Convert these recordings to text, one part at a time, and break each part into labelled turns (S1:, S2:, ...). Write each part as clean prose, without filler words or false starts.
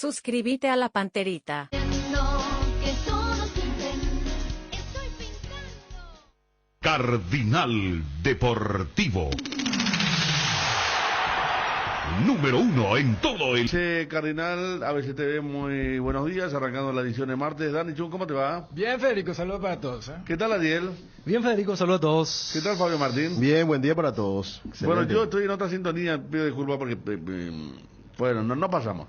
S1: Suscríbete a la Panterita.
S2: Cardinal Deportivo. Número 1 en todo el...
S3: Cardinal, ABC TV, muy buenos días, arrancando la edición de martes. Dani Chun, ¿cómo te va?
S4: Bien, Federico, saludos para todos.
S3: ¿Qué tal, Adiel?
S5: Bien, Federico, saludos a todos.
S3: ¿Qué tal, Fabio Martín?
S6: Bien, buen día para todos.
S3: Excelente. Bueno, yo estoy en otra sintonía, pido disculpas porque, bueno, no pasamos.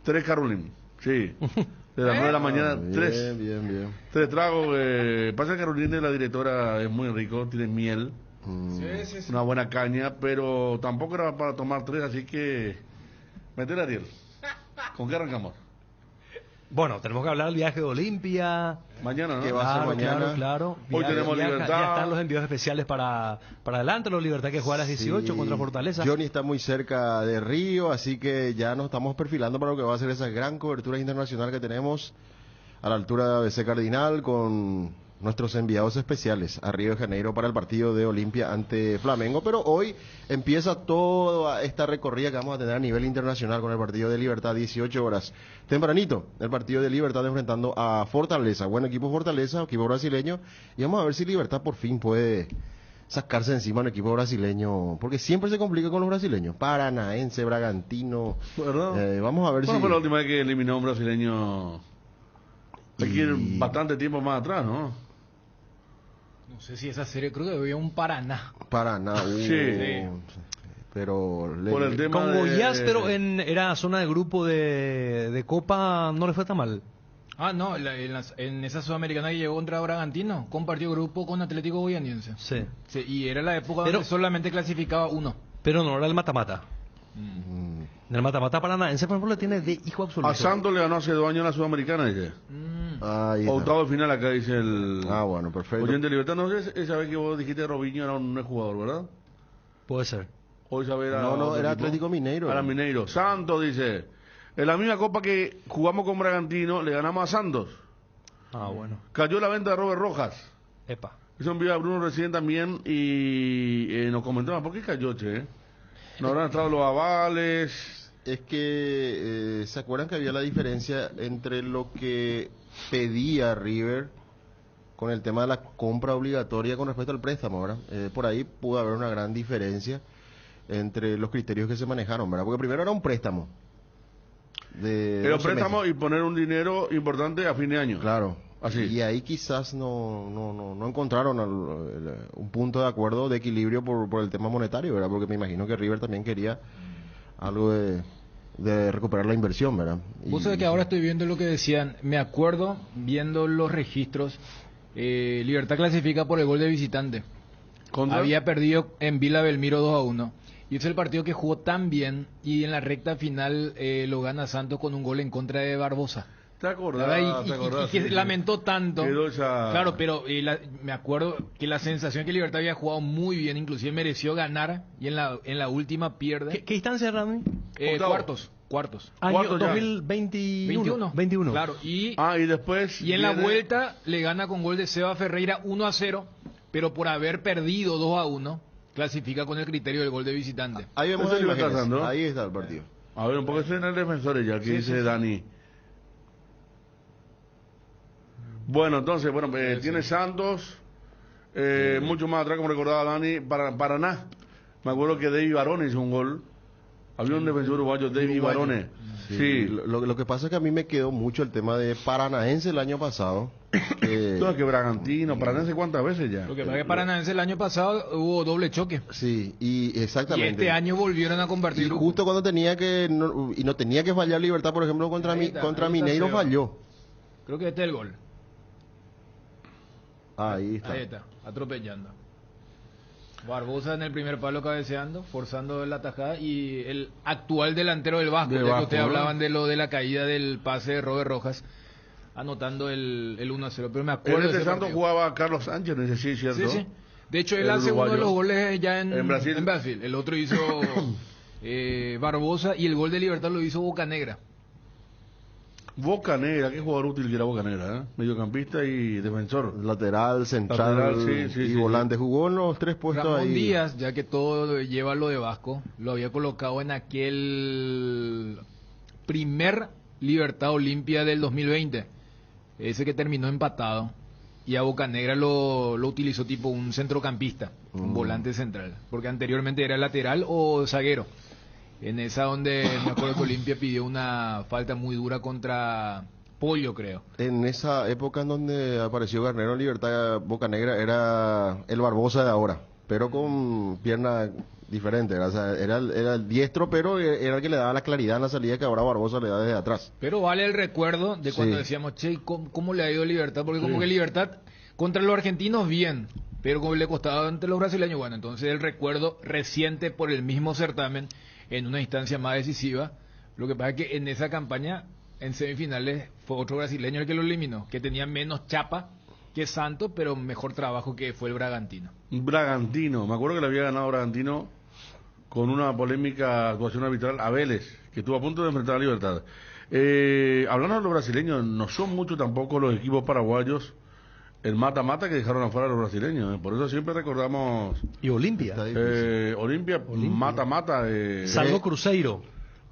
S3: 3 Carolín, sí. De las 9 de la mañana,
S6: bien.
S3: 3 tragos. Pasa que Carolina, la directora, es muy rico, tiene miel.
S4: Sí.
S3: Una buena caña, pero tampoco era para tomar 3, así que meter a Ariel. ¿Con qué arrancamos?
S5: Bueno, tenemos que hablar del viaje de Olimpia.
S3: Mañana, ¿no?
S6: ¿Qué va a ser mañana?
S5: Claro.
S3: Hoy tenemos Libertad.
S5: Ya están los envíos especiales para adelante. Los Libertad que juega a las 18 contra Fortaleza.
S6: Johnny está muy cerca de Río, así que ya nos estamos perfilando para lo que va a ser esa gran cobertura internacional que tenemos a la altura de ABC Cardinal con nuestros enviados especiales a Río de Janeiro para el partido de Olimpia ante Flamengo. Pero hoy empieza toda esta recorrida que vamos a tener a nivel internacional con el partido de Libertad, 18 horas. Tempranito, el partido de Libertad enfrentando a Fortaleza. Buen equipo Fortaleza, equipo brasileño. Y vamos a ver si Libertad por fin puede sacarse encima un equipo brasileño, porque siempre se complica con los brasileños. Paranaense, Bragantino.
S3: ¿Verdad?
S6: Vamos a ver si...
S3: ¿Cuándo fue la última vez que eliminó a un brasileño? Hay que ir bastante tiempo más atrás, ¿no?
S4: No sé si esa serie, creo que había un Paraná.
S6: Paraná,
S3: sí.
S6: Pero
S3: por el tema
S5: con
S3: de...
S5: Goiás, pero era zona de grupo de Copa, no le fue tan mal.
S4: Ah, no, en esa Sudamericana que llegó contra Bragantino, compartió grupo con Atlético Goianiense.
S5: Sí.
S4: Y era la época donde solamente clasificaba uno.
S5: Pero no era el mata-mata. En el mata-mata Paranaense, por ejemplo, le tiene de hijo absoluto.
S3: A Santos le ganó hace 2 años la Sudamericana, dice. Octavo de final, acá dice el...
S6: bueno, perfecto.
S3: Oyente de Libertad, no sé, esa vez que vos dijiste Robinho era un jugador, ¿verdad?
S5: Puede ser.
S3: Hoy era
S6: no, era Atlético Mineiro.
S3: Era Mineiro. Santos dice, en la misma copa que jugamos con Bragantino, le ganamos a Santos.
S5: Bueno.
S3: Cayó la venta de Robert Rojas.
S5: Epa.
S3: Eso envió a Bruno recién también y nos comentaba, ¿por qué cayó, che? No habrán estado los avales.
S6: Es que, ¿se acuerdan que había la diferencia entre lo que pedía River con el tema de la compra obligatoria con respecto al préstamo, ¿verdad? Por ahí pudo haber una gran diferencia entre los criterios que se manejaron, ¿verdad? Porque primero era un préstamo.
S3: Era un préstamo y poner un dinero importante a fin de año.
S6: Claro.
S3: Así.
S6: Y ahí quizás no encontraron un punto de acuerdo, de equilibrio por el tema monetario, ¿verdad? Porque me imagino que River también quería algo de recuperar la inversión, ¿verdad?
S4: Vos sabés que ahora estoy viendo lo que decían, me acuerdo, viendo los registros, Libertad clasifica por el gol de visitante. Había perdido en Vila Belmiro 2-1. Y es el partido que jugó tan bien y en la recta final lo gana Santos con un gol en contra de Barbosa.
S3: ¿Te acordás?
S4: Y que
S3: sí.
S4: Lamentó tanto.
S3: Esa...
S4: Claro, pero me acuerdo que la sensación que Libertad había jugado muy bien, inclusive mereció ganar y en la última pierde.
S5: ¿Qué instancia, Rami?
S4: Cuartos.
S5: Año 2021.
S4: Claro, y
S3: después
S4: y en la vuelta le gana con gol de Seba Ferreira 1-0, pero por haber perdido 2-1 clasifica con el criterio del gol de visitante.
S6: Ahí vemos
S3: la
S6: imágenes.
S3: pasando.
S6: Ahí está el partido.
S3: A ver, un poco estoy en el defensor ya, que dice Dani. Bueno, entonces, tiene Santos, mucho más atrás, como recordaba Dani, Paraná. Me acuerdo que David Barone hizo un gol. Había un defensor uruguayo, David Barone. Sí.
S6: Lo que pasa es que a mí me quedó mucho el tema de Paranaense el año pasado.
S3: Todo que Bragantino, Paranaense, ¿cuántas veces ya?
S4: Lo que pasa es que Paranaense el año pasado hubo doble choque.
S6: Sí, y exactamente.
S4: Y este año volvieron a compartir.
S6: Y justo cuando tenía que no tenía que fallar Libertad, por ejemplo, contra Mineiro falló.
S4: Creo que este es el gol.
S6: Ahí está.
S4: Ahí está, atropellando. Barbosa en el primer palo cabeceando, forzando la tajada, y el actual delantero del Vasco, ya que ustedes hablaban de lo de la caída del pase de Robert Rojas, anotando el 1-0. Pero me acuerdo
S3: en este Santos jugaba Carlos Sánchez, no sé si es cierto.
S4: Sí. De hecho, él hace uno de los goles ya en
S3: Brasil.
S4: El otro hizo Barbosa, y el gol de Libertad lo hizo Bocanegra.
S3: Bocanegra, qué jugador útil que era Bocanegra, ¿eh? Mediocampista y defensor.
S6: Lateral, central y volante. Jugó en los 3 puestos
S4: Ramón
S6: ahí.
S4: Díaz, ya que todo lleva lo de Vasco, lo había colocado en aquel primer Libertad Olimpia del 2020, ese que terminó empatado, y a Bocanegra lo utilizó tipo un centrocampista, un volante central, porque anteriormente era lateral o zaguero. En esa donde me acuerdo que Olimpia pidió una falta muy dura contra Pollo, creo.
S6: En esa época en donde apareció Garnero en Libertad, Bocanegra era el Barbosa de ahora, pero con pierna diferente, o sea, era el diestro, pero era el que le daba la claridad en la salida que ahora Barbosa le da desde atrás.
S4: Pero vale el recuerdo de cuando
S6: Sí.
S4: decíamos, che, ¿cómo le ha ido Libertad? Porque como que Libertad contra los argentinos bien, pero como le costaba ante los brasileños, bueno, entonces el recuerdo reciente por el mismo certamen en una instancia más decisiva. Lo que pasa es que en esa campaña, en semifinales, fue otro brasileño el que lo eliminó, que tenía menos chapa que Santos, pero mejor trabajo, que fue el Bragantino.
S3: Bragantino, me acuerdo que le había ganado Bragantino con una polémica actuación arbitral a Vélez, que estuvo a punto de enfrentar a Libertad. Hablando de los brasileños, no son mucho tampoco los equipos paraguayos el mata-mata que dejaron afuera a los brasileños, por eso siempre recordamos
S5: Y Olimpia.
S6: Está difícil.
S3: Olimpia, mata-mata,
S5: Salvo Cruzeiro.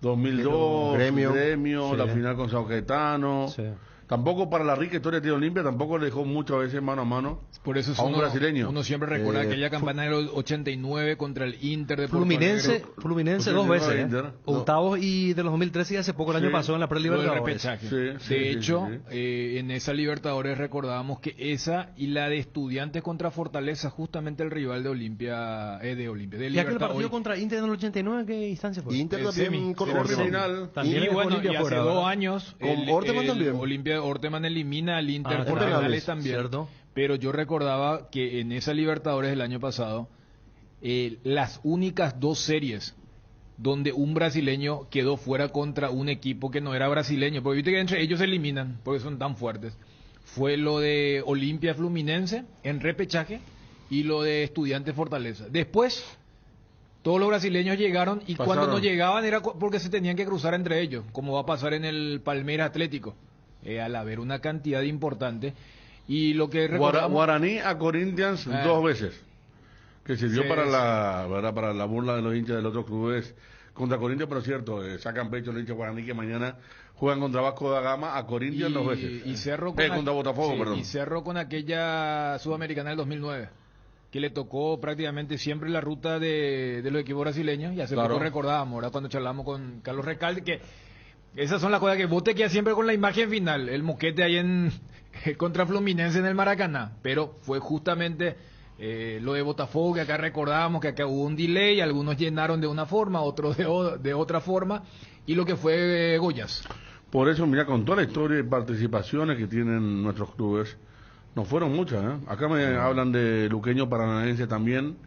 S3: 2002, Gremio,
S5: Sí.
S3: la final con Sao Caetano.
S5: Sí.
S3: Tampoco para la rica historia de Olimpia, tampoco le dejó muchas veces mano a mano
S4: Por eso es
S3: a un brasileño.
S4: uno siempre recuerda aquella campaña del 89 contra el Inter de Porto
S5: Fluminense,
S4: Alegre.
S5: Fluminense dos
S3: Fluminense,
S5: veces.
S3: Inter.
S5: Octavos y de los 2013 y hace poco el año
S3: Sí.
S5: pasado en la
S4: Lo del
S5: pre-Libertadores.
S4: repechaje.
S3: Sí, sí,
S4: De
S3: sí,
S4: hecho,
S3: sí.
S4: en esa Libertadores recordábamos que esa y la de Estudiantes contra Fortaleza, justamente el rival de Olimpia, de
S5: ¿Y aquel
S4: Libertad
S5: partido
S4: hoy.
S5: contra Inter en el 89 qué instancia fue?
S6: Inter
S4: El
S6: también
S4: semi,
S6: con
S4: semi
S6: Orteman.
S3: final.
S5: También
S4: Y
S5: dejó
S4: bueno,
S5: Olimpia
S4: y hace
S5: fuera,
S4: 2
S5: ¿verdad?
S4: años
S6: Con Orteman también.
S4: Olimpia Orteman elimina al Inter por
S6: Orteman,
S4: penales también.
S5: cierto.
S4: Pero yo recordaba que en esa Libertadores del año pasado, las únicas 2 series donde un brasileño quedó fuera contra un equipo que no era brasileño, porque viste que entre ellos se eliminan, porque son tan fuertes, fue lo de Olimpia Fluminense en repechaje y lo de Estudiantes Fortaleza. Después, todos los brasileños llegaron y
S3: Pasaron.
S4: cuando no llegaban era porque se tenían que cruzar entre ellos, como va a pasar en el Palmeiras Atlético, al haber una cantidad importante. Y lo que recordamos...
S3: Guaraní a Corinthians 2 veces, que sirvió
S4: Sí,
S3: para
S4: sí.
S3: la verdad para la burla de los hinchas de los otros clubes contra Corinthians, pero es cierto, sacan pecho los hinchas Guaraní que mañana juegan contra Vasco da Gama a Corinthians 2 veces.
S4: Y Cerro con
S3: contra Botafogo,
S4: sí,
S3: perdón.
S4: y Cerro con aquella Sudamericana del 2009, que le tocó prácticamente siempre la ruta de los equipos brasileños, y hace
S3: Claro.
S4: poco recordábamos, ahora cuando charlamos con Carlos Recalde, que esas son las cosas que vos te quedas siempre con la imagen final, el moquete ahí en contra Fluminense en el Maracaná, pero fue justamente lo de Botafogo, que acá recordábamos que acá hubo un delay, algunos llenaron de una forma, otros de otra forma, y lo que fue Goyas.
S3: Por eso, mira, con toda la historia y participaciones que tienen nuestros clubes, no fueron muchas, ¿eh? Acá me hablan de Luqueño Paranaense también,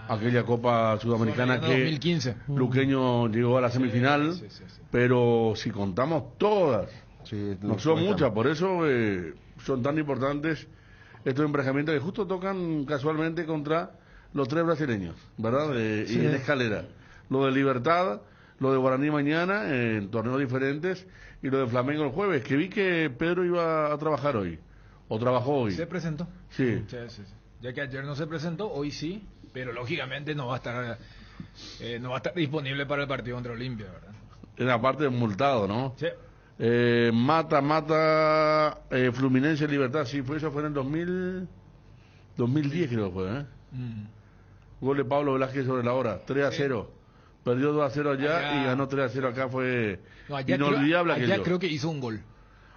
S3: aquella Copa Sudamericana que
S4: 2015.
S3: Luqueño llegó a la semifinal,
S4: Sí, sí, sí.
S3: pero si contamos todas,
S6: Sí,
S3: no
S6: nos
S3: son
S6: cuentan.
S3: muchas, por eso son tan importantes estos emparejamientos que justo tocan casualmente contra los 3 brasileños, ¿verdad? Y en escalera. Lo de Libertad, lo de Guaraní mañana, en torneos diferentes, y lo de Flamengo el jueves, que vi que Pedro iba a trabajar hoy, o trabajó hoy.
S4: Se presentó.
S3: Sí.
S4: Sí, sí, sí. Ya que ayer no se presentó, hoy sí, pero lógicamente no va a estar disponible para el partido contra Olimpia, ¿verdad?
S3: En la parte de multado, ¿no?
S4: Sí.
S3: Mata, Fluminense Libertad, sí, eso fue en el 2010 creo que fue, ¿eh? Gol de Pablo Velázquez sobre la hora, 3-0. Perdió 2-0 allá
S4: Allá.
S3: y ganó 3-0 acá, fue
S4: No, allá
S3: inolvidable
S4: allá
S3: aquello.
S4: creo que hizo un gol.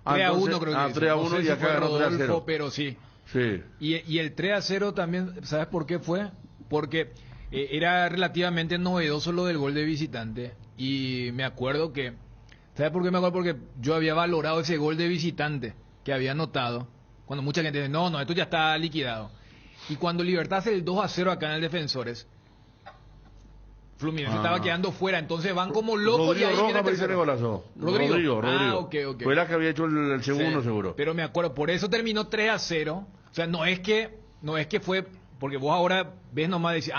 S3: Ah,
S4: 3-1
S3: entonces-
S4: creo que hizo.
S3: 3-1
S4: No sé
S3: y
S4: si
S3: acá
S4: fue
S3: ganó
S4: Rodolfo,
S3: 3-0.
S4: pero sí.
S3: Sí.
S4: Y el 3-0 también, ¿sabes por qué fue? Porque era relativamente novedoso lo del gol de visitante. Y me acuerdo que, ¿sabes por qué me acuerdo? Porque yo había valorado ese gol de visitante que había anotado. Cuando mucha gente dice, no, esto ya está liquidado. Y cuando Libertad hace el 2-0 acá en el Defensores, Fluminense estaba quedando fuera, entonces van como locos.
S3: Rodrigo
S4: y ahí viene
S3: Rojas
S4: el
S3: me dice
S4: tercero.
S3: el golazo.
S4: Rodrigo. Ah,
S3: Rodrigo.
S4: ok.
S3: Fue la que había hecho el segundo
S4: Sí,
S3: seguro.
S4: Pero me acuerdo, por eso terminó 3-0. O sea, no es que fue, porque vos ahora ves nomás decir,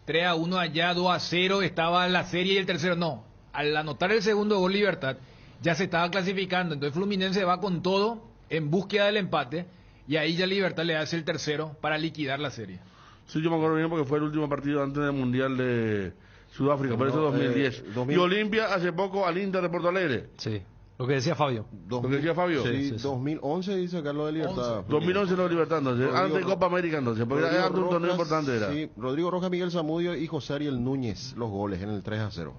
S4: 3-1 allá, 2-0, estaba la serie y el tercero. No, al anotar el segundo gol Libertad, ya se estaba clasificando. Entonces Fluminense va con todo en búsqueda del empate y ahí ya Libertad le hace el tercero para liquidar la serie.
S3: Sí, yo me acuerdo bien porque fue el último partido antes del Mundial de Sudáfrica, pero eso es 2010.
S6: 2000.
S3: Y Olimpia hace poco al Inter de Porto Alegre.
S5: Sí. Lo que decía Fabio.
S3: Lo que decía Fabio.
S6: Sí,
S5: Sí, sí.
S6: 2011 dice Carlos de Libertad.
S3: 2011 no Libertad entonces.
S6: Rodrigo
S3: Antes de Copa América entonces. Porque
S6: Rodrigo
S3: era un torneo
S6: Rojas,
S3: importante era.
S6: Sí, Rodrigo Rojas, Miguel Zamudio y José Ariel Núñez, los goles en el 3-0.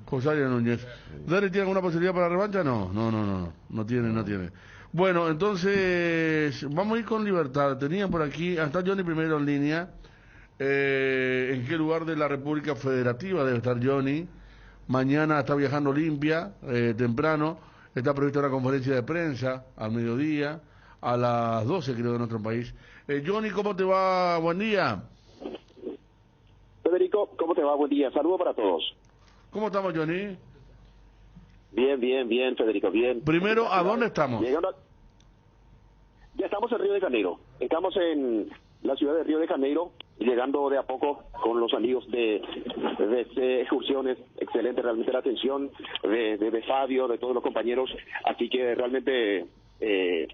S3: José Ariel Núñez. ¿Dani tiene alguna posibilidad para la revancha? No. No tiene. Bueno, entonces vamos a ir con Libertad. Tenían por aquí, está Johnny primero en línea. ¿En qué lugar de la República Federativa debe estar Johnny? Mañana está viajando Olimpia, temprano. Está prevista una conferencia de prensa al mediodía, a las 12 creo de nuestro país. Johnny, ¿cómo te va? Buen día.
S7: Federico, ¿cómo te va? Buen día. Saludos para todos.
S3: ¿Cómo estamos, Johnny?
S7: Bien, Federico, bien.
S3: Primero, ¿a dónde estamos?
S7: Ya estamos en Río de Janeiro. Estamos en la ciudad de Río de Janeiro, llegando de a poco con los amigos de Excursiones. Excelente realmente la atención de Fabio, de todos los compañeros. Así que realmente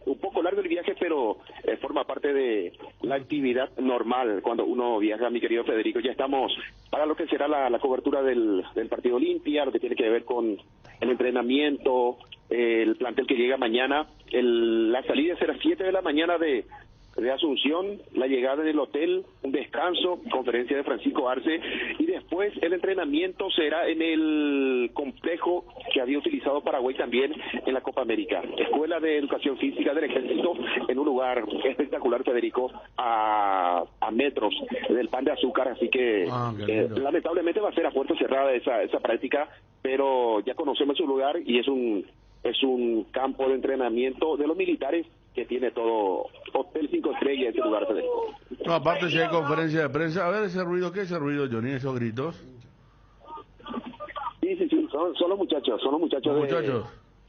S7: un poco largo el viaje, pero forma parte de la actividad normal cuando uno viaja, mi querido Federico. Ya estamos para lo que será la cobertura del partido Olimpia, lo que tiene que ver con el entrenamiento, el plantel que llega mañana. La salida será 7 de la mañana de Asunción, la llegada en el hotel, un descanso, conferencia de Francisco Arce, y después el entrenamiento será en el complejo que había utilizado Paraguay también en la Copa América. Escuela de Educación Física del Ejército, en un lugar espectacular, Federico, a metros del Pan de Azúcar, así que lamentablemente va a ser a puerta cerrada esa práctica, pero ya conocemos su lugar y es un campo de entrenamiento de los militares que tiene todo, Hotel 5 estrellas, ese lugar, Federico.
S3: No, aparte si hay conferencia de prensa, a ver ese ruido, ¿qué es ese ruido, Johnny? Esos gritos.
S7: Sí, son los muchachos,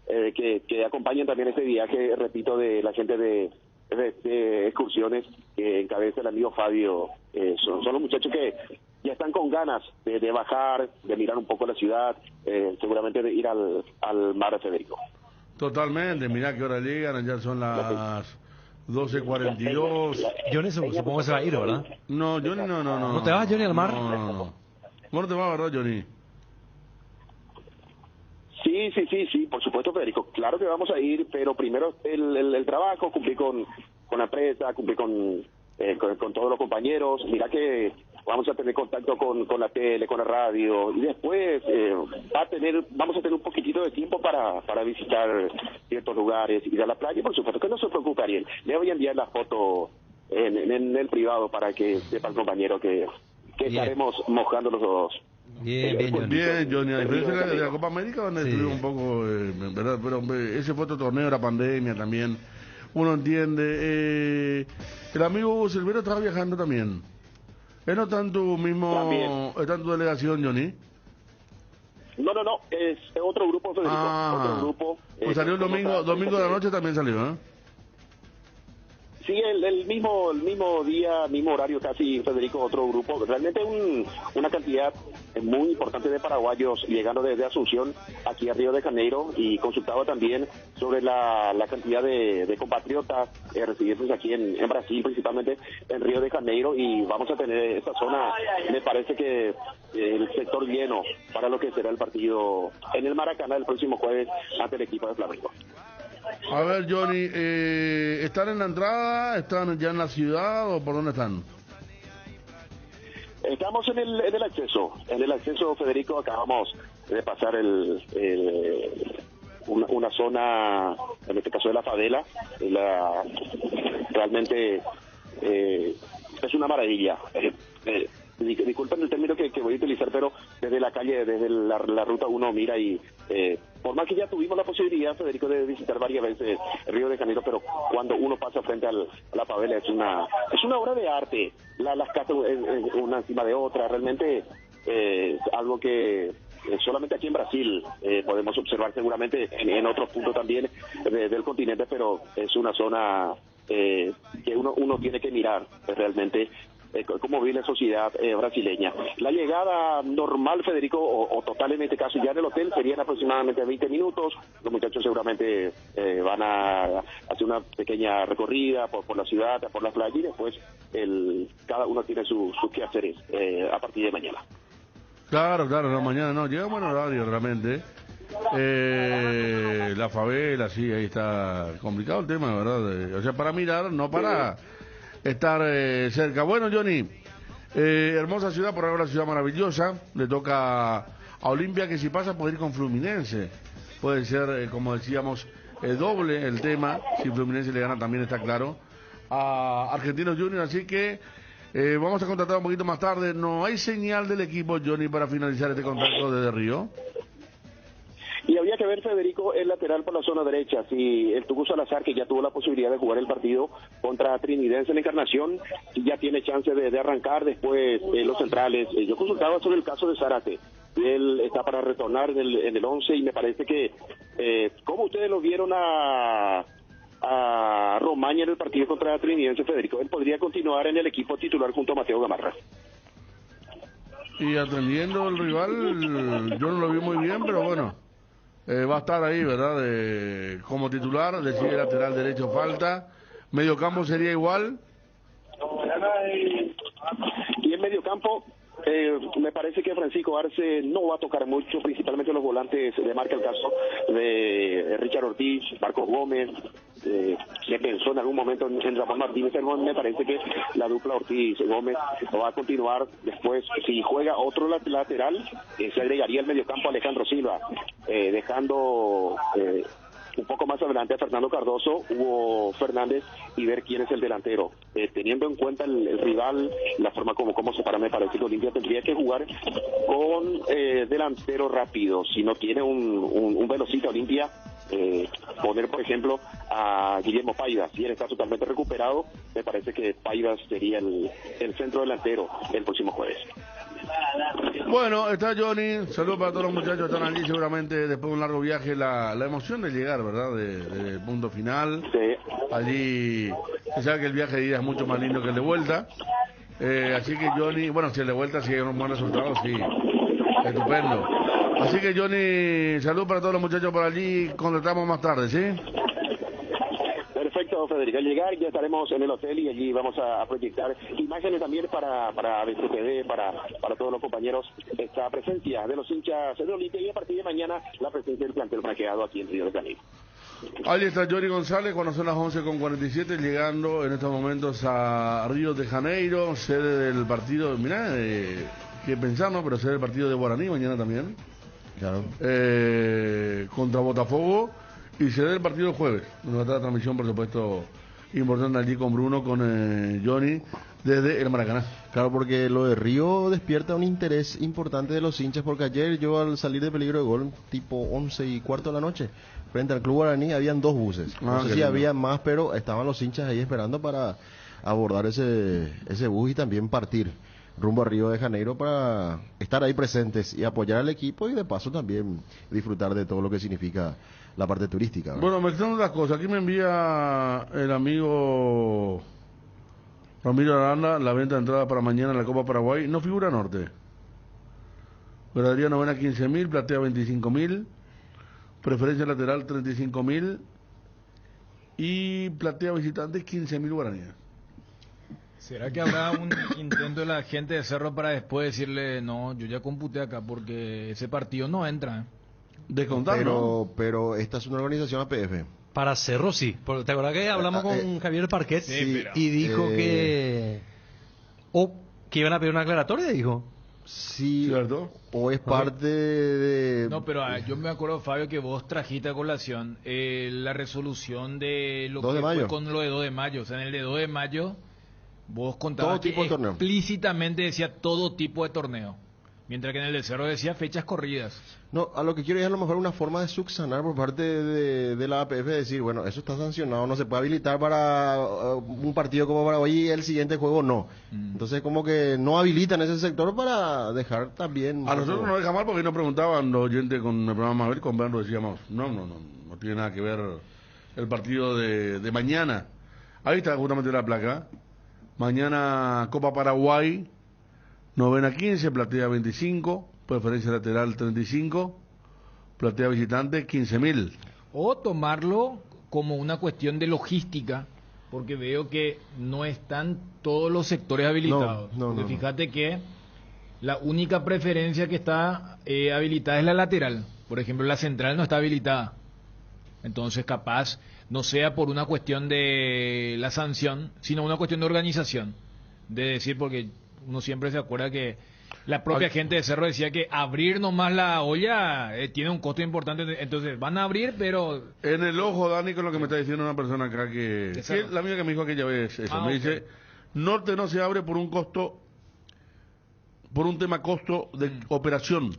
S7: que acompañan también este viaje, repito, de la gente de Excursiones que encabeza el amigo Fabio. Son los muchachos que ya están con ganas de bajar, de mirar un poco la ciudad, seguramente de ir al mar, Federico.
S3: Totalmente, mirá qué hora llegan, ya son las 12:42.
S5: Johnny supongo que se va a ir, ¿verdad?
S3: No, Johnny no.
S5: ¿No te vas, Johnny, al mar?
S3: No. ¿Vos no te vas, verdad, Johnny?
S7: Sí, por supuesto, Federico. Claro que vamos a ir, pero primero el trabajo, cumplir con la empresa, cumplir con todos los compañeros. Mira que vamos a tener contacto con la tele, con la radio, y después vamos a tener un poquitito de tiempo para visitar ciertos lugares, ir a la playa. Por supuesto que no se preocupe, Ariel. Le voy a enviar la foto en el privado para que sepa el compañero que estaremos mojando los dos.
S5: Bien, Johnny.
S3: Bien, Johnny, a diferencia de la Copa América, donde estuvimos un poco, ¿verdad? Pero ese fue otro torneo, la pandemia también, uno entiende. El amigo Hugo Silvero estaba viajando también. ¿Él no está en tu está en tu delegación, Johnny?
S7: No, es otro grupo, Federico. Otro grupo.
S3: Pues salió el domingo de la noche también salió, ¿eh?
S7: Sí, el mismo día, mismo horario casi, Federico, otro grupo. Realmente una cantidad muy importante de paraguayos llegando desde Asunción aquí a Río de Janeiro, y consultaba también sobre la cantidad de compatriotas residentes aquí en Brasil, principalmente en Río de Janeiro, y vamos a tener esta zona, me parece que el sector lleno para lo que será el partido en el Maracaná el próximo jueves ante el equipo de Flamengo.
S3: A ver, Johnny, ¿están en la entrada? ¿Están ya en la ciudad o por dónde están?
S7: Estamos en el acceso, Federico. Acabamos de pasar una zona, en este caso de la favela. Realmente es una maravilla. Disculpen el término que voy a utilizar, pero desde la calle, desde la ruta 1 mira y por más que ya tuvimos la posibilidad, Federico, de visitar varias veces Río de Janeiro, pero cuando uno pasa frente a la favela es una obra de arte. Las casas una encima de otra, realmente algo que solamente aquí en Brasil podemos observar, seguramente en otros puntos también del continente, pero es una zona que uno tiene que mirar realmente cómo vive la sociedad brasileña. La llegada normal, Federico, o total en este caso ya en el hotel, serían aproximadamente 20 minutos. Los muchachos seguramente van a hacer una pequeña recorrida por la ciudad, por la playa, y después cada uno tiene sus quehaceres a partir de mañana.
S3: Claro, no, mañana no, llega buen horario realmente. La favela, sí, ahí está complicado el tema, ¿verdad? O sea, para mirar, no para estar cerca. Bueno, Johnny, hermosa ciudad, por ahora ciudad maravillosa. Le toca a Olimpia, que si pasa puede ir con Fluminense. Puede ser, como decíamos, doble el tema. Si Fluminense le gana, también está claro a Argentinos Juniors, así que vamos a contratar un poquito más tarde. No hay señal del equipo, Johnny, para finalizar este contacto desde Río.
S7: Y había que ver, Federico, el lateral por la zona derecha. Si el Tucu Salazar, que ya tuvo la posibilidad de jugar el partido contra Trinidense en la Encarnación, ya tiene chance de arrancar. Después los centrales. Yo consultaba sobre el caso de Zárate. Él está para retornar en el 11 y me parece que, ¿cómo ustedes lo vieron a Romaña en el partido contra Trinidense, Federico? Él podría continuar en el equipo titular junto a Mateo Gamarra.
S3: Y atendiendo el rival, yo no lo vi muy bien, pero bueno, va a estar ahí, ¿verdad? Como titular, decide lateral derecho falta. Mediocampo sería igual.
S7: Y en mediocampo, me parece que Francisco Arce no va a tocar mucho, principalmente los volantes de marca, el caso de Richard Ortiz, Marcos Gómez. Se pensó en algún momento en Ramón Martínez, pero me parece que la dupla Ortiz-Gómez va a continuar. Después, si juega otro lateral, se agregaría al mediocampo Alejandro Silva, dejando un poco más adelante a Fernando Cardoso, Hugo Fernández, y ver quién es el delantero. Teniendo en cuenta el rival, la forma como se para, me parece que Olimpia tendría que jugar con delantero rápido. Si no tiene un velocista Olimpia, poner por ejemplo a Guillermo Paivas. Si él está totalmente recuperado, me parece que Paivas sería el centro delantero el próximo jueves.
S3: Bueno, está Johnny, saludos para todos los muchachos que están allí, seguramente después de un largo viaje, la emoción de llegar, ¿verdad? De punto final.
S7: Sí.
S3: Allí, se sabe que el viaje de ida es mucho más lindo que el de vuelta. Así que Johnny, bueno, si el de vuelta sigue un buen resultado, sí, estupendo. Así que Johnny, saludos para todos los muchachos por allí, contactamos más tarde, ¿sí?
S7: Perfecto, Federico. Al llegar ya estaremos en el hotel y allí vamos a proyectar imágenes también para BCTV, para todos los compañeros, esta presencia de los hinchas de Olimpia y a partir de mañana la presencia del plantel franqueado aquí en Río de Janeiro.
S3: Ahí está Johnny González cuando son las 11:47, llegando en estos momentos a Río de Janeiro, sede del partido, mirá, que pensar, ¿no? Pero sede del partido de Guaraní mañana también.
S6: Claro.
S3: Contra Botafogo, y se da el partido el jueves, donde va a estar la transmisión, por supuesto, importante allí con Bruno, con Johnny, desde el Maracaná.
S6: Claro, porque lo de Río despierta un interés importante de los hinchas, porque ayer yo al salir de peligro de gol, tipo 11:15 de la noche, frente al Club Guaraní, habían 2 buses. No sé si había más, pero estaban los hinchas ahí esperando para abordar ese bus y también partir rumbo a Río de Janeiro para estar ahí presentes y apoyar al equipo y de paso también disfrutar de todo lo que significa la parte turística, ¿verdad?
S3: Bueno, me están las cosas. Aquí me envía el amigo Ramiro Aranda la venta de entrada para mañana en la Copa Paraguay. No figura Norte. Verdadera novena 15.000, platea 25.000, preferencia lateral 35.000 y platea visitante 15.000 guaraníes.
S4: ¿Será que habrá un intento de la gente de Cerro para después decirle, no, yo ya computé acá porque ese partido no entra?
S3: Descontar, ¿no?
S6: Pero esta es una organización APF.
S5: Para Cerro sí. ¿Te acuerdas que hablamos con Javier Parquet?
S4: Sí,
S5: y dijo que iban a pedir una aclaratoria, dijo.
S6: Sí,
S3: ¿cierto?
S6: O es parte de...
S4: No, pero yo me acuerdo, Fabio, que vos trajiste a colación la resolución de lo
S6: 2 de
S4: que
S6: mayo.
S4: fue con lo de 2 de mayo. O sea, en el de 2 de mayo vos contabas
S6: Todo tipo de torneo.
S4: Explícitamente decía todo tipo de torneo. Mientras que en el de Cerro decía fechas corridas.
S6: No, a lo que quiero es a lo mejor una forma de subsanar por parte de la APF, decir, bueno, eso está sancionado, no se puede habilitar para un partido como para hoy y el siguiente juego no. Entonces como que no habilitan ese sector para dejar también...
S3: A nosotros no deja mal porque nos preguntaban los oyentes con el programa Mabel, con Bernardo decíamos, no tiene nada que ver el partido de mañana. Ahí está justamente la placa. Mañana Copa Paraguay, novena 15, platea 25, preferencia lateral 35, platea visitante 15.000.
S4: O tomarlo como una cuestión de logística, porque veo que no están todos los sectores habilitados.
S6: No.
S4: Fíjate que la única preferencia que está habilitada es la lateral. Por ejemplo, la central no está habilitada. Entonces, capaz, no sea por una cuestión de la sanción, sino una cuestión de organización. De decir, porque uno siempre se acuerda que la propia gente de Cerro decía que abrir nomás la olla tiene un costo importante. Entonces, van a abrir, pero...
S3: En el ojo, Dani, con lo que me está diciendo una persona acá que... la amiga que me dijo aquella vez eso. Me dice, Norte no se abre por un costo... por un tema costo de operación.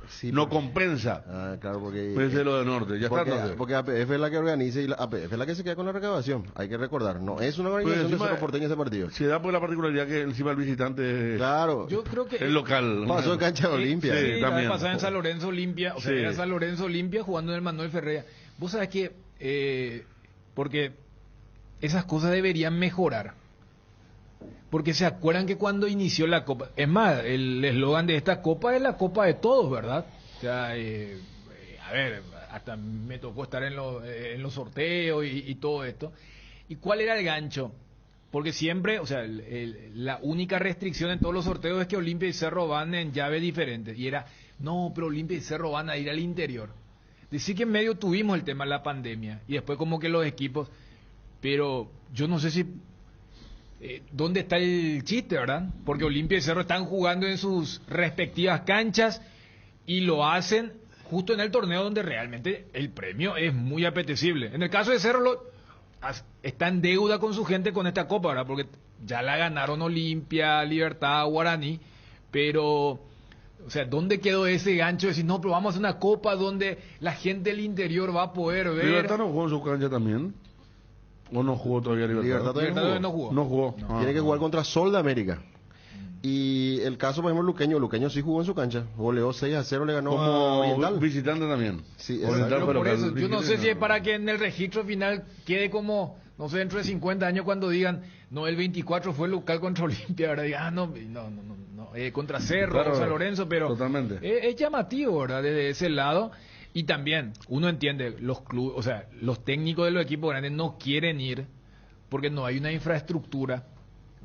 S6: Sí,
S3: no compensa.
S6: Claro, porque...
S3: Pues es lo de Norte, ya
S6: porque,
S3: está.
S6: porque APF es la que organiza y la APF es la que se queda con la recaudación. Hay que recordar, no es una organización de Cerro Porteño ese partido.
S3: Se da por la particularidad que encima el visitante
S6: claro,
S4: yo creo que
S3: el local.
S6: Pasó en cancha de Olimpia.
S3: Sí, también.
S4: Pasaba en San Lorenzo Olimpia, o sea, era San Lorenzo Olimpia jugando en el Manuel Ferreira. Vos sabés que, porque esas cosas deberían mejorar. Porque se acuerdan que cuando inició la Copa, es más, el eslogan de esta Copa es la Copa de todos, ¿verdad? O sea, a ver, hasta me tocó estar en los sorteos y todo esto. ¿Y cuál era el gancho? Porque siempre, o sea, la única restricción en todos los sorteos es que Olimpia y Cerro van en llaves diferentes. Y era, no, pero Olimpia y Cerro van a ir al interior. Decir que en medio tuvimos el tema de la pandemia y después como que los equipos, pero yo no sé si... ¿dónde está el chiste, verdad? Porque Olimpia y Cerro están jugando en sus respectivas canchas y lo hacen justo en el torneo donde realmente el premio es muy apetecible. En el caso de Cerro está en deuda con su gente con esta copa, ¿verdad? Porque ya la ganaron Olimpia, Libertad, Guaraní, pero, o sea, ¿dónde quedó ese gancho de decir, no, pero vamos a hacer una copa donde la gente del interior va a poder ver?
S3: ¿Libertad no jugó en su cancha también? ¿O no jugó todavía Libertad?
S4: Libertad no jugó.
S3: No jugó.
S6: Tiene que jugar contra Sol de América. Y el caso, por ejemplo, Luqueño sí jugó en su cancha. Goleó 6-0, le ganó
S3: como
S6: Oriental.
S3: Visitante también.
S6: Sí,
S3: Oriental,
S4: por
S3: pero
S4: eso, yo no sé si es para que en el registro final quede como, no sé, dentro de 50 años cuando digan, no, el 24 fue local contra Olimpia, ahora digan, no, contra Cerro,
S3: claro,
S4: San Lorenzo, pero
S3: totalmente.
S4: Es llamativo, ¿verdad? Desde ese lado. Y también, uno entiende, los clubes, o sea, los técnicos de los equipos grandes no quieren ir porque no hay una infraestructura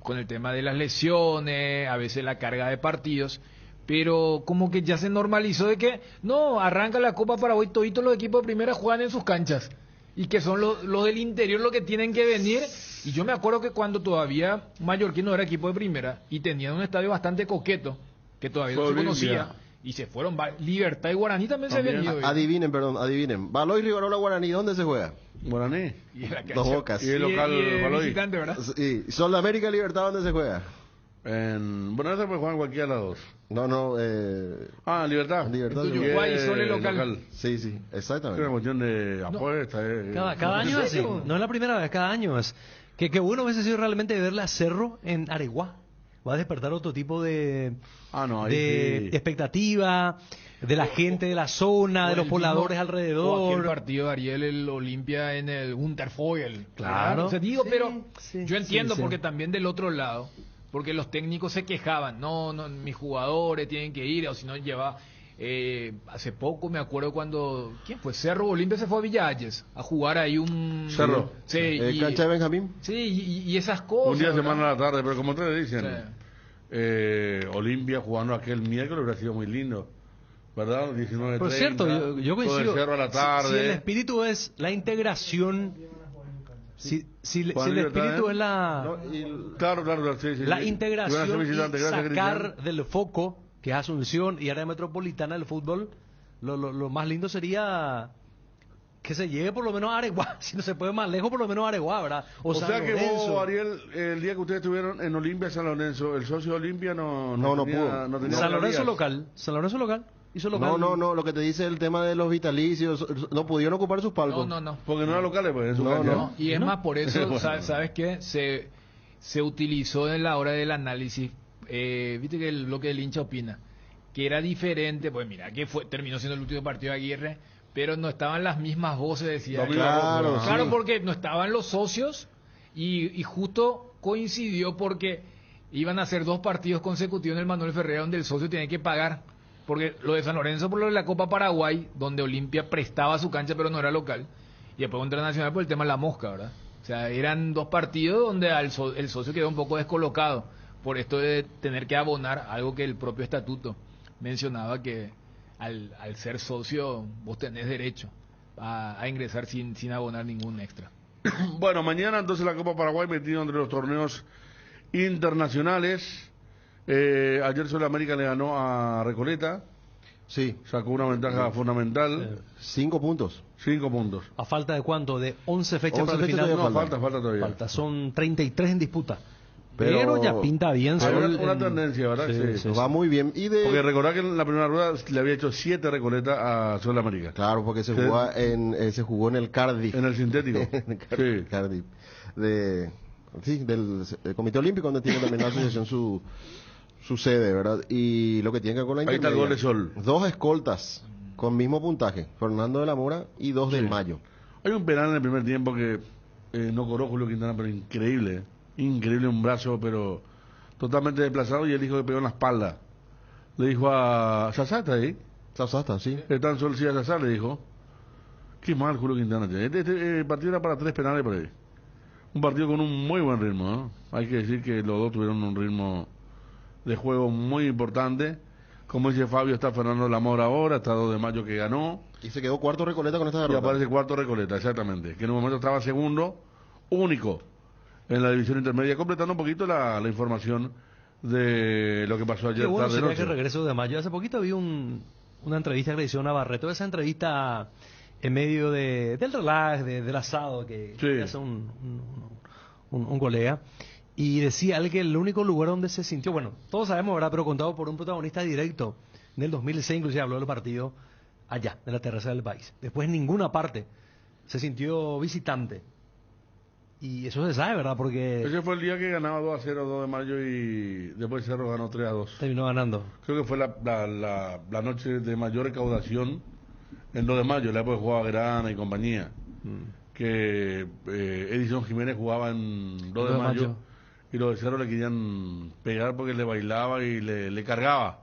S4: con el tema de las lesiones, a veces la carga de partidos, pero como que ya se normalizó de que, no, arranca la Copa Paraguay, toditos los equipos de primera juegan en sus canchas, y que son los del interior los que tienen que venir, y yo me acuerdo que cuando todavía Mallorquín no era equipo de primera, y tenían un estadio bastante coqueto, que todavía no se conocía, y se fueron, Libertad y Guaraní también se habían ido.
S6: Adivinen. Baloy, Rivarola, Guaraní, ¿dónde se juega?
S3: Guaraní.
S4: Y la
S6: Dos Bocas.
S3: Y el local Baloy.
S4: visitante, ¿verdad?
S6: Y Sol de América y Libertad, ¿dónde se juega?
S3: Bueno, eso puede jugar en cualquiera de las dos.
S6: No,
S3: Libertad.
S6: Libertad.
S4: En Uruguay y Sol el local.
S6: Sí,
S3: Es
S6: exactamente.
S3: una cuestión de apuesta.
S5: Cada año es así, no es la primera vez, cada año es. Que bueno hubiese sido realmente verle a Cerro en Areguá. Va a despertar otro tipo de expectativa de la gente de la zona, de los pobladores alrededor.
S4: El partido de Ariel, el Olimpia en el Unterfoil.
S5: Claro.
S4: O sea, digo,
S5: Sí,
S4: pero
S5: sí,
S4: yo entiendo
S5: sí.
S4: porque también del otro lado, porque los técnicos se quejaban, no, mis jugadores tienen que ir, o si no lleva... hace poco me acuerdo cuando ¿quién fue? Cerro Olimpia se fue a Villalles a jugar ahí un
S3: Cerro.
S4: sí,
S6: ¿Cancha de Benjamín?
S4: sí, y esas cosas,
S3: Un día de
S4: ¿verdad?
S3: semana a la tarde, pero como ustedes dicen,
S4: Sí.
S3: Olimpia jugando aquel miércoles hubiera sido muy lindo, ¿verdad? 19:30.
S5: Por cierto, yo
S3: todo el
S5: coincido.
S3: Cerro a la tarde.
S5: Si el espíritu es la integración, si el
S3: Juan Libertad,
S5: espíritu es la
S3: Claro, sí.
S5: la
S3: Sí.
S5: integración
S3: Buenas visitantes,
S5: y
S3: gracias,
S5: sacar
S3: Cristian.
S5: del foco, que es Asunción y área metropolitana del fútbol, lo más lindo sería que se llegue por lo menos a Areguá, si no se puede más lejos, por lo menos a Areguá, ¿verdad?
S3: O
S5: San
S3: sea que
S5: Lorenzo.
S3: vos, Ariel, el día que ustedes estuvieron en Olimpia, San Lorenzo, el socio de Olimpia no tenía,
S6: pudo.
S3: no tenía
S5: San Lorenzo
S3: regalías.
S5: local, hizo local.
S6: No, lo que te dice el tema de los vitalicios, no pudieron ocupar sus palcos.
S4: No.
S3: Porque no eran locales, pues, en su
S6: No,
S3: cancha.
S6: no.
S4: Y es más, por eso,
S3: Bueno.
S4: ¿sabes qué? Se utilizó en la hora del análisis, viste que lo que el hincha opina, que era diferente, pues mira, que terminó siendo el último partido de Aguirre, pero no estaban las mismas voces, decía.
S3: No, claro,
S4: Claro,
S6: sí.
S4: porque no estaban los socios y justo coincidió porque iban a hacer 2 partidos consecutivos en el Manuel Ferreira donde el socio tenía que pagar. Porque lo de San Lorenzo por lo de la Copa Paraguay, donde Olimpia prestaba su cancha pero no era local. Y después contra Nacional por el tema de la mosca, ¿verdad? O sea, eran 2 partidos donde el socio quedó un poco descolocado. por esto de tener que abonar algo que el propio estatuto mencionaba, que al ser socio vos tenés derecho a ingresar sin abonar ningún extra.
S3: Bueno, mañana entonces la Copa Paraguay metido entre los torneos internacionales. Ayer Sol América le ganó a Recoleta.
S6: Sí.
S3: Sacó una ventaja fundamental.
S6: 5 puntos.
S3: 5 puntos.
S5: ¿A falta de cuánto? ¿De 11 fechas
S6: 11
S5: para el
S6: fechas
S5: final?
S6: todavía
S3: No, falta todavía.
S5: Falta, son 33 en disputa.
S6: Pero
S5: ya pinta bien.
S3: Hay
S5: Sol,
S3: una
S5: en-
S3: tendencia, ¿verdad?
S5: Sí,
S3: Sí.
S5: sí.
S6: va muy bien. Y
S3: Porque
S6: de
S3: recordad que en la primera rueda le había hecho 7 Recoleta a Sol América.
S6: claro, porque se
S3: Sí.
S6: jugó en el Cardiff.
S3: En el sintético. Sí.
S6: Cardiff. Del Comité Olímpico, donde tiene también la asociación su sede, ¿verdad? Y lo que tiene que ver con la
S3: Ahí está el gol de
S6: intermedia.
S3: Sol.
S6: 2 escoltas con mismo puntaje, Fernando de la Mora y 2 de
S3: Sí.
S6: Mayo.
S3: Hay un penal en el primer tiempo que no cobró Julio Quintana, pero increíble. Increíble, un brazo, pero totalmente desplazado, y él dijo que pegó en la espalda. Le dijo a Sasá, ¿está ahí?
S6: Sasasta, sí.
S3: Tan solo si a Sasá le dijo. Qué mal Julio Quintana. Este partido era para 3 penales por ahí. Un partido con un muy buen ritmo, ¿no? Hay que decir que los dos tuvieron un ritmo de juego muy importante. Como dice Fabio, está Fernando Lamor ahora, está 2 de Mayo que ganó.
S6: Y se quedó cuarto Recoleta con esta
S3: Y
S6: derrota.
S3: aparece cuarto Recoleta, exactamente. Que en un momento estaba segundo, único, en la división intermedia, completando un poquito la información de lo que pasó ayer
S5: Qué bueno
S3: tarde
S5: sería
S3: noche.
S5: que regreso de Mayo. Hace poquito vi una entrevista que le hicieron a Barreto. Esa entrevista en medio del relax, del asado que
S3: Sí.
S5: hace un colega. Y decía él que el único lugar donde se sintió, bueno, todos sabemos, ¿verdad? Pero contado por un protagonista directo. En el 2006 inclusive habló del partido allá, de la terraza del país. Después en ninguna parte se sintió visitante. Y eso se sabe, ¿verdad? Porque
S3: Ese fue el día que ganaba 2-0, 2 de Mayo, y después Cerro ganó 3-2.
S5: terminó ganando.
S3: Creo que fue la noche de mayor recaudación en 2 de Mayo, la época que jugaba Grana y compañía. Que Edison Jiménez jugaba en 2 de Mayo. Y los de Cerro le querían pegar porque le bailaba y le cargaba.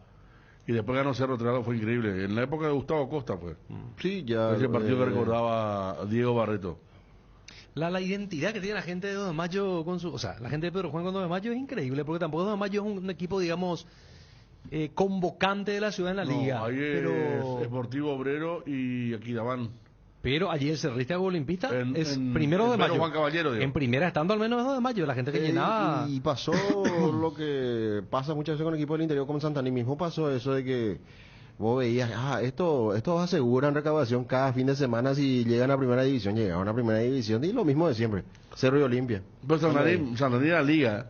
S3: Y después ganó Cerro 3-2, fue increíble. En la época de Gustavo Costa fue.
S6: Sí, ya.
S3: Ese partido que recordaba a Diego Barreto.
S5: La identidad que tiene la gente de 2 de Mayo con su... O sea, la gente de Pedro Juan con 2 de Mayo es increíble, porque tampoco 2 de Mayo es un equipo, digamos, convocante de la ciudad en la liga.
S3: No, ahí
S5: pero,
S3: es Sportivo Obrero y Aquidabán.
S5: pero allí el cerrista olimpista es
S3: En
S5: primero de
S3: Pedro
S5: mayo.
S3: Juan Caballero, digo.
S5: En primera, estando al menos es 2 de mayo, la gente que llenaba...
S6: Y pasó lo que pasa muchas veces con equipos del interior, como en Santaní mismo pasó eso de que vos veías, estos aseguran recaudación cada fin de semana si llegan a primera división, llegaron a primera división, y lo mismo de siempre, Cerro y Olimpia.
S3: Pues Santaní era liga,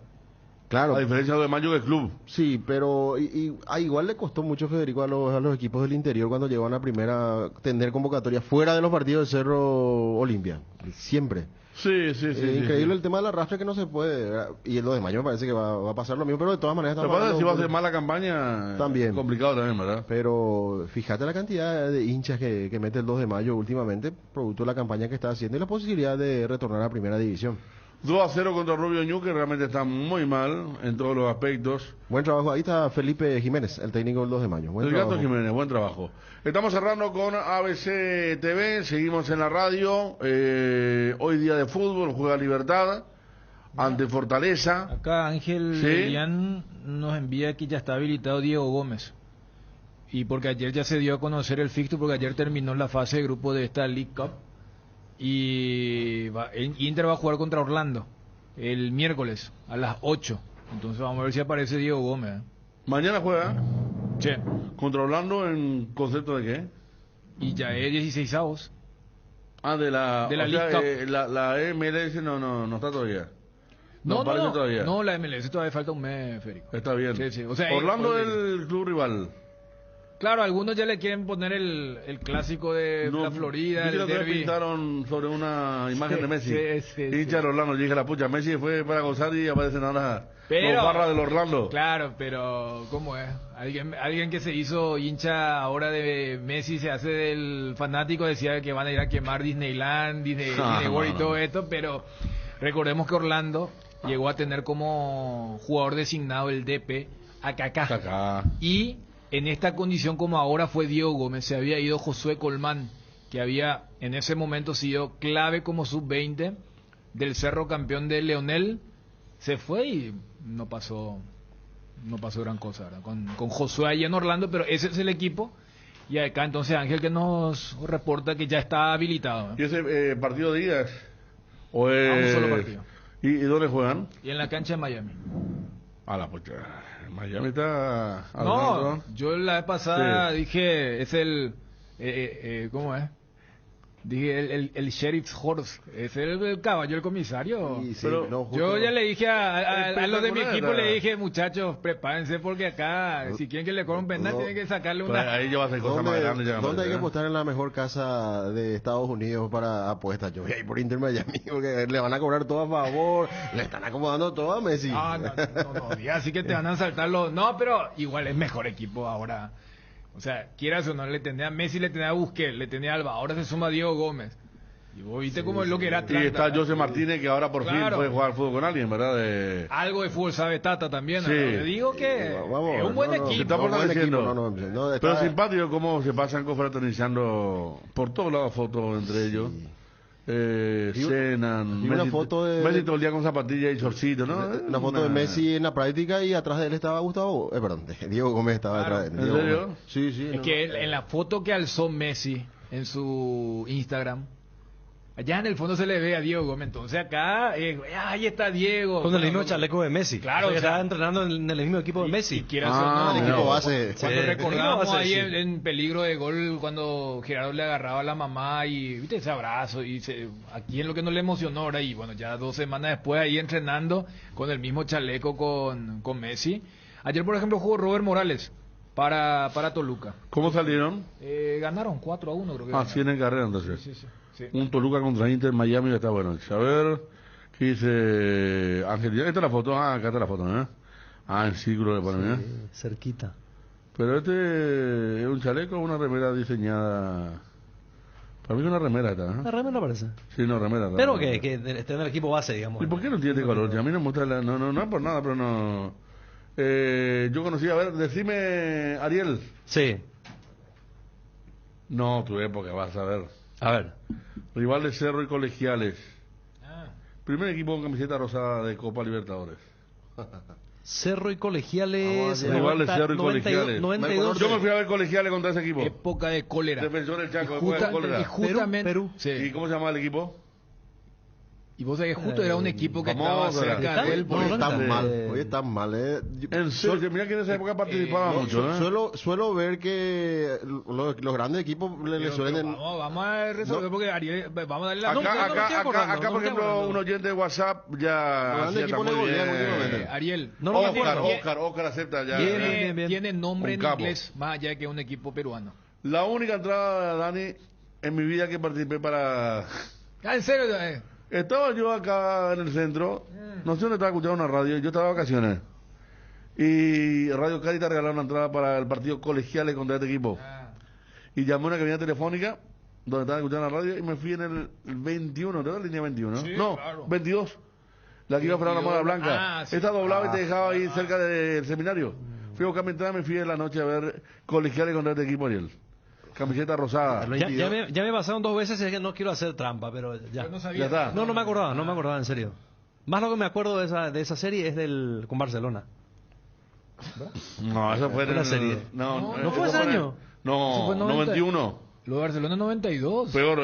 S6: Claro,
S3: a diferencia de 2 de Mayo que el club.
S6: sí, pero igual le costó mucho, Federico, a los equipos del interior cuando llegaron a primera tener convocatoria fuera de los partidos de Cerro Olimpia, siempre.
S3: Sí.
S6: Increíble el tema del arrastre, que no se puede, ¿verdad? Y el 2 de mayo me parece que va a pasar lo mismo, pero de todas maneras
S3: Lo que
S6: estamos
S3: pasa es que si va a
S6: hablando
S3: hacer mala campaña,
S6: También.
S3: complicado también, ¿verdad?
S6: Pero fíjate la cantidad de hinchas que mete el 2 de mayo últimamente, producto de la campaña que está haciendo y la posibilidad de retornar a primera división.
S3: 2-0 contra Rubio Ñu, que realmente está muy mal en todos los aspectos.
S6: Buen trabajo, ahí está Felipe Jiménez, el técnico del 2 de mayo. Buen
S3: El Gato
S6: trabajo.
S3: Jiménez, buen trabajo. Estamos cerrando con ABC TV, seguimos en la radio. Hoy día de fútbol, juega Libertad ante Fortaleza.
S4: Acá Ángel
S3: Sí.
S4: Elian nos envía que ya está habilitado Diego Gómez. Y porque ayer ya se dio a conocer el fixture, porque ayer terminó la fase de grupo de esta League Cup. Y Inter va a jugar contra Orlando el miércoles a las 8. Entonces vamos a ver si aparece Diego Gómez.
S3: Mañana juega
S4: Che.
S3: contra Orlando en concepto de qué?
S4: Y ya es 16avos.
S3: De la
S4: De la
S3: o sea,
S4: League Cup.
S3: la MLS no está todavía.
S4: No,
S3: aparece todavía.
S4: no, la MLS todavía falta un mes, Federico.
S3: Está bien.
S4: Sí. O sea,
S3: Orlando es
S4: hoy-
S3: el club rival.
S4: Claro, algunos ya le quieren poner el clásico de
S3: No,
S4: la Florida,
S3: vi que
S4: el
S3: la otra vez
S4: derbi.
S3: pintaron sobre una imagen de Messi.
S4: Sí.
S3: Hincha de Orlando. Yo dije, la pucha, Messi fue para gozar y aparecen ahora
S4: Pero-
S3: los barras del Orlando.
S4: Claro, pero ¿cómo es? Alguien que se hizo hincha ahora de Messi, se hace del fanático, decía que van a ir a quemar Disneyland, Disney World y todo esto, pero recordemos que Orlando llegó a tener como jugador designado el DP a Kaká.
S3: Kaká.
S4: Y en esta condición como ahora fue Diego Gómez, se había ido Josué Colmán, que había en ese momento sido clave como sub-20 del Cerro, campeón de Leonel, se fue y no pasó no pasó gran cosa, ¿verdad? Con Josué allá en Orlando, pero ese es el equipo. Y acá entonces Ángel que nos reporta que ya está habilitado, ¿eh?
S3: ¿Y ese partido de días? ¿O
S4: Un solo partido.
S3: ¿Y dónde juegan?
S4: Y en la cancha de Miami.
S3: A la pucha. Miami está...
S4: No, yo la vez pasada dije, es el... ¿cómo es? Dije el Sheriff's Horse, es el caballo, el comisario.
S6: Sí, sí,
S3: Pero
S6: no, justo-
S4: Yo ya le dije a los de mi equipo,
S3: Espectacular.
S4: le dije, muchachos, prepárense porque acá, si quieren que le corran un penal,
S6: No.
S4: tienen que sacarle
S3: Pues
S4: una...
S3: ahí ya va a ser cosa más grande. Ya me
S6: ¿Dónde hay que
S3: parece, ¿eh?
S6: apostar en la mejor casa de Estados Unidos para apuestas? Yo voy a ir por Inter Miami porque le van a cobrar todo a favor, le están acomodando todo a Messi.
S4: Ah, no, diga, así que te van a saltar los... No, pero igual es mejor equipo ahora. O sea, quieras o no, le tenía a Messi, le tenía a Busquets, le tenía a Alba, ahora se suma Diego Gómez. Y vos viste cómo es lo que era
S3: Y
S4: Atlanta.
S3: está José Martínez, que ahora por fin
S4: Claro.
S3: puede jugar fútbol con alguien, ¿verdad? De...
S4: Algo de fútbol sabe Tata también.
S3: Sí.
S4: ¿no? Le digo que
S6: Vamos,
S4: es un buen
S6: no, no,
S3: Se
S4: equipo.
S3: está
S6: buen
S3: fortaleciendo.
S6: equipo, no, está-
S3: Pero simpático cómo se pasan confraternizando por todos lados fotos entre ellos.
S6: Y
S3: Cenan,
S6: una
S3: Messi,
S6: foto de-
S3: Messi todo el día con zapatillas y shortcito, ¿no?
S6: Una foto de Messi en la práctica y atrás de él estaba Gustavo, perdón, Diego Gómez estaba
S4: Claro.
S6: detrás de él.
S3: ¿En
S6: Diego
S3: serio?
S6: Gómez. Sí, sí.
S4: Es
S6: no.
S4: que en la foto que alzó Messi en su Instagram, allá en el fondo se le ve a Diego Gómez. Entonces acá, ahí está Diego.
S5: Con el mismo
S4: Bueno,
S5: chaleco de Messi.
S4: Claro,
S5: O sea, que
S4: o sea,
S5: estaba entrenando en el mismo equipo de Messi.
S4: Y quieras
S3: Ah,
S4: o no,
S6: el equipo base.
S4: Cuando
S5: Sí,
S4: recordamos
S5: el equipo base,
S4: ahí
S5: sí.
S4: en peligro de gol, cuando Gerardo le agarraba a la mamá y viste ese abrazo, aquí en lo que no le emocionó ahora, y bueno, ya 2 semanas después ahí entrenando con el mismo chaleco con Messi. Ayer, por ejemplo, jugó Robert Morales para Toluca.
S3: ¿Cómo salieron?
S4: Ganaron 4-1, creo que.
S3: Ah,
S4: ganaron.
S3: 100 en carrera entonces.
S4: Sí.
S3: Un Toluca contra Inter Miami está bueno. A ver, ¿qué dice Ángel? Esta es la foto. Ah, acá está la foto, ¿eh? Ah, en círculo le ponen, ¿eh?
S5: Cerquita.
S3: Pero este es un chaleco o una remera diseñada. Para mí que una remera está,
S5: La
S3: ¿eh?
S5: remera parece.
S3: Sí, no, remera.
S5: Pero que esté en el equipo base, digamos.
S3: ¿Y por qué no tiene color? A mí no me gusta la... No es por nada, pero no... yo conocí, a ver, decime, Ariel.
S5: Sí.
S3: No, tu época, vas a ver.
S5: A ver.
S3: Rival de Cerro y Colegiales.
S4: Ah,
S3: Primer equipo con camiseta rosada de Copa Libertadores.
S5: Cerro y Colegiales.
S3: Rival de Cerro y
S5: 92,
S3: Colegiales.
S5: 92.
S3: Yo me fui a ver Colegiales contra ese equipo.
S4: época de cólera.
S3: Defensor del Chaco,
S4: Y
S3: época de cólera.
S4: y justamente,
S5: Perú.
S4: sí.
S3: ¿Y cómo se llama el equipo?
S4: Y vos sabés que justo era un equipo que
S3: vamos,
S4: estaba cerca
S5: ¿está?
S4: de él.
S5: No,
S6: Hoy
S5: no,
S6: están
S5: no,
S6: mal,
S5: eh,
S6: hoy están mal,
S3: En serio, mira que en esa época participaba mucho, ¿eh?
S6: Suelo ver que los grandes equipos le
S4: Pero
S6: suelen...
S4: vamos a resolver porque Ariel, vamos a darle la
S3: Acá,
S5: no, no me estoy
S3: acá,
S5: acordando,
S3: acá,
S5: no
S3: por
S5: me estoy
S3: ejemplo,
S5: acordando.
S3: un oyente de WhatsApp
S6: Los
S3: ya
S6: grandes
S3: acierta
S6: equipos
S3: muy
S6: le golean
S3: bien.
S6: últimamente.
S4: Ariel.
S5: No, no me
S3: Oscar,
S5: acuerdo.
S3: Oscar acepta ya.
S4: Tiene nombre
S3: Un
S4: en
S3: capo.
S4: inglés, más allá de que es un equipo peruano.
S3: La única entrada, Dani, en mi vida que participé para...
S4: Ah, en serio,
S3: Estaba yo acá en el centro, no sé dónde estaba escuchando una radio, yo estaba de vacaciones. Y Radio Cádiz regalaron una entrada para el partido Colegiales contra este equipo. Y llamé a una cabina telefónica donde estaba escuchando la radio y me fui en el 21, ¿te da la línea 21?
S4: Sí,
S3: No,
S4: claro.
S3: 22. La que iba a Fernando la Mora Blanca.
S4: Ah, sí.
S3: Esta doblaba y te dejaba ahí cerca del seminario. Fui a buscar mi entrada y me fui en la noche a ver Colegiales contra este equipo, Ariel. Camiseta rosada.
S5: Ya me pasaron 2 veces y es que no quiero hacer trampa, pero ya.
S4: Yo no
S3: Ya
S4: sabía.
S3: está.
S5: No me acordaba, en serio. Más lo que me acuerdo de esa serie es del con Barcelona.
S3: No, eso fue en
S5: Una
S3: el-
S5: serie.
S3: No,
S5: ¿No fue
S3: eso
S5: ese
S3: en el-
S5: año?
S4: Eso
S3: No,
S4: fue 90.
S3: 91.
S4: Lo de Barcelona 92.
S3: Peor,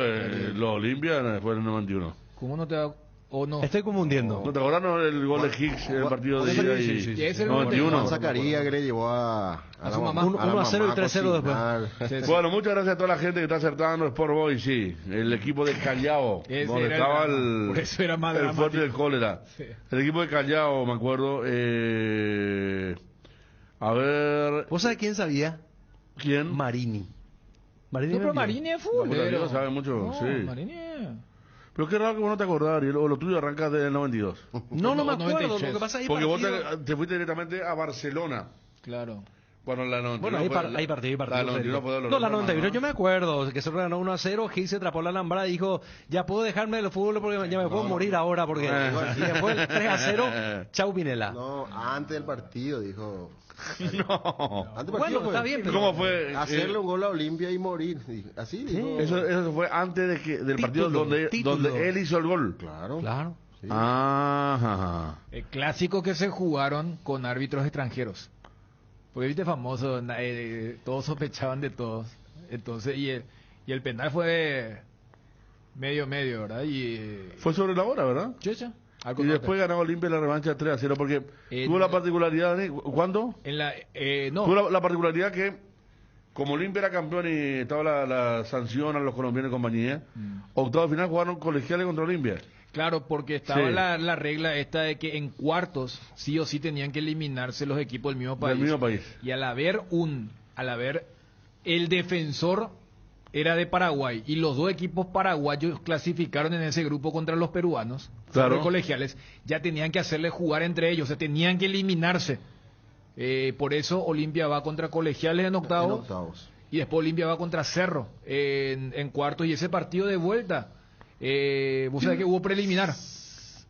S3: los Olimpia fue en el 91.
S4: ¿Cómo no te da? ¿O no?
S5: Estoy confundiendo.
S3: ¿No te acuerdas no, el gol de Higgs en el partido de ida y
S4: sí. Y ese el
S3: 91?
S6: Juan Zacarías que le llevó a
S4: su mamá.
S5: 1-0 y 3-0
S6: después.
S4: Sí, sí.
S3: Bueno, muchas gracias a toda la gente que está acertando Sport Boys, sí. El equipo de Callao,
S4: Ese
S3: donde
S4: era el
S3: estaba
S4: drama. Por eso era más
S3: el fuerte
S4: dramático.
S3: del cólera.
S4: Sí.
S3: El equipo de Callao, me acuerdo. A ver,
S5: ¿Vos sabés quién sabía?
S3: ¿quién?
S5: Marini. Marini
S4: No, pero
S5: me envió.
S4: Marini es
S3: No, pues,
S4: futbolero.
S3: Ariel lo sabe mucho,
S4: No,
S3: sí.
S4: Marini es...
S3: Pero qué raro que vos no te acordás, Ariel, o lo tuyo arranca desde el 92.
S5: No me acuerdo.
S4: 93.
S5: Lo que pasa es que
S3: Porque vos
S5: partido-
S3: te fuiste directamente a Barcelona.
S4: Claro.
S3: Bueno, la 91.
S5: Bueno, hay
S3: fue-
S5: partido.
S3: La 91 fue de los
S5: No, la
S3: hermanos,
S5: 91
S3: ¿no?
S5: yo me acuerdo que se ganó 1-0, Gil se atrapó la alambrada y dijo, ya puedo dejarme del fútbol porque ya me puedo morir ahora porque y después el 3-0, chau Pinela.
S6: No, antes del partido, dijo.
S3: No.
S6: Antes del
S5: Bueno,
S6: partido
S5: está bien, pero-
S3: ¿Cómo fue?
S6: Hacerle un gol a Olimpia y morir. Así dijo.
S3: Eso fue antes del partido
S5: Título.
S3: donde él hizo el gol.
S6: Claro.
S5: Claro.
S6: Sí.
S3: Ajá.
S4: Clásicos que se jugaron con árbitros extranjeros. Porque viste famoso, todos sospechaban de todos. Entonces, y el penal fue medio, ¿verdad?
S3: Fue sobre la hora, ¿verdad?
S4: Checha.
S3: Y después ganó Olimpia la revancha 3-0, porque tuvo la particularidad, Dani, ¿cuándo?
S4: No.
S3: Tuvo la particularidad que, como Olimpia era campeón y estaba la sanción a los colombianos y compañía, octavo final jugaron colegiales contra Olimpia.
S4: Claro, porque estaba
S3: Sí.
S4: la regla esta de que en cuartos sí o sí tenían que eliminarse los equipos del mismo país.
S3: Del mismo país.
S4: Y al haber el defensor era de Paraguay y los dos equipos paraguayos clasificaron en ese grupo contra los peruanos,
S3: Claro.
S4: los colegiales, ya tenían que hacerle jugar entre ellos, o sea, tenían que eliminarse. Por eso Olimpia va contra colegiales en octavos. Y después Olimpia va contra Cerro en cuartos, y ese partido de vuelta, vos sabés que hubo preliminar.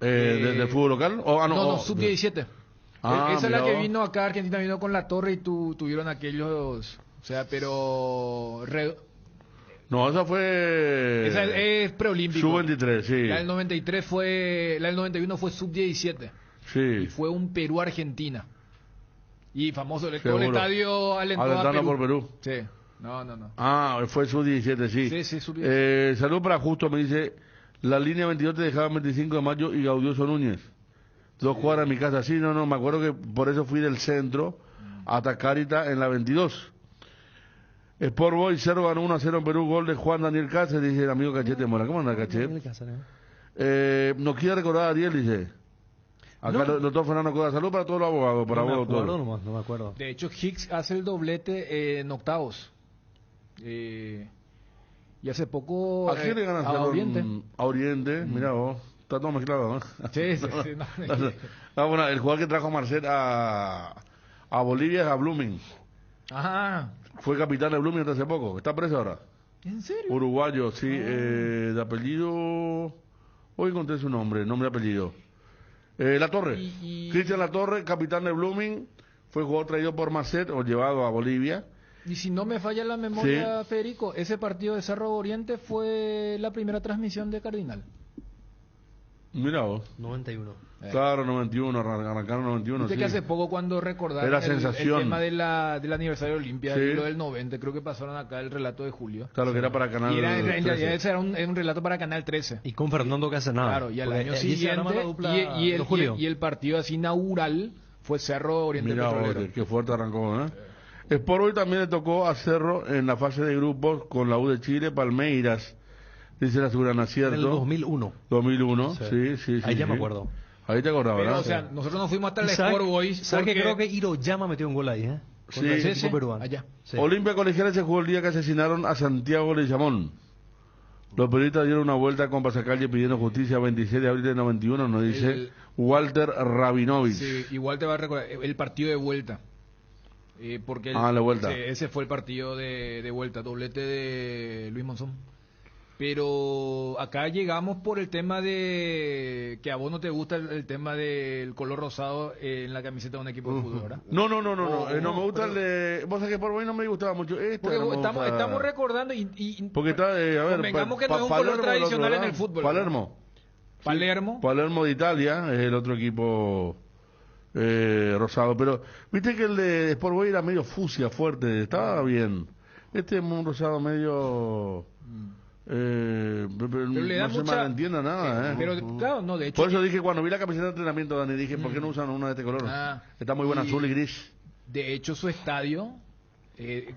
S3: ¿Del fútbol local?
S4: No, sub-17. Esa es la que
S3: vos.
S4: vino acá, Argentina vino con la Torre y tuvieron aquellos, o sea, pero...
S3: No, esa fue...
S4: esa es preolímpico.
S3: Sub-23, sí.
S4: La del 93 la del 91 fue sub-17.
S3: Sí.
S4: Y fue un Perú-Argentina. Y famoso, todo el
S3: Seguro.
S4: estadio alentó a
S3: Alentando
S4: Perú.
S3: por Perú.
S4: Sí. No.
S3: Fue sub-17, sí.
S4: Sí, sub-17.
S3: Salud para Justo, me dice, la línea 22 te dejaba 25 de mayo y Gaudioso Núñez. 2 cuadras en mi casa. Sí, no, me acuerdo que por eso fui del centro hasta Carita en la 22. Sport Boys 0 ganó 1-0 en Perú, gol de Juan Daniel Cáceres, dice el amigo Cachete Mora. ¿Cómo anda Cachete? Nos quiere recordar a Ariel, dice. Acá el doctor Fernando Coda, salud para todos los abogados, para vos, doctor.
S5: No me acuerdo.
S4: De hecho, Hicks hace el doblete en octavos. Y hace poco...
S3: ¿A quién le ganan
S4: a Oriente.
S3: A Oriente, mira vos. Está todo mezclado, ¿no?
S4: Sí.
S3: Bueno, el jugador que trajo a Marcet a Bolivia es a Blooming.
S4: Ajá.
S3: Fue capitán de Blooming hasta hace poco. Está preso ahora.
S4: ¿En serio?
S3: Uruguayo, sí. De apellido... Hoy encontré su nombre y apellido. La Torre. Cristian La Torre, capitán de Blooming. Fue jugador traído por Marcet o llevado a Bolivia.
S4: Y si no me falla la memoria, Federico, ese partido de Cerro Oriente fue la primera transmisión de Cardinal.
S3: Mira vos.
S5: 91.
S3: Claro, 91, arrancaron 91.
S4: Viste
S3: Sí.
S4: que hace poco cuando recordaron
S3: Era
S4: el
S3: sensación.
S4: tema del aniversario de Olimpia,
S3: Sí.
S4: y lo del 90, creo que pasaron acá el relato de Julio.
S3: Claro, que era para Canal
S4: Y en realidad
S3: 13.
S4: ese era un relato para Canal 13.
S5: Y con Fernando Casanova.
S4: Claro, y al
S5: Porque
S4: año
S5: allí se arma
S4: siguiente,
S5: la dupla
S4: y
S5: de Julio.
S4: el partido así inaugural fue Cerro Oriente
S3: Mira,
S4: Petrolero.
S3: qué fuerte arrancó, ¿eh? Por hoy también le tocó a Cerro en la fase de grupos con la U de Chile, Palmeiras, dice la Surana, ¿cierto?
S5: En el 2001.
S3: 2001, sí.
S5: Ahí ya
S3: sí.
S5: me acuerdo.
S3: Ahí te acordabas,
S4: Pero,
S3: ¿verdad?
S4: o sea, nosotros nos fuimos hasta el
S5: ¿Y sabe-
S4: Sport Boys
S5: sabe que
S4: porque...
S5: creo que Hiroyama metió un gol ahí, ¿eh?
S3: Sí.
S5: Contra el
S3: Sí,
S5: equipo
S4: sí,
S5: peruano.
S4: allá.
S5: Sí.
S3: Olimpia Colegiales se jugó el día que asesinaron a Santiago Leguizamón. Los periodistas dieron una vuelta con Pasacalle pidiendo justicia 26 de abril de 91, nos dice Walter Rabinovich.
S4: Sí, igual te va a recordar el partido de vuelta. Porque
S3: la vuelta.
S4: ese fue el partido de vuelta, doblete de Luis Monzón. Pero acá llegamos por el tema de que a vos no te gusta el tema del color rosado en la camiseta de un equipo de fútbol, ¿verdad?
S3: No me gusta el de... Vos sabés que por hoy no me gustaba mucho.
S4: Porque
S3: no me gusta.
S4: estamos recordando
S3: Porque está, a ver...
S4: convengamos que no es un color tradicional en el fútbol.
S3: Palermo. Palermo de Italia es el otro equipo rosado. Pero viste que el de Sport Boys era medio fucsia, fuerte. Estaba bien. Este es un rosado medio... pero
S4: le da
S3: no se
S4: mucha...
S3: malentienda nada,
S4: Pero claro, no, de hecho...
S3: Por eso dije, cuando vi la camiseta de entrenamiento, Dani, dije, ¿por qué no usan una de este color? Está muy buena, azul y gris.
S4: De hecho, su estadio,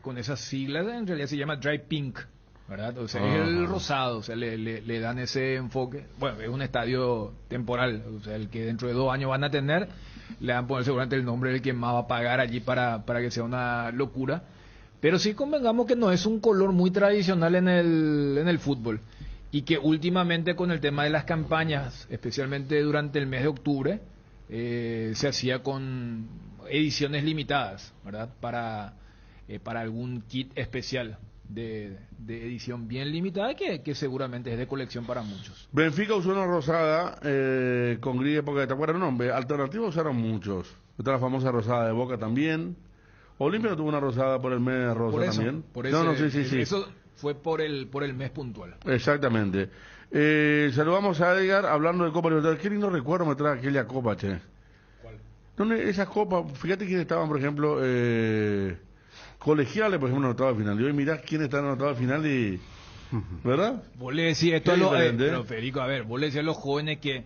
S4: con esas siglas, en realidad se llama Dry Pink, ¿verdad? O sea, es el rosado, o sea, le dan ese enfoque. Bueno, es un estadio temporal, o sea, el que dentro de 2 años van a tener, le van a poner seguramente el nombre del que más va a pagar allí para que sea una locura. Pero sí convengamos que no es un color muy tradicional en el fútbol, y que últimamente con el tema de las campañas, especialmente durante el mes de octubre, se hacía con ediciones limitadas, ¿verdad? Para algún kit especial de edición bien limitada que seguramente es de colección para muchos.
S3: Benfica usó una rosada con gris, porque te acuerdas, no, alternativos usaron muchos. Está la famosa rosada de Boca también. Olimpia no tuvo una rosada por el mes rosa
S4: por eso,
S3: también.
S4: Por eso,
S3: sí.
S4: Eso fue por el mes puntual.
S3: Exactamente. Saludamos a Edgar hablando de Copa Libertadores. Qué lindo recuerdo me trae aquella Copa, che.
S4: ¿Cuál?
S3: No, esas copas, fíjate quiénes estaban, por ejemplo, colegiales, por ejemplo, en octavo de final. Y hoy mirá quiénes están en octavo de final y... ¿Verdad?
S4: Vos le decís esto
S3: Qué
S4: a los...
S3: diferente,
S4: pero Federico, a ver, vos le decís a los jóvenes que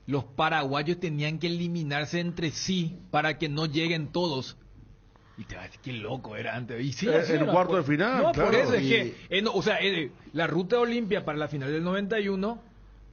S4: los paraguayos tenían que eliminarse entre sí para que no lleguen todos. Y te vas a decir, qué loco era antes. Y sí, así
S3: el
S4: era,
S3: cuarto
S4: pues.
S3: de final,
S4: No,
S3: claro.
S4: por eso es
S6: Y-
S4: que... no, o sea, la ruta Olimpia para la final del 91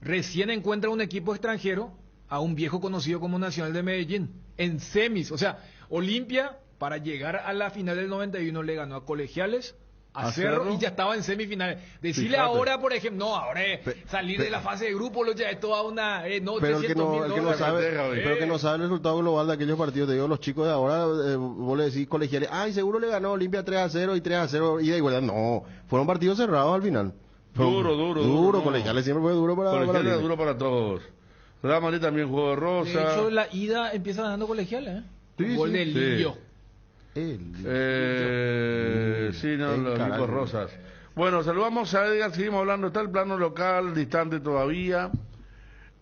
S4: recién encuentra un equipo extranjero a un viejo conocido como Nacional de Medellín. En semis. O sea, Olimpia, para llegar a la final del 91, le ganó a Colegiales, a Cerro, y ya estaba en semifinales. Decirle
S3: Fíjate.
S4: ahora, por ejemplo, no, ahora salir de la fase de grupo ya es toda una... no,
S6: Pero el que
S4: 300.000
S6: no, el que no
S4: dólares.
S6: sabe,
S3: Deja, oye.
S6: pero que no sabe el resultado global de aquellos partidos, te digo, los chicos de ahora, vos le decís colegiales, ay, seguro le ganó Olimpia 3-0 y 3-0 ida igualdad. No, fueron partidos cerrados al final.
S3: Duro, no.
S6: Colegiales siempre fue duro para
S3: Colegiales era
S6: Olimpia.
S3: duro para todos. Real Madrid también jugó de
S4: De
S3: rosa.
S4: hecho, la ida empieza ganando Colegiales, ¿eh?
S6: Sí,
S4: Un gol
S6: sí.
S4: de Lillo.
S3: Sí, no, los
S6: Carajo.
S3: equipos rosas. Bueno, saludamos a Edgar, seguimos hablando, está el plano local, distante todavía.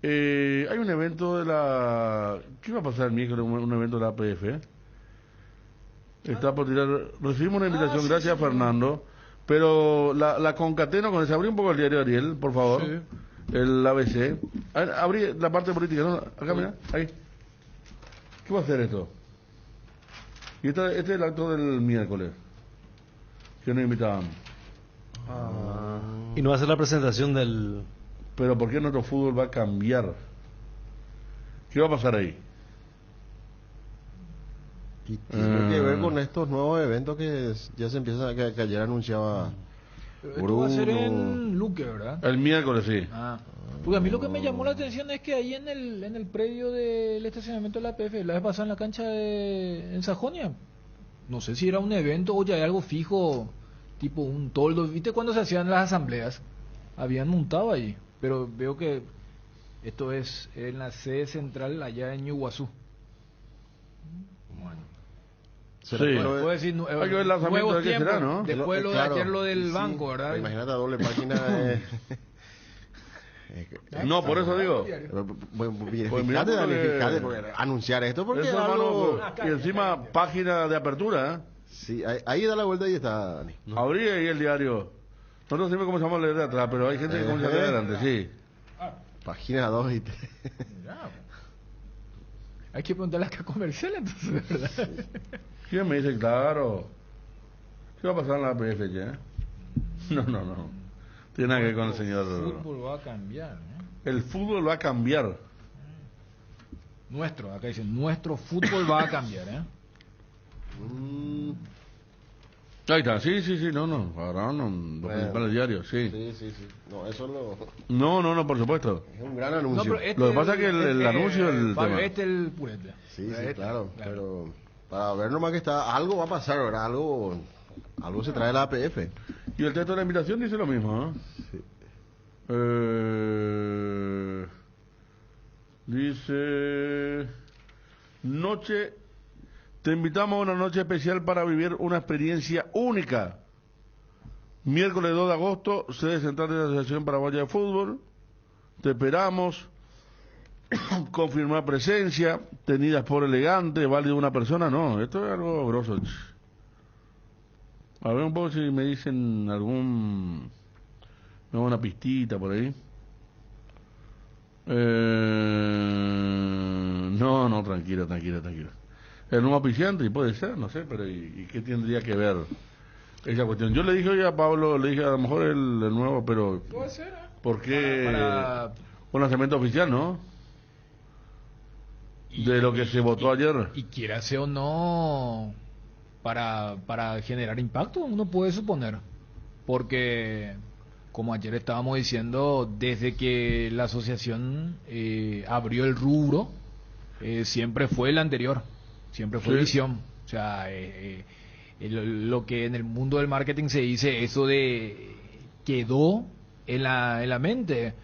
S3: Hay un evento de la... ¿Qué va a pasar el miércoles? Un evento de la APF, ¿eh? Está por tirar... Recibimos una invitación, gracias Fernando, pero la concateno con eso. Abrí un poco el diario Ariel, por favor.
S4: Sí.
S3: El ABC. Abrí la parte política, ¿no? Acá, mira, ahí. ¿Qué va a hacer esto? Y este es el acto del miércoles, que nos invitaban.
S5: Y no va a ser la presentación del...
S3: Pero ¿por qué nuestro fútbol va a cambiar? ¿Qué va a pasar ahí?
S6: Y tiene que ver con estos nuevos eventos que ya se empiezan, que ayer anunciaba
S4: Esto va a ser en Luque, ¿verdad?
S3: El miércoles, sí.
S4: Ah, porque a mí lo que me llamó la atención es que ahí en el predio del estacionamiento de la APF, la vez pasada en la cancha en Sajonia, no sé si era un evento o ya hay algo fijo, tipo un toldo. ¿Viste cuando se hacían las asambleas? Habían montado ahí, pero veo que esto es en la sede central allá en Iguazú. Bueno.
S6: ¿Será
S3: Sí.
S6: que lo de-
S4: Puedo decir,
S3: Hay que ver el lanzamiento
S4: nuevos
S3: de qué
S4: tiempos,
S3: será, ¿no?
S4: después lo de
S6: Claro,
S4: ayer lo del
S6: sí,
S4: banco, ¿verdad?
S6: pero imagínate a doble página.
S3: No, por eso digo.
S6: Bueno,
S3: Pues mira,
S6: fíjate, Dani,
S3: porque-
S6: fíjate, porque anunciar esto porque
S3: Eso,
S6: es
S3: hermano,
S6: algo...
S3: y encima página de apertura, ¿eh?
S6: Sí, ahí da la vuelta y está, Dani.
S3: Abrí ahí el diario. Nosotros siempre comenzamos a leer de atrás, pero hay gente que comienza a leer de adelante, sí.
S6: Página 2 y 3.
S4: Mirá, hay que preguntarle acá comercial entonces, ¿verdad?
S3: ¿Quién me dice, claro? ¿Qué va a pasar en la APF ya? No. Tiene nada que ver con el
S4: El
S3: señor.
S4: fútbol va a cambiar, ¿no?
S3: El fútbol va a cambiar.
S4: Nuestro, acá dice, nuestro fútbol va a cambiar, ¿eh?
S3: Ahí está, sí, no. Ahora no, los
S6: Bueno.
S3: principales diarios, sí.
S6: Sí. No, eso
S3: No, por supuesto.
S6: es un gran anuncio.
S3: Lo que pasa es que el anuncio es el
S4: Fabio,
S3: tema.
S4: este es el purete.
S6: Sí,
S4: Este,
S6: claro. Pero para ver nomás que está, algo va a pasar, ¿verdad? Algo se trae la APF.
S3: Y el texto de la invitación dice lo mismo, ¿no?
S6: Sí.
S3: Dice... Te invitamos a una noche especial para vivir una experiencia única. Miércoles 2 de agosto, sede central de la Asociación Paraguaya de Fútbol. Te esperamos. Confirmar presencia. Tenidas por elegante. Válido una persona. No, esto es algo grosso. A ver un poco si me dicen una pistita por ahí. No, tranquilo. El nuevo auspiciante, y puede ser, no sé, pero ¿y qué tendría que ver esa cuestión? Yo le dije hoy a Pablo, a lo mejor el nuevo, pero
S4: Puede ser, ¿eh?
S3: ¿por qué
S4: Para-
S3: un lanzamiento oficial, no? De lo que se votó ayer.
S4: Y quiera sea o no, para generar impacto, uno puede suponer. Porque, como ayer estábamos diciendo, desde que la asociación abrió el rubro, siempre fue el anterior, siempre fue
S3: Sí.
S4: visión. O sea, lo que en el mundo del marketing se dice, eso de quedó en la mente.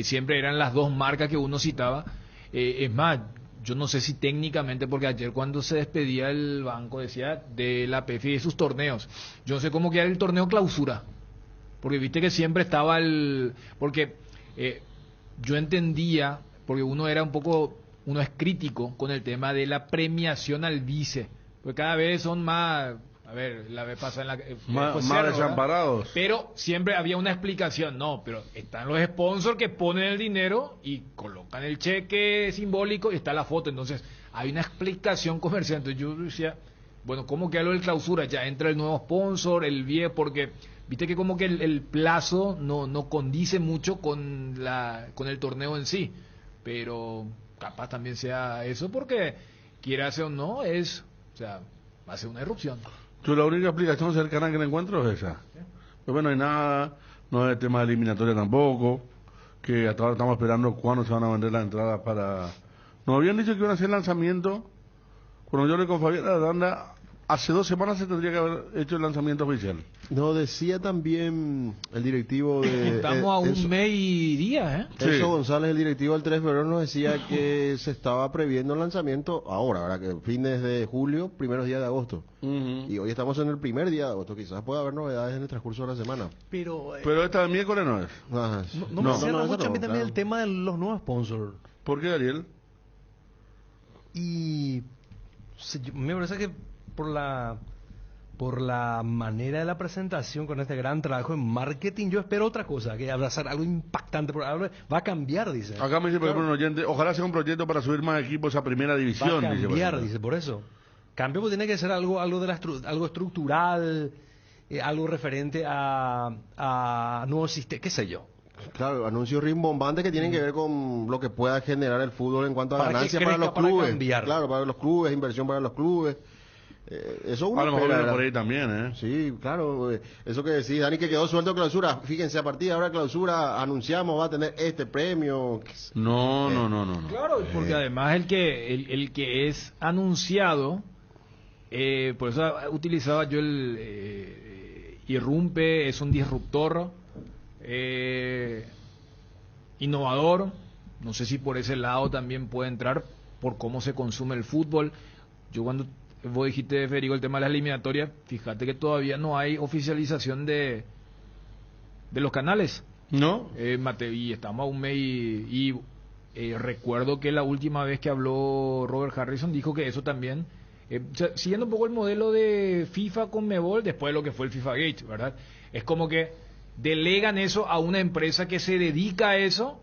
S4: Siempre eran las dos marcas que uno citaba. Es más, yo no sé si técnicamente, porque ayer cuando se despedía el banco decía de la PF y de sus torneos, yo no sé cómo queda el torneo clausura, porque viste que siempre estaba porque yo entendía, porque uno era un poco uno es crítico con el tema de la premiación al vice, porque cada vez son más, a ver, la vez pasada
S3: más
S4: Cerro,
S3: desamparados.
S4: pero siempre había una explicación, no, pero están los sponsors que ponen el dinero y colocan el cheque simbólico y está la foto, entonces hay una explicación comercial. Entonces yo decía, bueno, ¿cómo queda lo del clausura? Ya entra el nuevo sponsor, el viejo, porque viste que como que el plazo no condice mucho con el torneo en sí, pero capaz también sea eso, porque quiera hacer o no, o sea, va a ser una erupción.
S3: Yo la única explicación cercana que le encuentro es esa. Pues bueno, no hay nada, no hay tema de eliminatoria tampoco, que hasta ahora estamos esperando cuándo se van a vender las entradas para... Nos habían dicho que iban a hacer lanzamiento, cuando yo le con Fabián Aranda, hace 2 semanas se tendría que haber hecho el lanzamiento oficial.
S6: No, decía también el directivo de...
S4: Estamos a un mes y días,
S3: Sí.
S6: Eso González, el directivo del 3 de febrero, nos decía que se estaba previendo el lanzamiento ahora, ¿verdad? Que fines de julio, primeros días de agosto. Y hoy estamos en el primer día de agosto, quizás pueda haber novedades en el transcurso de la semana.
S5: Pero,
S3: Pero esta de miércoles no es.
S6: Ah,
S5: no me cierra
S6: esa
S5: mucho a mí también
S6: claro.
S5: el tema de los nuevos sponsors.
S3: ¿Por qué, Ariel?
S5: Y me parece que por la manera de la presentación con este gran trabajo en marketing, yo espero otra cosa, que va a ser algo impactante, va a cambiar, dice.
S3: Acá me dice, por ejemplo, un oyente, ojalá sea un proyecto para subir más equipos a primera
S5: Va
S3: división.
S5: a cambiar,
S3: por
S5: dice, por eso. Cambio pues tiene que ser algo algo estructural, algo referente a nuevos sistemas, qué sé yo.
S6: Claro, anuncios rimbombantes que tienen que ver con lo que pueda generar el fútbol en cuanto a
S5: Para que
S6: ganancias para
S5: crezca,
S6: los
S5: para
S6: clubes.
S5: cambiar.
S6: Claro, para los clubes, inversión para los clubes. Eso uno
S3: A lo mejor
S6: espera,
S3: viene por
S6: ¿verdad?
S3: ahí también, ¿eh?
S6: Sí, claro, eso que decís, Dani, que quedó suelto clausura. Fíjense, a partir de ahora clausura anunciamos va a tener este premio.
S3: No.
S4: Claro, porque además el que es anunciado, por eso utilizaba yo el irrumpe, es un disruptor, innovador. No sé si por ese lado también puede entrar, por cómo se consume el fútbol. Yo cuando vos dijiste, Federico, el tema de las eliminatorias, fíjate que todavía no hay oficialización de los canales.
S3: ¿No?
S4: Y estamos a un mes y recuerdo que la última vez que habló Robert Harrison dijo que eso también, o sea, siguiendo un poco el modelo de FIFA con Mebol, después de lo que fue el FIFA Gate, ¿verdad? Es como que delegan eso a una empresa que se dedica a eso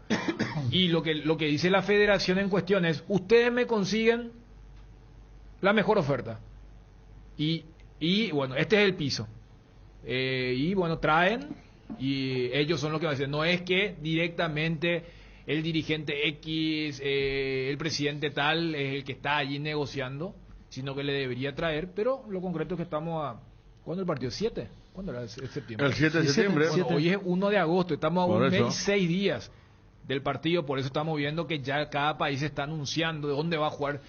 S4: y lo que dice la federación en cuestión es, ustedes me consiguen la mejor oferta y bueno, este es el piso, y bueno, traen y ellos son los que van a decir, no es que directamente el dirigente X, el presidente tal es el que está allí negociando, sino que le debería traer, pero lo concreto es que estamos ¿cuándo el partido? ¿7? ¿Cuándo era? ¿El septiembre?
S3: El 7 de septiembre.
S4: Bueno, hoy es 1 de agosto, estamos a
S3: Por
S4: un
S3: eso.
S4: mes y 6 días del partido, por eso estamos viendo que ya cada país está anunciando de dónde va a jugar.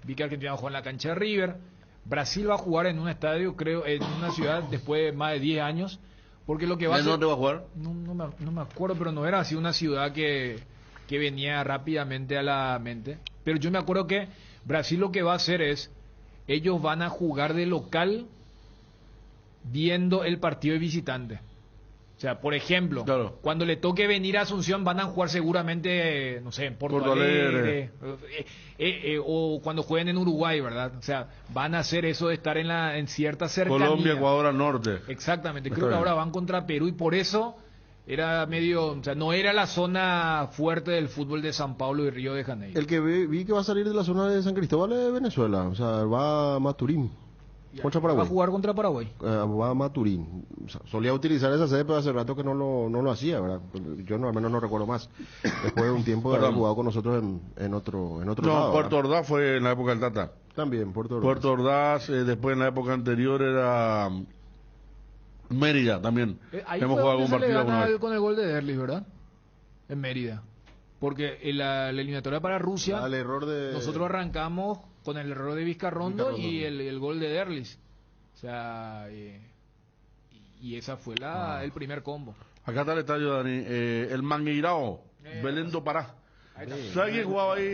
S4: Vi que Argentina va a jugar en la cancha de River, Brasil va a jugar en un estadio, creo, en una ciudad después de más de 10 años, porque lo que va a
S3: ¿En
S4: hacer...
S3: dónde va a jugar?
S4: No me acuerdo, pero no era así una ciudad que venía rápidamente a la mente. Pero yo me acuerdo que Brasil lo que va a hacer es, ellos van a jugar de local viendo el partido de visitante. O sea, por ejemplo,
S3: Claro.
S4: cuando le toque venir a Asunción van a jugar seguramente, no sé, en Porto
S3: Porto
S4: Alegre, o cuando jueguen en Uruguay, ¿verdad? O sea, van a hacer eso de estar en cierta cercanía.
S3: Colombia, Ecuador al norte.
S4: Exactamente,
S3: Está
S4: creo que
S3: bien.
S4: ahora van contra Perú y por eso era medio, o sea, no era la zona fuerte del fútbol de San Pablo y Río de Janeiro.
S6: El que vi que va a salir de la zona de San Cristóbal es Venezuela, o sea, va a Maturín. Contra
S4: Va a
S6: Paraguay.
S4: jugar contra Paraguay.
S6: Va a Maturín. O sea, solía utilizar esa sede, pero hace rato que no lo hacía, ¿verdad? Yo no, al menos no recuerdo más. Después de un tiempo de haber
S3: Perdón.
S6: jugado con nosotros en otro
S3: No,
S6: lado.
S3: Puerto
S6: ¿verdad?
S3: Ordaz fue en la época del Tata.
S6: También, Puerto Ordaz.
S3: Puerto Ordaz, después en la época anterior era Mérida también.
S4: Ahí
S3: Hemos
S4: fue
S3: jugado
S4: donde
S3: algún
S4: se le
S3: partido alguna
S4: gana
S3: vez.
S4: con el gol de Derlis, ¿verdad? En Mérida. Porque en la eliminatoria para Rusia,
S6: Al error de...
S4: nosotros arrancamos con el error de Vizcarrondo
S6: Vizcarrondo.
S4: y el gol de Derlis. O sea, y esa fue el primer combo.
S3: Acá está el estadio, Dani. El Mangueirao, Belén do Pará. ¿Sabes quién jugaba ahí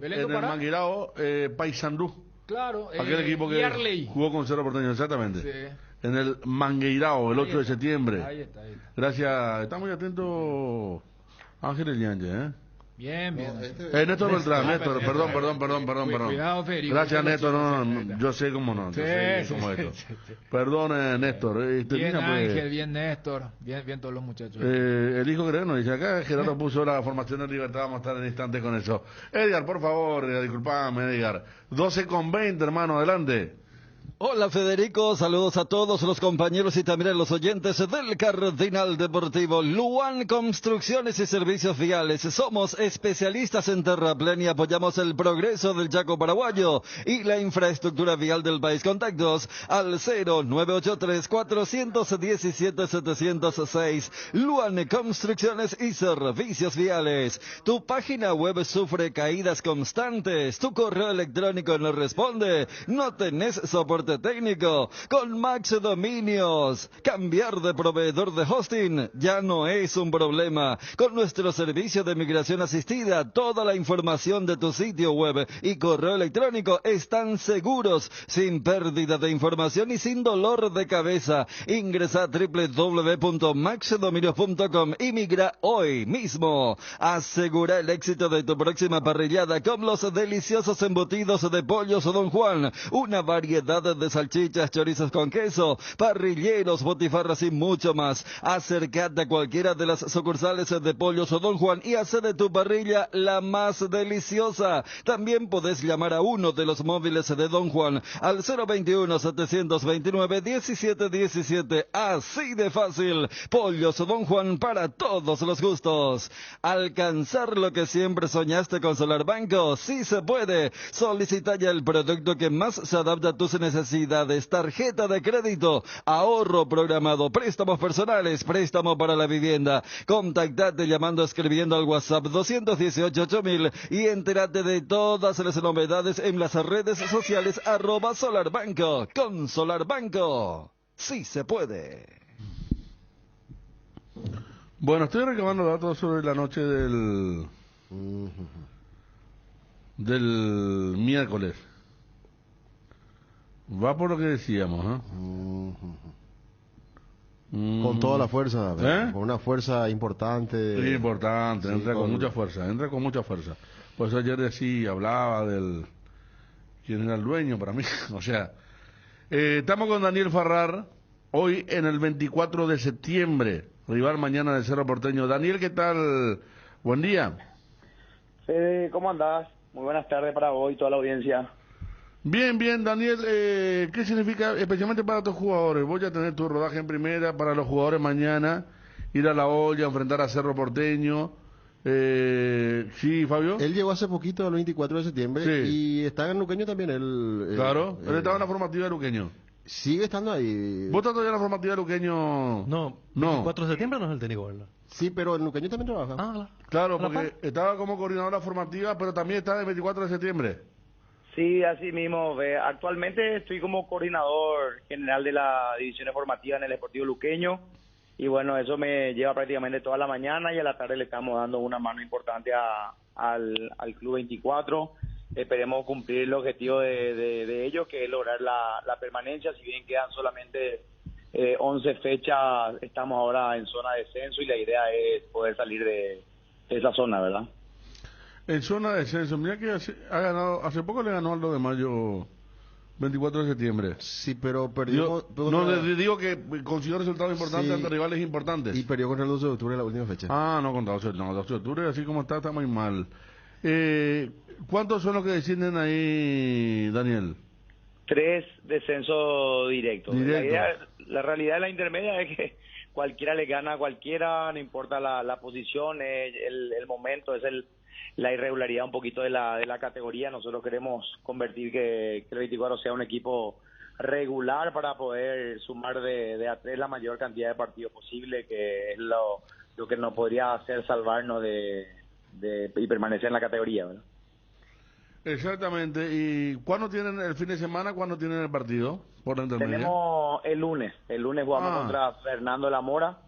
S4: ¿Belén do
S3: en el
S4: Pará?
S3: Mangueirao? Paysandú.
S4: Claro,
S3: Aquel equipo que
S4: Yarley.
S3: jugó con Cerro Porteño, exactamente.
S4: Sí.
S3: En el Mangueirao, el
S4: Ahí
S3: 8 de
S4: está.
S3: septiembre.
S4: Ahí está.
S3: Gracias. Está muy atento Ángel Eliange, ¿eh?
S4: Bien, bien.
S3: Néstor Beltrán, Néstor, perdón.
S4: Cuidado, Federico.
S3: Gracias, Néstor, no, yo sé cómo no, yo sé
S4: Sí,
S3: cómo
S4: sí,
S3: esto.
S4: sí.
S3: Perdón, Néstor.
S4: Bien Ángel,
S3: Pues,
S4: bien Néstor, bien todos los muchachos.
S3: el hijo Greno dice acá, Gerardo puso la formación de Libertad, vamos a estar en instante con eso. Edgar, por favor, disculpame, Edgar. 12:20, hermano, adelante.
S8: Hola Federico, saludos a todos los compañeros y también a los oyentes del Cardinal Deportivo. Luan Construcciones y Servicios Viales. Somos especialistas en terraplén y apoyamos el progreso del Chaco paraguayo y la infraestructura vial del país. Contactos al 0983-417-706. Luan Construcciones y Servicios Viales. Tu página web sufre caídas constantes. Tu correo electrónico no responde. No tenés soporte técnico. Con Max Dominios, cambiar de proveedor de hosting ya no es un problema. Con nuestro servicio de migración asistida, toda la información de tu sitio web y correo electrónico están seguros, sin pérdida de información y sin dolor de cabeza. Ingresa a www.maxdominios.com y migra hoy mismo. Asegura el éxito de tu próxima parrillada con los deliciosos embutidos de Pollos Don Juan, una variedad de salchichas, chorizos con queso, parrilleros, botifarras y mucho más. Acércate a cualquiera de las sucursales de Pollos Don Juan y hace de tu parrilla la más deliciosa. También podés llamar a uno de los móviles de Don Juan al 021-729-1717. Así de fácil. Pollos Don Juan para todos los gustos. Alcanzar lo que siempre soñaste con Solar Banco, sí se puede. Solicita ya el producto que más se adapta a tus necesidades. Tarjeta de crédito, ahorro programado, préstamos personales, préstamo para la vivienda. Contactate llamando, escribiendo al WhatsApp 218-8000 y entérate de todas las novedades en las redes sociales @Solarbanco. Con Solarbanco, sí se puede.
S3: Bueno, estoy recabando datos sobre la noche del miércoles. Va por lo que decíamos, ¿eh?
S6: Con toda la fuerza, con una fuerza importante.
S3: Sí, importante,
S6: Sí,
S3: entra con mucha fuerza. Por eso ayer decía, hablaba del... ¿Quién era el dueño para mí? O sea, estamos con Daniel Farrar, hoy en el 24 de septiembre, rival mañana del Cerro Porteño. Daniel, ¿qué tal? Buen día.
S9: Fede, ¿cómo andás? Muy buenas tardes para vos y toda la audiencia.
S3: Bien, Daniel, ¿qué significa especialmente para tus jugadores? Voy a tener tu rodaje en primera, para los jugadores mañana, ir a La Olla, enfrentar a Cerro Porteño. Sí, Fabio.
S6: Él llegó hace poquito, el 24 de septiembre,
S3: Sí.
S6: y está en Luqueño también.
S3: Claro, él estaba en la formativa de Luqueño.
S6: Sigue estando ahí.
S3: ¿Vos estás todavía en la formativa de Luqueño?
S5: No, 24 de septiembre no es el técnico, ¿verdad?
S6: Sí, pero en Luqueño también trabaja.
S3: Claro,
S5: ¿A la
S3: porque estaba como coordinador de la formativa, pero también está el 24 de septiembre.
S9: Sí, así mismo. Actualmente estoy como coordinador general de la división formativa en el Deportivo Luqueño. Y bueno, eso me lleva prácticamente toda la mañana y a la tarde le estamos dando una mano importante al Club 24. Esperemos cumplir el objetivo de ellos, que es lograr la permanencia. Si bien quedan solamente 11 fechas, estamos ahora en zona de descenso y la idea es poder salir de esa zona, ¿verdad?
S3: En zona de descenso, mira que ha ganado, hace poco le ganó Aldo de Mayo, 24 de septiembre.
S6: Sí, pero perdió.
S3: Digo que consiguió resultados importantes ante rivales importantes.
S6: Y perdió contra el 12 de octubre la última fecha.
S3: Ah, no, contra 12 de octubre, así como está muy mal. ¿Cuántos son los que descienden ahí, Daniel?
S9: 3 descensos directos. La realidad de la intermedia es que cualquiera le gana a cualquiera, no importa la posición, el momento, es la irregularidad un poquito de la categoría. Nosotros queremos convertir que el 24 sea un equipo regular para poder sumar de a 3 la mayor cantidad de partidos posible, que es lo que nos podría hacer salvarnos y permanecer en la categoría, ¿verdad?
S3: Exactamente. ¿Y cuándo tienen el fin de semana? ¿Cuándo tienen el partido? Por la intermedia.
S9: Tenemos el lunes jugamos contra Fernando de la Mora,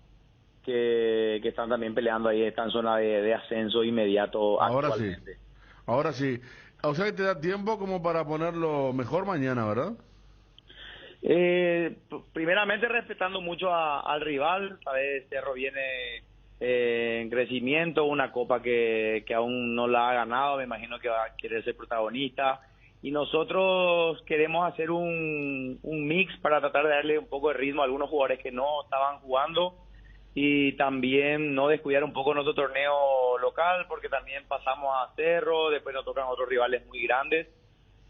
S9: que están también peleando ahí, están en zona de ascenso inmediato actualmente.
S3: Ahora sí. O sea que te da tiempo como para ponerlo mejor mañana, ¿verdad?
S9: Primeramente respetando mucho al rival, sabes, Cerro viene en crecimiento, una copa que aún no la ha ganado, me imagino que va a querer ser protagonista, y nosotros queremos hacer un mix para tratar de darle un poco de ritmo a algunos jugadores que no estaban jugando, y también no descuidar un poco nuestro torneo local, porque también pasamos a Cerro, después nos tocan otros rivales muy grandes,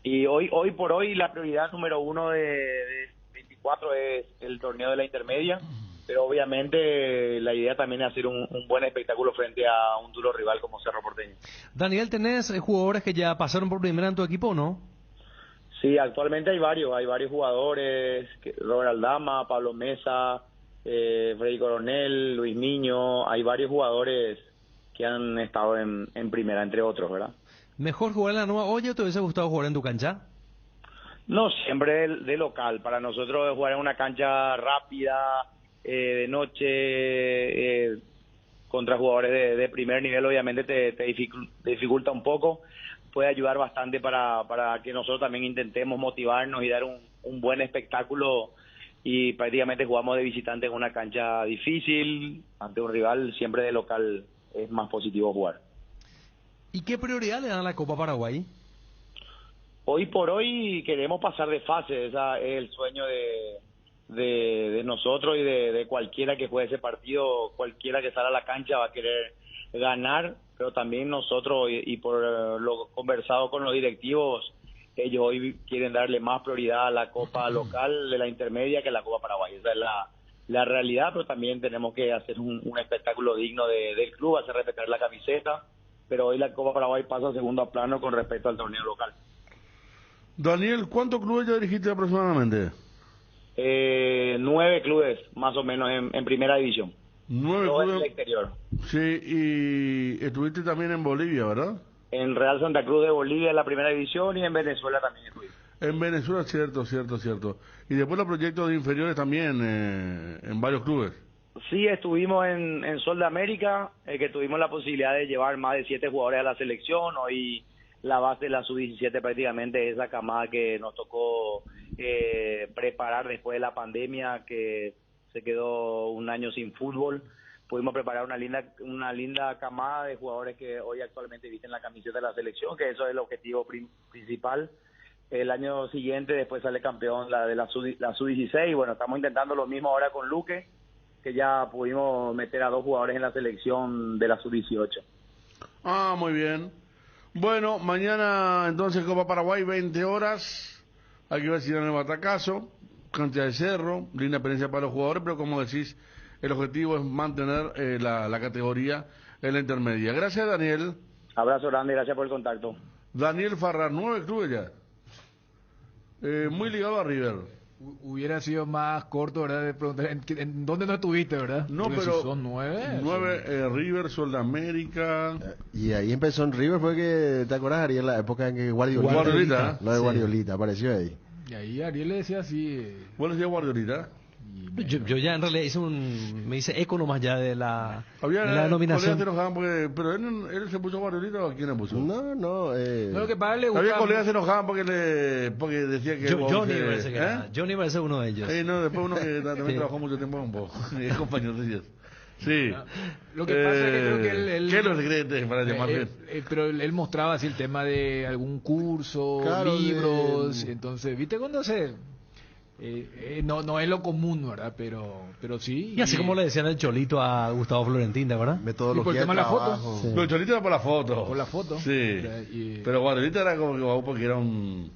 S9: y hoy por hoy la prioridad número 1 de 24 es el torneo de la intermedia, pero obviamente la idea también es hacer un buen espectáculo frente a un duro rival como Cerro Porteño.
S5: Daniel, ¿tenés jugadores que ya pasaron por primera en tu equipo o no?
S9: Sí, actualmente hay varios jugadores, Robert Aldama, Pablo Mesa, Freddy Coronel, Luis Niño, hay varios jugadores que han estado en primera, entre otros, ¿verdad?
S5: ¿Mejor jugar en la Nueva Olla o te hubiese gustado jugar en tu cancha?
S9: No, siempre de local. Para nosotros jugar en una cancha rápida, de noche, contra jugadores de primer nivel, obviamente te dificulta un poco. Puede ayudar bastante para que nosotros también intentemos motivarnos y dar un buen espectáculo, y prácticamente jugamos de visitante en una cancha difícil, ante un rival. Siempre de local es más positivo jugar.
S5: ¿Y qué prioridad le dan a la Copa Paraguay?
S9: Hoy por hoy queremos pasar de fase, ese es el sueño de nosotros y de cualquiera que juegue ese partido. Cualquiera que salga a la cancha va a querer ganar, pero también nosotros, y por lo conversado con los directivos, ellos hoy quieren darle más prioridad a la Copa local de la intermedia que a la Copa Paraguay. Esa es la realidad, pero también tenemos que hacer un espectáculo digno del club, hacer respetar la camiseta, pero hoy la Copa Paraguay pasa a segundo plano con respecto al torneo local.
S3: Daniel, ¿cuántos clubes ya dirigiste aproximadamente?
S9: 9 clubes, más o menos, en primera división.
S3: 9
S9: Todo
S3: clubes.
S9: en el exterior.
S3: Sí, y estuviste también en Bolivia, ¿verdad?
S9: En Real Santa Cruz de Bolivia en la primera división, y en Venezuela también estuve.
S3: En Venezuela, cierto. Y después los proyectos de inferiores también en varios clubes.
S9: Sí, estuvimos en Sol de América, que tuvimos la posibilidad de llevar más de 7 jugadores a la selección. Hoy la base de la sub-17 prácticamente es esa camada que nos tocó preparar después de la pandemia, que se quedó un año sin fútbol. Pudimos preparar una linda camada de jugadores que hoy actualmente visten la camiseta de la selección, que eso es el objetivo principal. El año siguiente después sale campeón la sub-16, y bueno, estamos intentando lo mismo ahora con Luque, que ya pudimos meter a 2 jugadores en la selección de la sub-18.
S3: Ah, muy bien. Bueno, mañana entonces Copa Paraguay, 20 horas. Hay que ver si dan el batacazo. Cancha de Cerro, linda experiencia para los jugadores, pero como decís, el objetivo es mantener la categoría en la intermedia. Gracias, Daniel.
S9: Abrazo grande, gracias por el contacto.
S3: Daniel Farrar, 9 clubes ya. Muy ligado a River.
S4: Hubiera sido más corto, ¿verdad? De preguntar, ¿en dónde no estuviste, verdad?
S3: No,
S4: porque
S3: pero
S4: si son 9.
S3: 9, River, Sol de América.
S6: Y ahí empezó en River, fue que, ¿te acuerdas, Ariel? La época en que
S3: Guardiolita.
S6: Lo de Guardiolita, apareció ahí.
S4: Y ahí Ariel le decía así.
S3: Bueno, decía Guardiolita.
S5: Yo ya en realidad me hice eco nomás ya de la
S3: Colegas
S5: denominación.
S3: se enojaban pero él se puso Guardiolita, ¿o quién le puso?
S6: No.
S4: No, lo que pasa le
S3: Había
S4: gusta.
S3: colegas se enojaban porque decía que...
S5: Johnny parece que era. Johnny parece uno de ellos.
S3: No, después uno que también trabajó mucho tiempo un poco. Es compañero de ellos. Sí.
S4: Lo que pasa es que creo que él
S3: ¿qué es lo secreto para llamar bien?
S4: Pero él mostraba así el tema de algún curso,
S6: Claro,
S4: libros, entonces, ¿viste cuando se...? No es lo común, ¿verdad? Pero sí.
S5: Y así como le decían el Cholito a Gustavo Florentín, ¿verdad?
S6: Metodología
S4: ¿Y por el tema
S6: de
S4: de la foto?
S6: trabajo.
S5: Sí.
S3: Pero el Cholito era por la foto.
S4: Por la foto.
S3: Sí. Pero Guardiolita era como que porque era un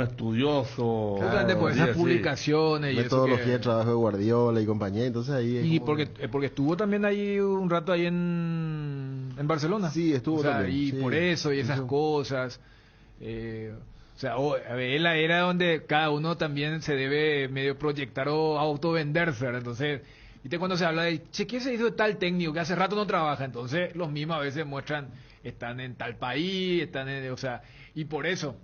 S3: estudioso.
S4: Justamente por esas publicaciones y
S6: Metodología
S4: eso
S6: de trabajo de Guardiola y compañía, entonces ahí...
S4: Y porque estuvo también ahí un rato ahí en Barcelona.
S6: Sí, estuvo también.
S4: Y
S6: sí.
S4: por eso y esas cosas. O sea, a ver, es la era donde cada uno también se debe medio proyectar o autovenderse, ¿verdad? Entonces, ¿viste cuando se habla de, che, ¿qué se hizo de tal técnico que hace rato no trabaja? Entonces, los mismos a veces muestran están en tal país, o sea, y por eso,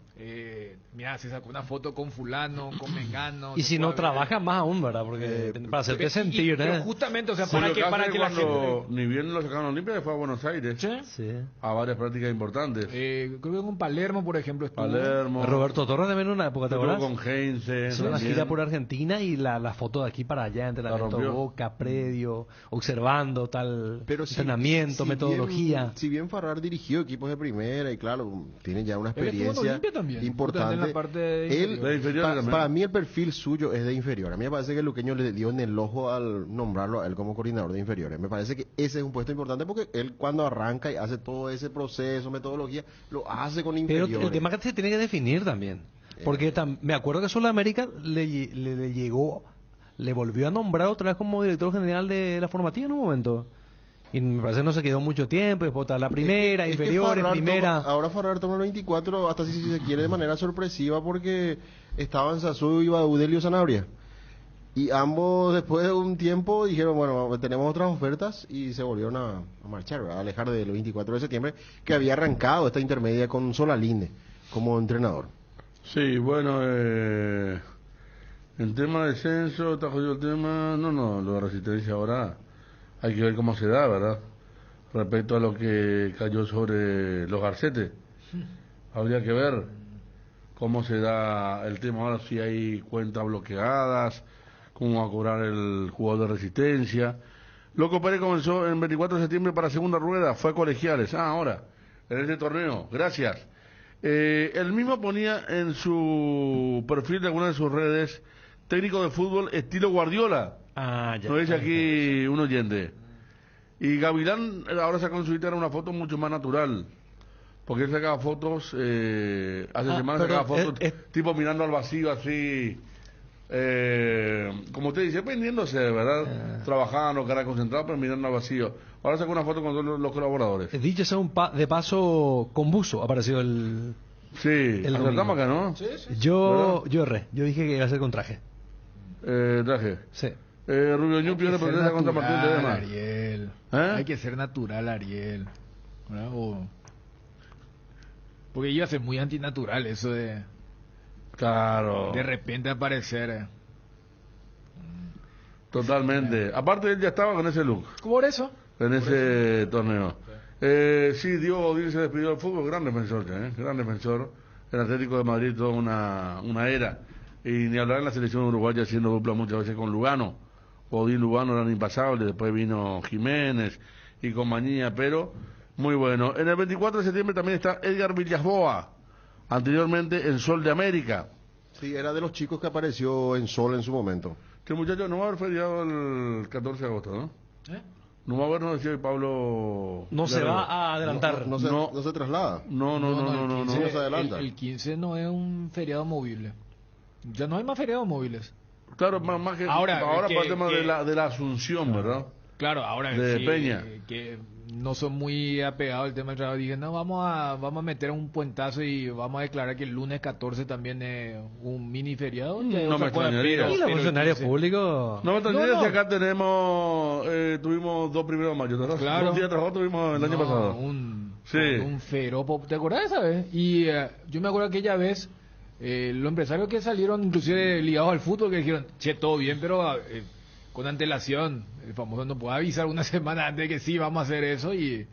S4: mira, se sacó una foto con fulano, con mengano.
S5: Y si no trabaja más aún, ¿verdad? Porque para hacerte sentir,
S4: pero justamente, o sea,
S3: Sí,
S4: para
S3: lo
S4: que la gente...
S3: ni bien lo sacaron a Olimpia, fue a Buenos Aires,
S5: Sí.
S3: a varias prácticas importantes.
S4: creo que con Palermo, por ejemplo, estuvo.
S3: Palermo,
S5: Roberto Torres también en una época, ¿te
S3: estuvo
S5: acuerdas?
S3: con Heinze,
S5: Hizo una
S3: también.
S5: gira por Argentina y la foto de aquí para allá, entrenamiento
S3: rompió.
S5: Boca, predio, observando tal entrenamiento,
S6: si
S5: metodología.
S6: Bien, si bien Farrar dirigió equipos de primera y claro, tiene ya una
S4: Él estuvo en
S6: experiencia
S4: Olimpia también,
S6: importante.
S4: en la parte de
S6: Él,
S4: inferior.
S3: De inferior también.
S6: para mí el perfil suyo es de inferior. A mí me parece que el Luqueño le dio en el ojo al nombrarlo a él como coordinador de inferiores. Me parece que ese es un puesto importante porque él cuando arranca y hace todo ese proceso, metodología, lo hace con
S5: Pero
S6: inferiores.
S5: el tema que se tiene que definir también. Porque me acuerdo que Sudamérica le llegó, le volvió a nombrar otra vez como director general de la formativa en un momento. Y me parece que no se quedó mucho tiempo, después está la primera,
S6: Es que
S5: inferiores,
S6: Farrar
S5: primera.
S6: ahora Farrar toma el 24, hasta si se quiere de manera sorpresiva, porque estaban Sasú y Baudelio Sanabria. Y ambos, después de un tiempo, dijeron, bueno, tenemos otras ofertas, y se volvieron a marchar, ¿verdad? A alejar del 24 de septiembre, que había arrancado esta intermedia con Solalinde como entrenador.
S3: Sí, bueno, en tema de censo, está jodido el tema. No, lo de Resistencia ahora hay que ver cómo se da, ¿verdad? Respecto a lo que cayó sobre los Garcetes. Habría que ver cómo se da el tema ahora, si hay cuentas bloqueadas, cómo va a cobrar el jugador de Resistencia. Loco Pérez comenzó el 24 de septiembre para segunda rueda, fue a Colegiales. Ahora, en este torneo, gracias. Él mismo ponía en su perfil de alguna de sus redes, técnico de fútbol estilo Guardiola.
S5: Ya.
S3: Nos dice aquí un oyente. Y Gavilán ahora sacó en su Twitter una foto mucho más natural. Porque él sacaba fotos, hace semanas
S5: pero
S3: sacaba fotos, tipo mirando al vacío así, como usted dice, vendiéndose, ¿verdad? Trabajando, cara concentrada, pero mirando al vacío. Ahora sacó una foto con todos los colaboradores.
S5: Dicho sea de paso, con buzo apareció el...
S3: Sí, acertamos acá, ¿no?
S5: Yo erré, yo dije que iba a ser con traje.
S3: Traje.
S5: Sí.
S3: Rubio Ñupi le pertenece contra Martín de Dema.
S4: Ariel. Hay que ser natural, Ariel. ¿Verdad? Porque iba a ser muy antinatural eso de...
S3: Claro.
S4: De repente aparecer.
S3: Totalmente. Aparte él ya estaba con ese look.
S4: Por eso.
S3: En ese torneo. Sí, Diego Odil se despidió del fútbol, gran defensor, gran defensor. El Atlético de Madrid toda una era. Y ni hablar en la selección uruguaya haciendo dupla muchas veces con Lugano. Odil y Lugano eran impasables, después vino Jiménez y compañía, pero muy bueno. En el 24 de septiembre también está Edgar Villasboa, anteriormente en Sol de América.
S6: Sí, era de los chicos que apareció en Sol en su momento.
S3: Que muchacho no va a haber feriado el 14 de agosto, ¿no? No va a haber, no decía Pablo.
S5: No se va a adelantar.
S6: No se traslada.
S3: No
S6: se adelanta.
S4: El 15 no es un feriado movible. Ya no hay más feriados móviles.
S3: Claro, más que ahora por el tema de la asunción, ¿verdad?
S4: Claro, ahora
S3: de Peña.
S4: Que no son muy apegados al tema del trabajo. Dije, no, vamos a meter un puentazo y vamos a declarar que el lunes 14 también es un mini feriado.
S3: No me extrañaría.
S5: ¿Y los funcionarios públicos?
S3: No me extrañaría si acá tuvimos 2 primeros de mayo, ¿verdad?
S4: Claro.
S3: 2 días tras otro tuvimos el año pasado.
S4: Un feropo, ¿te acordás esa vez? Y yo me acuerdo aquella vez, los empresarios que salieron inclusive ligados al fútbol, que dijeron, che, todo bien, pero con antelación, el famoso no puede avisar una semana antes de que sí, vamos a hacer eso, y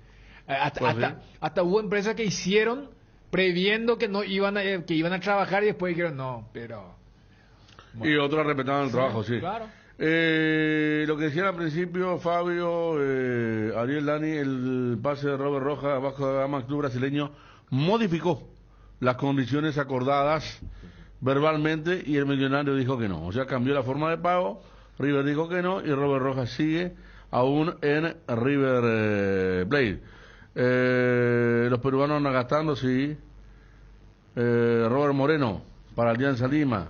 S4: hasta hubo empresas que hicieron previendo que no iban a trabajar y después dijeron, no, pero... Bueno.
S3: Y otros respetaban el trabajo, sí.
S4: Claro.
S3: Lo que decían al principio, Fabio, Ariel, Dani, el pase de Robert Rojas bajo de gama club brasileño modificó las condiciones acordadas verbalmente y el millonario dijo que no. O sea, cambió la forma de pago, River dijo que no y Robert Rojas sigue aún en River Plate. Los peruanos andan gastando, sí. Robert Moreno para Alianza Lima,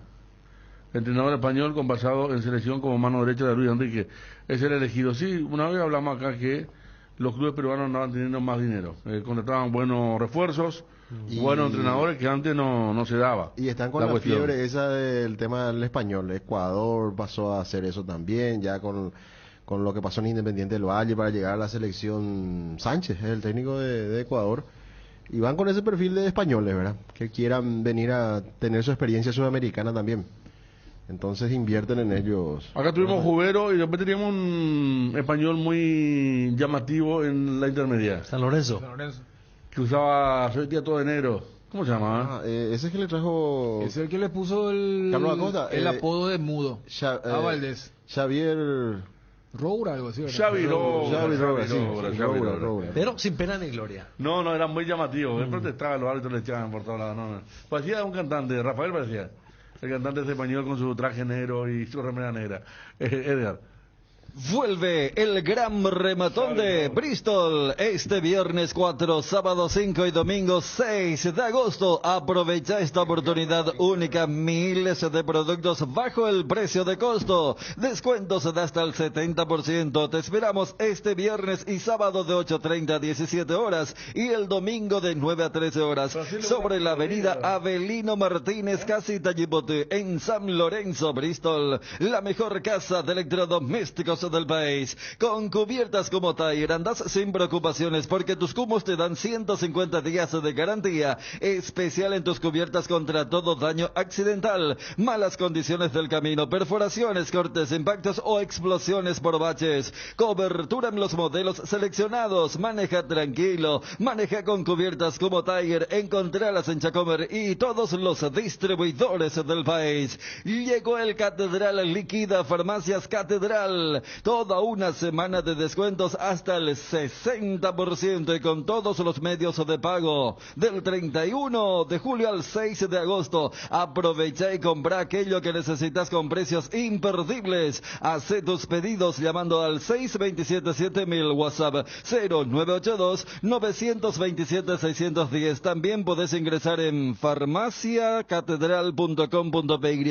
S3: entrenador español con pasado en selección como mano derecha de Luis Enrique, es el elegido. Sí, una vez hablamos acá que los clubes peruanos andaban teniendo más dinero, contrataban buenos refuerzos, buenos entrenadores que antes no se daba.
S6: Y están con la fiebre esa del tema del español. Ecuador pasó a hacer eso también, ya con con lo que pasó en Independiente del Valle para llegar a la selección. Sánchez es el técnico de Ecuador. Y van con ese perfil de españoles, ¿verdad? Que quieran venir a tener su experiencia sudamericana también. Entonces invierten en ellos.
S3: Acá tuvimos Jubero y después teníamos un español muy llamativo en la intermedia.
S5: San Lorenzo.
S3: Que usaba, soy día todo de negro. ¿Cómo se llamaba?
S6: Ese es que le trajo...
S4: Es el que le puso el apodo de mudo a Valdés.
S6: Xavier...
S4: Roura, algo así, ¿verdad?
S3: Xavi Roura.
S5: Pero sin pena ni gloria.
S3: No, era muy llamativo. Él protestaba, los árbitros le echaban por todos lados. No. Parecía un cantante, Rafael parecía. El cantante de español con su traje negro y su remera negra. Edgar.
S8: Vuelve el gran rematón de Bristol este viernes 4, sábado 5 y domingo 6 de agosto. Aprovecha esta oportunidad única, miles de productos bajo el precio de costo, descuentos de hasta el 70%. Te esperamos este viernes y sábado de 8:30 a 17 horas y el domingo de 9 a 13 horas sobre la avenida Avelino Martínez, casi Tallipote, en San Lorenzo, Bristol. La mejor casa de electrodomésticos del país, con cubiertas como Tiger. Andas sin preocupaciones porque tus cubos te dan 150 días de garantía especial en tus cubiertas contra todo daño accidental, malas condiciones del camino, perforaciones, cortes, impactos o explosiones por baches. Cobertura en los modelos seleccionados. Maneja tranquilo, maneja con cubiertas como Tiger. Encontralas en Chacomer y todos los distribuidores del país. Llegó el Catedral Liquida Farmacias Catedral. Toda una semana de descuentos hasta el 60% y con todos los medios de pago. Del 31 de julio al 6 de agosto. Aprovecha y compra aquello que necesitas con precios imperdibles. Haz tus pedidos llamando al 627-7000, WhatsApp 0982-927-610. También podés ingresar en farmaciacatedral.com.py.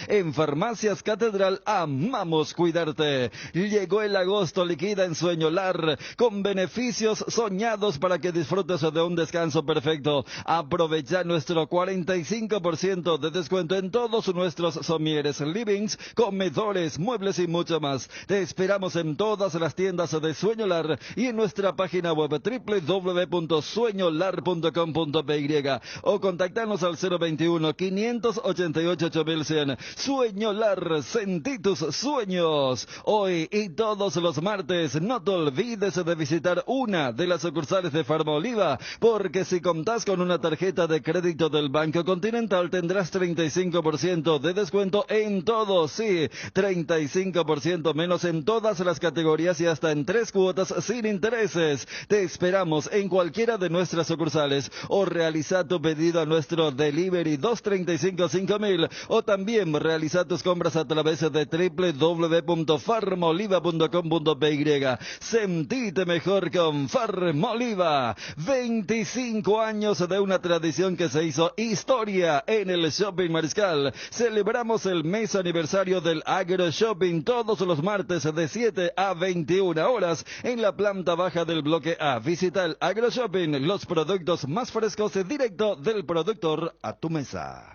S8: En Farmacias Catedral amamos cuidarte. Llegó el agosto liquida en Sueño Lar, con beneficios soñados para que disfrutes de un descanso perfecto. Aprovecha nuestro 45% de descuento en todos nuestros somieres, livings, comedores, muebles y mucho más. Te esperamos en todas las tiendas de Sueño Lar y en nuestra página web www.sueñolar.com.py o contactanos al 021-588-8100. Sueño Lar, sentí tus sueños. Hoy y todos los martes, no te olvides de visitar una de las sucursales de Farmoliva, porque si contás con una tarjeta de crédito del Banco Continental tendrás 35% de descuento en todo, sí, 35% menos en todas las categorías y hasta en 3 cuotas sin intereses. Te esperamos en cualquiera de nuestras sucursales o realiza tu pedido a nuestro delivery 235-5000 o también realiza tus compras a través de www.farmoliva.com.py. Sentite mejor con Farmoliva. 25 años de una tradición que se hizo historia en el Shopping Mariscal. Celebramos el mes aniversario del Agro Shopping todos los martes de 7 a 21 horas en la planta baja del bloque A. Visita el Agro Shopping, los productos más frescos directo del productor a tu mesa.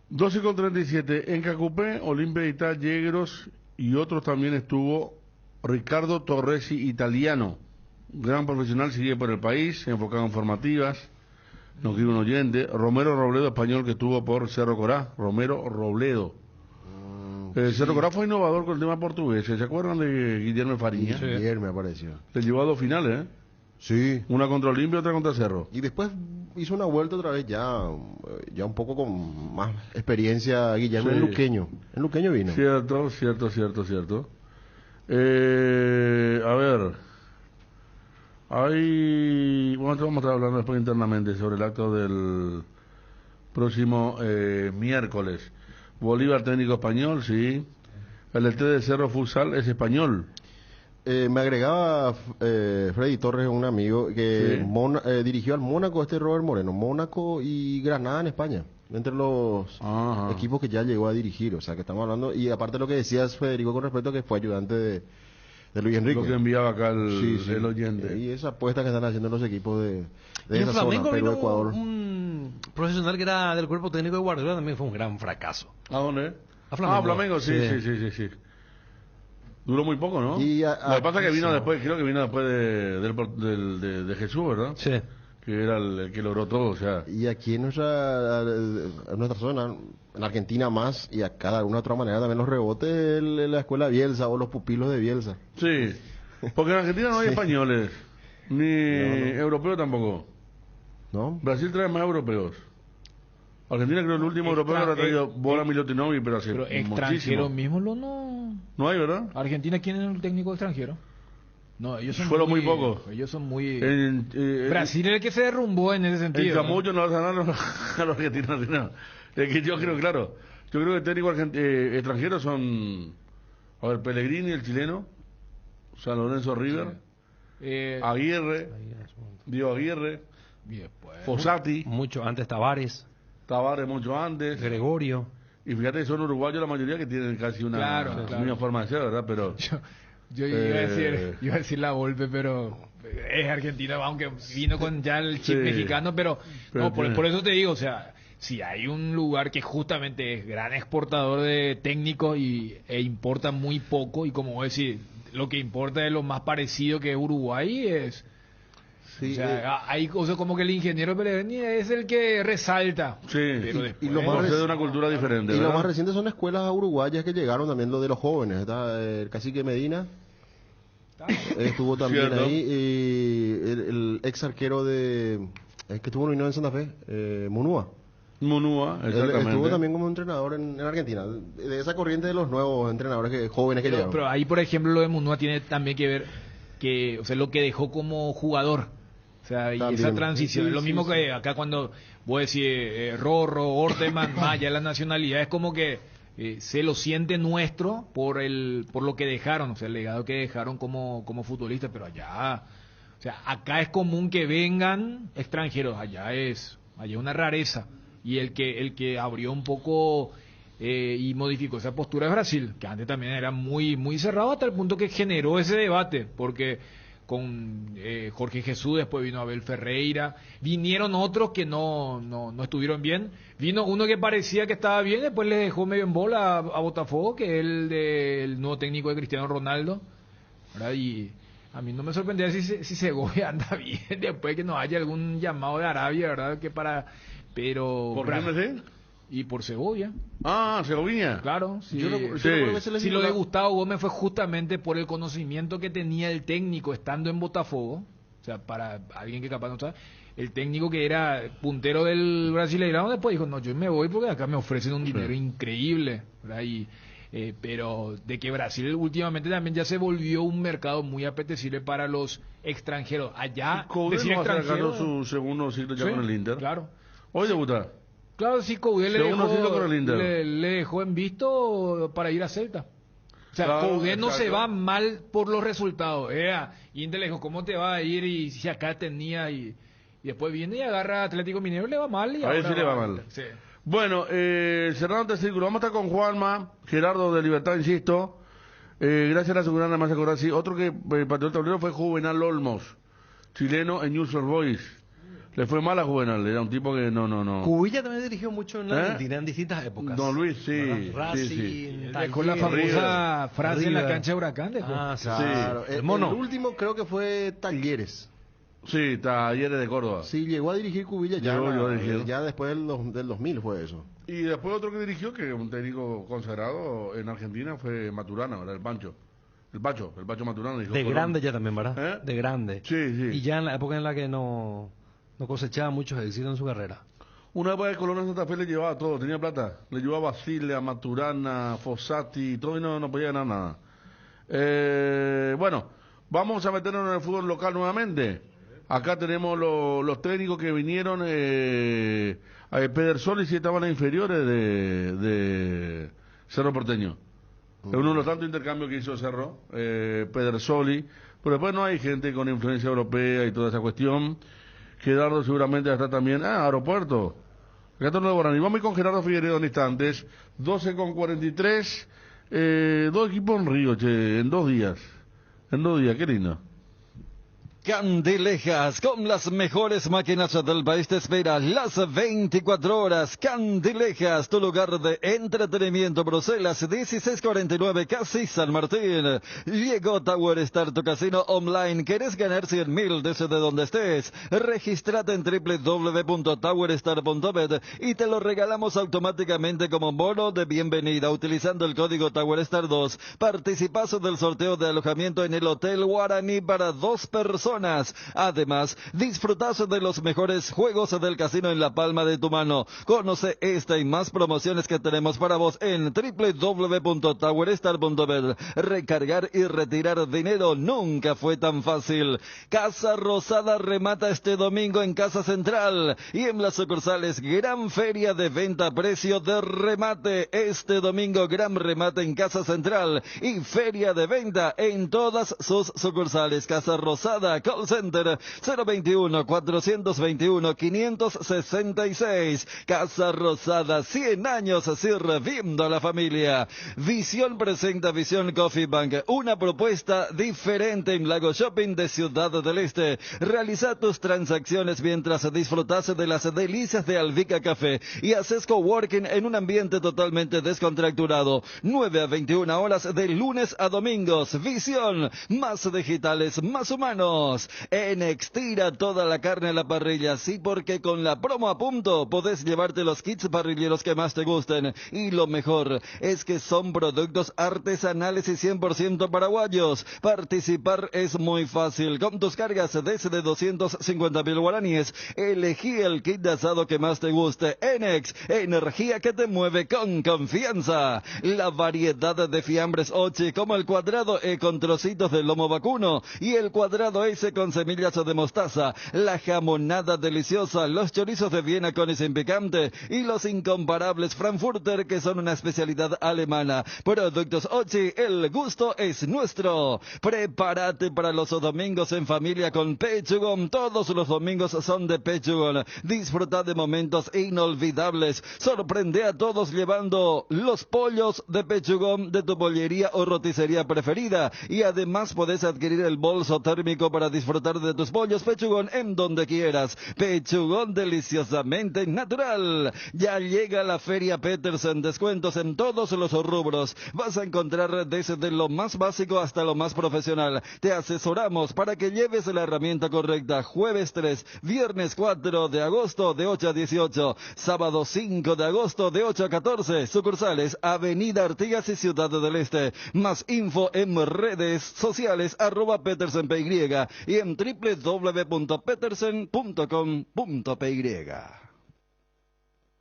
S3: 12:37 en Cacupé, Olimpia de Itá, Yegros y otros también estuvo Ricardo Torresi, italiano, gran profesional, sigue por el país, enfocado en formativas, nos escribe un oyente. Romero Robledo, español, que estuvo por Cerro Corá, Romero Robledo. Cerro Corá fue innovador con el tema portugués, ¿se acuerdan de Guillermo Fariña?
S6: Sí. Ayer me apareció.
S3: Le llevó a 2 finales, ¿eh?
S6: Sí.
S3: Una contra Olimpia y otra contra Cerro.
S6: Y después hizo una vuelta otra vez ya un poco con más experiencia Guillermo, sí. En Luqueño vino.
S3: Cierto. A ver, vamos a estar hablando después internamente sobre el acto del próximo miércoles. Bolívar, técnico español, sí. El DT de Cerro Futsal es español.
S6: Me agregaba Freddy Torres, un amigo que sí. Dirigió al Mónaco, Robert Moreno, Mónaco y Granada en España, entre los equipos que ya llegó a dirigir, o sea que estamos hablando, y aparte de lo que decías Federico con respecto a que fue ayudante de Luis Enrique.
S3: Lo que enviaba acá el oyente.
S6: Y esa apuesta que están haciendo los equipos de
S5: esa
S6: zona, Perú, Ecuador.
S5: Un profesional que era del cuerpo técnico de Guardiola también fue un gran fracaso.
S3: ¿A dónde?
S5: A Flamengo.
S3: Flamengo, sí. Duró muy poco, ¿no? Lo que pasa es que vino después, creo que vino después de Jesús, ¿verdad?
S5: Sí.
S3: Que era el que logró todo, o sea.
S6: Y aquí en nuestra zona, en Argentina más, y acá de alguna otra manera también los rebotes la escuela Bielsa o los pupilos de Bielsa.
S3: Sí, porque en Argentina no hay españoles, ni europeos tampoco.
S6: ¿No?
S3: Brasil trae más europeos. Argentina creo que el último europeo que ha traído Bola Milutinovic, pero hace
S4: extranjeros
S3: muchísimo.
S4: mismos no...
S3: No hay, ¿verdad?
S4: Argentina, ¿quién es el técnico extranjero? No, ellos son
S3: Fueron muy pocos.
S4: Ellos son muy...
S3: Brasil
S4: es el que se derrumbó en ese sentido.
S3: En Camucho no vas a ganar a los argentinos. No. Es que yo creo, claro, yo creo que técnicos extranjeros son, a ver, Pellegrini, el chileno, San Lorenzo River, Aguirre, Diego Aguirre, Fossati.
S5: Mucho antes Tavares
S3: mucho antes.
S5: Gregorio.
S3: Y fíjate, son uruguayos la mayoría que tienen casi una misma forma de ser, ¿verdad? Pero...
S4: Yo iba a decir la Volpe, pero es Argentina, aunque vino con ya el chip mexicano, pero no, por eso te digo, o sea, si hay un lugar que justamente es gran exportador de técnicos e importa muy poco, y como vos decís, lo que importa es lo más parecido que es Uruguay, es...
S6: Sí,
S4: o sea, hay cosas como que el ingeniero Pellegrini es el que resalta.
S3: Sí,
S4: pero
S3: y lo más de una cultura diferente.
S6: Y
S3: ¿verdad?
S6: lo más reciente son escuelas uruguayas que llegaron también, lo de los jóvenes. Está el cacique Medina, estuvo también ahí, y el ex arquero que estuvo nominado en Santa Fe, Munúa,
S3: exactamente.
S6: Él estuvo también como entrenador en Argentina, de esa corriente de los nuevos entrenadores jóvenes que llegaron.
S4: Pero ahí, por ejemplo, lo de Munúa tiene también que ver que, o sea, lo que dejó como jugador. O sea, y esa transición, es lo mismo que acá cuando vos decís Rorro, Orteman, Maya, la nacionalidad, es como que se lo siente nuestro por lo que dejaron, o sea, el legado que dejaron como futbolistas, pero allá, o sea, acá es común que vengan extranjeros, allá es una rareza, y el que abrió un poco y modificó esa postura es Brasil, que antes también era muy muy cerrado hasta el punto que generó ese debate, porque con Jorge Jesús, después vino Abel Ferreira, vinieron otros que no estuvieron bien, vino uno que parecía que estaba bien, después le dejó medio en bola a Botafogo, que es el nuevo técnico de Cristiano Ronaldo, ¿verdad? Y a mí no me sorprendía si Segovia anda bien, después que no haya algún llamado de Arabia, ¿verdad? Pero...
S3: ¿Por qué no sé?
S4: Y por Segovia.
S3: Ah, Segovia.
S4: Claro, sí.
S3: Sí.
S4: Lo de Gustavo Gómez fue justamente por el conocimiento que tenía el técnico estando en Botafogo. O sea, para alguien que capaz no sabe, el técnico que era puntero del Brasileirão después dijo, no, yo me voy porque acá me ofrecen un dinero increíble, ¿verdad? Pero de que Brasil últimamente también ya se volvió un mercado muy apetecible para los extranjeros. Allá,
S3: decir extranjero, su segundo ciclo ya con el Inter.
S4: Claro.
S3: Hoy debuta.
S4: Claro, sí, Coudet le dejó en visto para ir a Celta. O sea, claro, Coudet no se va mal por los resultados. Inter le dijo, ¿cómo te va a ir? Y si acá tenía... Y después viene y agarra a Atlético Mineiro, le va mal. Y
S3: a ver si le va mal.
S4: Sí.
S3: Bueno, cerrando este círculo, vamos a estar con Juanma, Gerardo de Libertad, insisto. Gracias a la seguridad, nada más acordar. Sí, otro que pateó el tablero fue Juvenal Olmos, chileno en News for Boys. Le fue mal a Juvenal, era un tipo que no.
S5: Cubilla también dirigió mucho en la Argentina en distintas épocas.
S3: Don Luis, sí.
S5: Racing,
S4: dejó la famosa frase en la cancha de Huracán.
S6: Claro.
S3: Sí.
S6: El último creo que fue Talleres.
S3: Sí, Talleres de Córdoba.
S6: Sí, llegó a dirigir Cubilla ya después del 2000 fue eso.
S3: Y después otro que dirigió, que un técnico consagrado en Argentina, fue Maturana, ¿verdad? El Pacho Maturana.
S5: De grande ya también, ¿verdad? De grande.
S3: Sí.
S5: Y ya en la época en la que no cosechaba muchos éxitos en su carrera.
S3: Una época de Colón en Santa Fe le llevaba todo, tenía plata. Le llevaba a Basile, a Maturana, Fossati, todo y no podía ganar nada. Bueno, vamos a meternos en el fútbol local nuevamente. Acá tenemos los técnicos que vinieron. Pedersoli sí estaban en inferiores de Cerro Porteño. Es uno de los tantos intercambios que hizo Cerro, Pedersoli. Pero después no hay gente con influencia europea y toda esa cuestión. Gerardo seguramente está también. Aeropuerto. Retorno de Guaraní. Vamos a ir con Gerardo Figueiredo en instantes. 12:43. 2 equipos en Río, en 2 días. Qué lindo.
S8: Candilejas, con las mejores máquinas del país, te espera las 24 horas. Candilejas, tu lugar de entretenimiento. Bruselas, 1649, casi San Martín. Llegó Tower Star, tu casino online. ¿Querés ganar 100.000 desde donde estés? Regístrate en www.towerstar.bet y te lo regalamos automáticamente como bono de bienvenida utilizando el código TowerStar2. Participas del sorteo de alojamiento en el Hotel Guaraní para 2 personas. Además, disfrutas de los mejores juegos del casino en la palma de tu mano. Conoce esta y más promociones que tenemos para vos en www.towerstar.bet. Recargar y retirar dinero nunca fue tan fácil. Casa Rosada remata este domingo en Casa Central y en las sucursales. Gran feria de venta a precio de remate. Este domingo gran remate en Casa Central y feria de venta en todas sus sucursales. Casa Rosada, call center 021-421-566. Casa Rosada, 100 años sirviendo a la familia. Visión presenta Visión Coffee Bank, una propuesta diferente en Lago Shopping de Ciudad del Este. Realiza tus transacciones mientras disfrutas de las delicias de Alvica Café y haces coworking en un ambiente totalmente descontracturado. 9 a 21 horas de lunes a domingos. Visión, más digitales, más humanos. Enex, tira toda la carne a la parrilla, sí, porque con la promo a punto podés llevarte los kits parrilleros que más te gusten. Y lo mejor es que son productos artesanales y 100% paraguayos. Participar es muy fácil. Con tus cargas desde 250.000 guaraníes, elegí el kit de asado que más te guste. Enex, energía que te mueve con confianza. La variedad de fiambres Ochi, como el cuadrado E con trocitos de lomo vacuno y el cuadrado S con semillas de mostaza, la jamonada deliciosa, los chorizos de Viena con y sin picante y los incomparables Frankfurter, que son una especialidad alemana. Productos Ochi, el gusto es nuestro. Prepárate para los domingos en familia con Pechugón. Todos los domingos son de Pechugón. Disfruta de momentos inolvidables. Sorprende a todos llevando los pollos de Pechugón de tu pollería o roticería preferida. Y además podés adquirir el bolso térmico para disfrutar de tus pollos Pechugón en donde quieras. Pechugón, deliciosamente natural. Ya llega la Feria Petersen, descuentos en todos los rubros. Vas a encontrar desde lo más básico hasta lo más profesional. Te asesoramos para que lleves la herramienta correcta. Jueves 3, viernes 4 de agosto de 8 a 18, sábado 5 de agosto de 8 a 14. Sucursales Avenida Artigas y Ciudad del Este. Más info en redes sociales @PetersenPY y en www.petersen.com.py.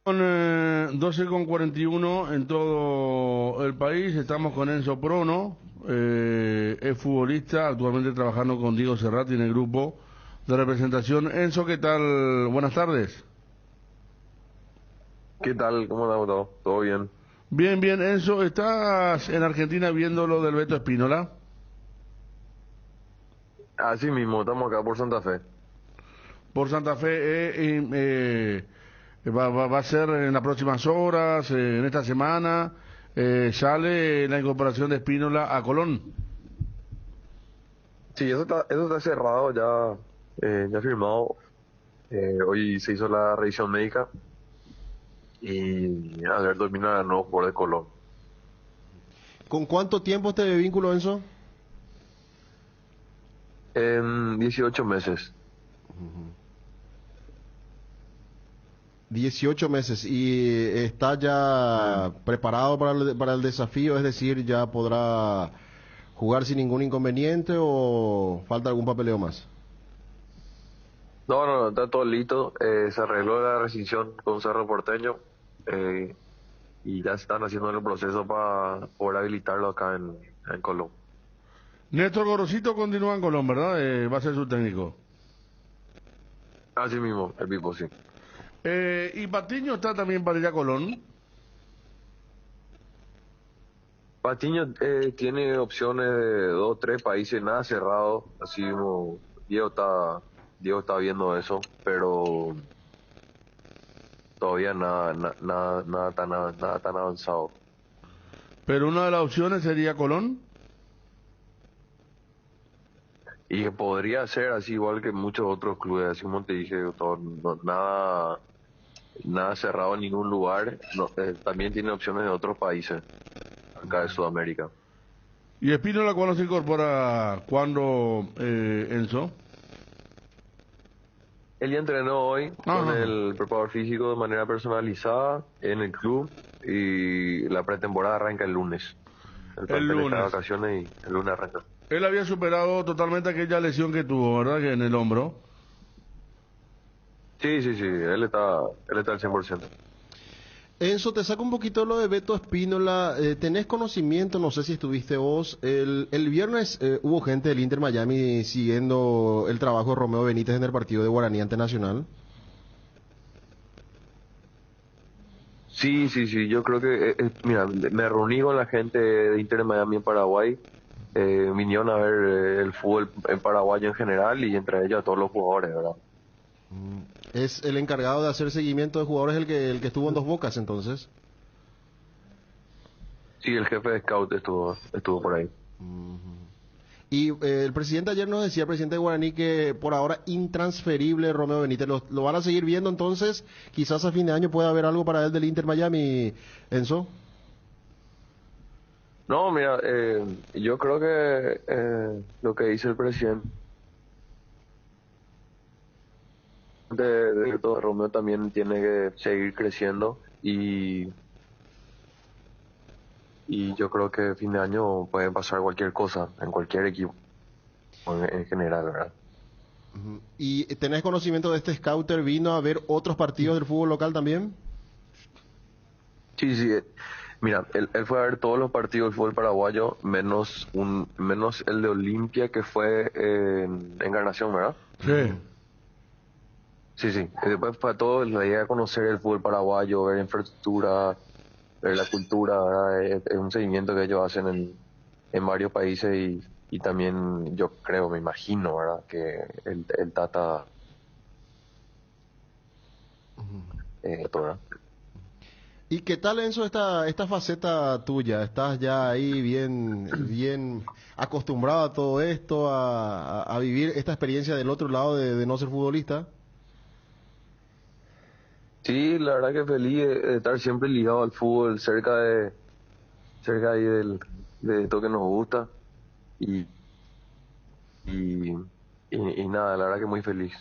S3: Con 12:41 en todo el país, estamos con Enzo Prono, es futbolista, actualmente trabajando con Diego Cerrati en el grupo de representación. Enzo, ¿qué tal? Buenas tardes.
S10: ¿Qué tal? ¿Cómo andamos todos? ¿Todo bien?
S3: Bien, bien. Enzo, ¿estás en Argentina viendo lo del Beto Espínola?
S10: Así mismo, estamos acá por Santa Fe.
S3: Por Santa Fe, va a ser en las próximas horas, en esta semana, sale la incorporación de Espínola a Colón.
S10: Sí, eso está cerrado, ya firmado. Hoy se hizo la revisión médica y Alberto Espínola nuevo jugador de Colón.
S6: ¿Con cuánto tiempo este vínculo, Enzo?
S10: En 18 meses.
S6: 18 meses. ¿Y está ya preparado para el desafío? Es decir, ¿ya podrá jugar sin ningún inconveniente o falta algún papeleo más?
S10: No, está todo listo. Se arregló la rescisión con Cerro Porteño y ya están haciendo el proceso para poder habilitarlo acá en Colón.
S3: Néstor Gorosito continúa en Colón, ¿verdad? Va a ser su técnico.
S10: Así mismo, el Pipo, sí.
S3: ¿Y Patiño está también para ir a Colón?
S10: Patiño tiene opciones de 2 o 3 países, nada cerrado. Así mismo, Diego está viendo eso, pero todavía nada tan avanzado.
S3: Pero una de las opciones sería Colón.
S10: y que podría ser así igual que muchos otros clubes, así como te dije, nada cerrado en ningún lugar. También tiene opciones de otros países acá de Sudamérica.
S3: ¿Y Espínola cuándo se incorpora? ¿Cuándo, Enzo?
S10: Él ya entrenó hoy con el preparador físico de manera personalizada en el club, y la pretemporada arranca el lunes.
S3: El lunes.
S10: Está de vacaciones y el lunes arranca.
S3: Él había superado totalmente aquella lesión que tuvo, ¿verdad? Que en el hombro.
S10: Sí, él está al 100%.
S6: Enzo, te saco un poquito lo de Beto Espínola. ¿Tenés conocimiento? No sé si estuviste vos. El viernes hubo gente del Inter Miami siguiendo el trabajo de Romeo Benítez en el partido de Guaraní ante Nacional.
S10: Sí, yo creo que, mira, me reuní con la gente de Inter Miami en Paraguay. Vinieron a ver el fútbol en paraguayo en general, y entre ellos a todos los jugadores, ¿verdad?
S6: ¿Es el encargado de hacer seguimiento de jugadores el que estuvo en Dos Bocas, entonces?
S10: Sí, el jefe de scout estuvo por ahí.
S6: Y el presidente ayer nos decía, el presidente de Guaraní, que por ahora intransferible Romeo Benítez. ¿Lo van a seguir viendo entonces? Quizás a fin de año pueda haber algo para él del Inter Miami, Enzo.
S10: No, mira, yo creo que lo que dice el presidente de todo, Romeo también tiene que seguir creciendo, y yo creo que fin de año puede pasar cualquier cosa en cualquier equipo en general, ¿verdad?
S6: ¿Y tenés conocimiento de este scouter? ¿Vino a ver otros partidos del fútbol local también?
S10: Sí, mira, él fue a ver todos los partidos del fútbol paraguayo, menos el de Olimpia, que fue en Encarnación, ¿verdad?
S3: Sí.
S10: Sí. Y después fue a todo, la idea de conocer el fútbol paraguayo, ver infraestructura, ver la cultura, ¿verdad? Es un seguimiento que ellos hacen en varios países, y también yo creo, me imagino, ¿verdad? Que el Tata... todo, ¿verdad?
S6: ¿Y qué tal, Enzo, esta faceta tuya? ¿Estás ya ahí bien acostumbrado a todo esto, a vivir esta experiencia del otro lado de no ser futbolista?
S10: Sí, la verdad que feliz de estar siempre ligado al fútbol, cerca ahí de esto que nos gusta, y nada, la verdad que muy feliz.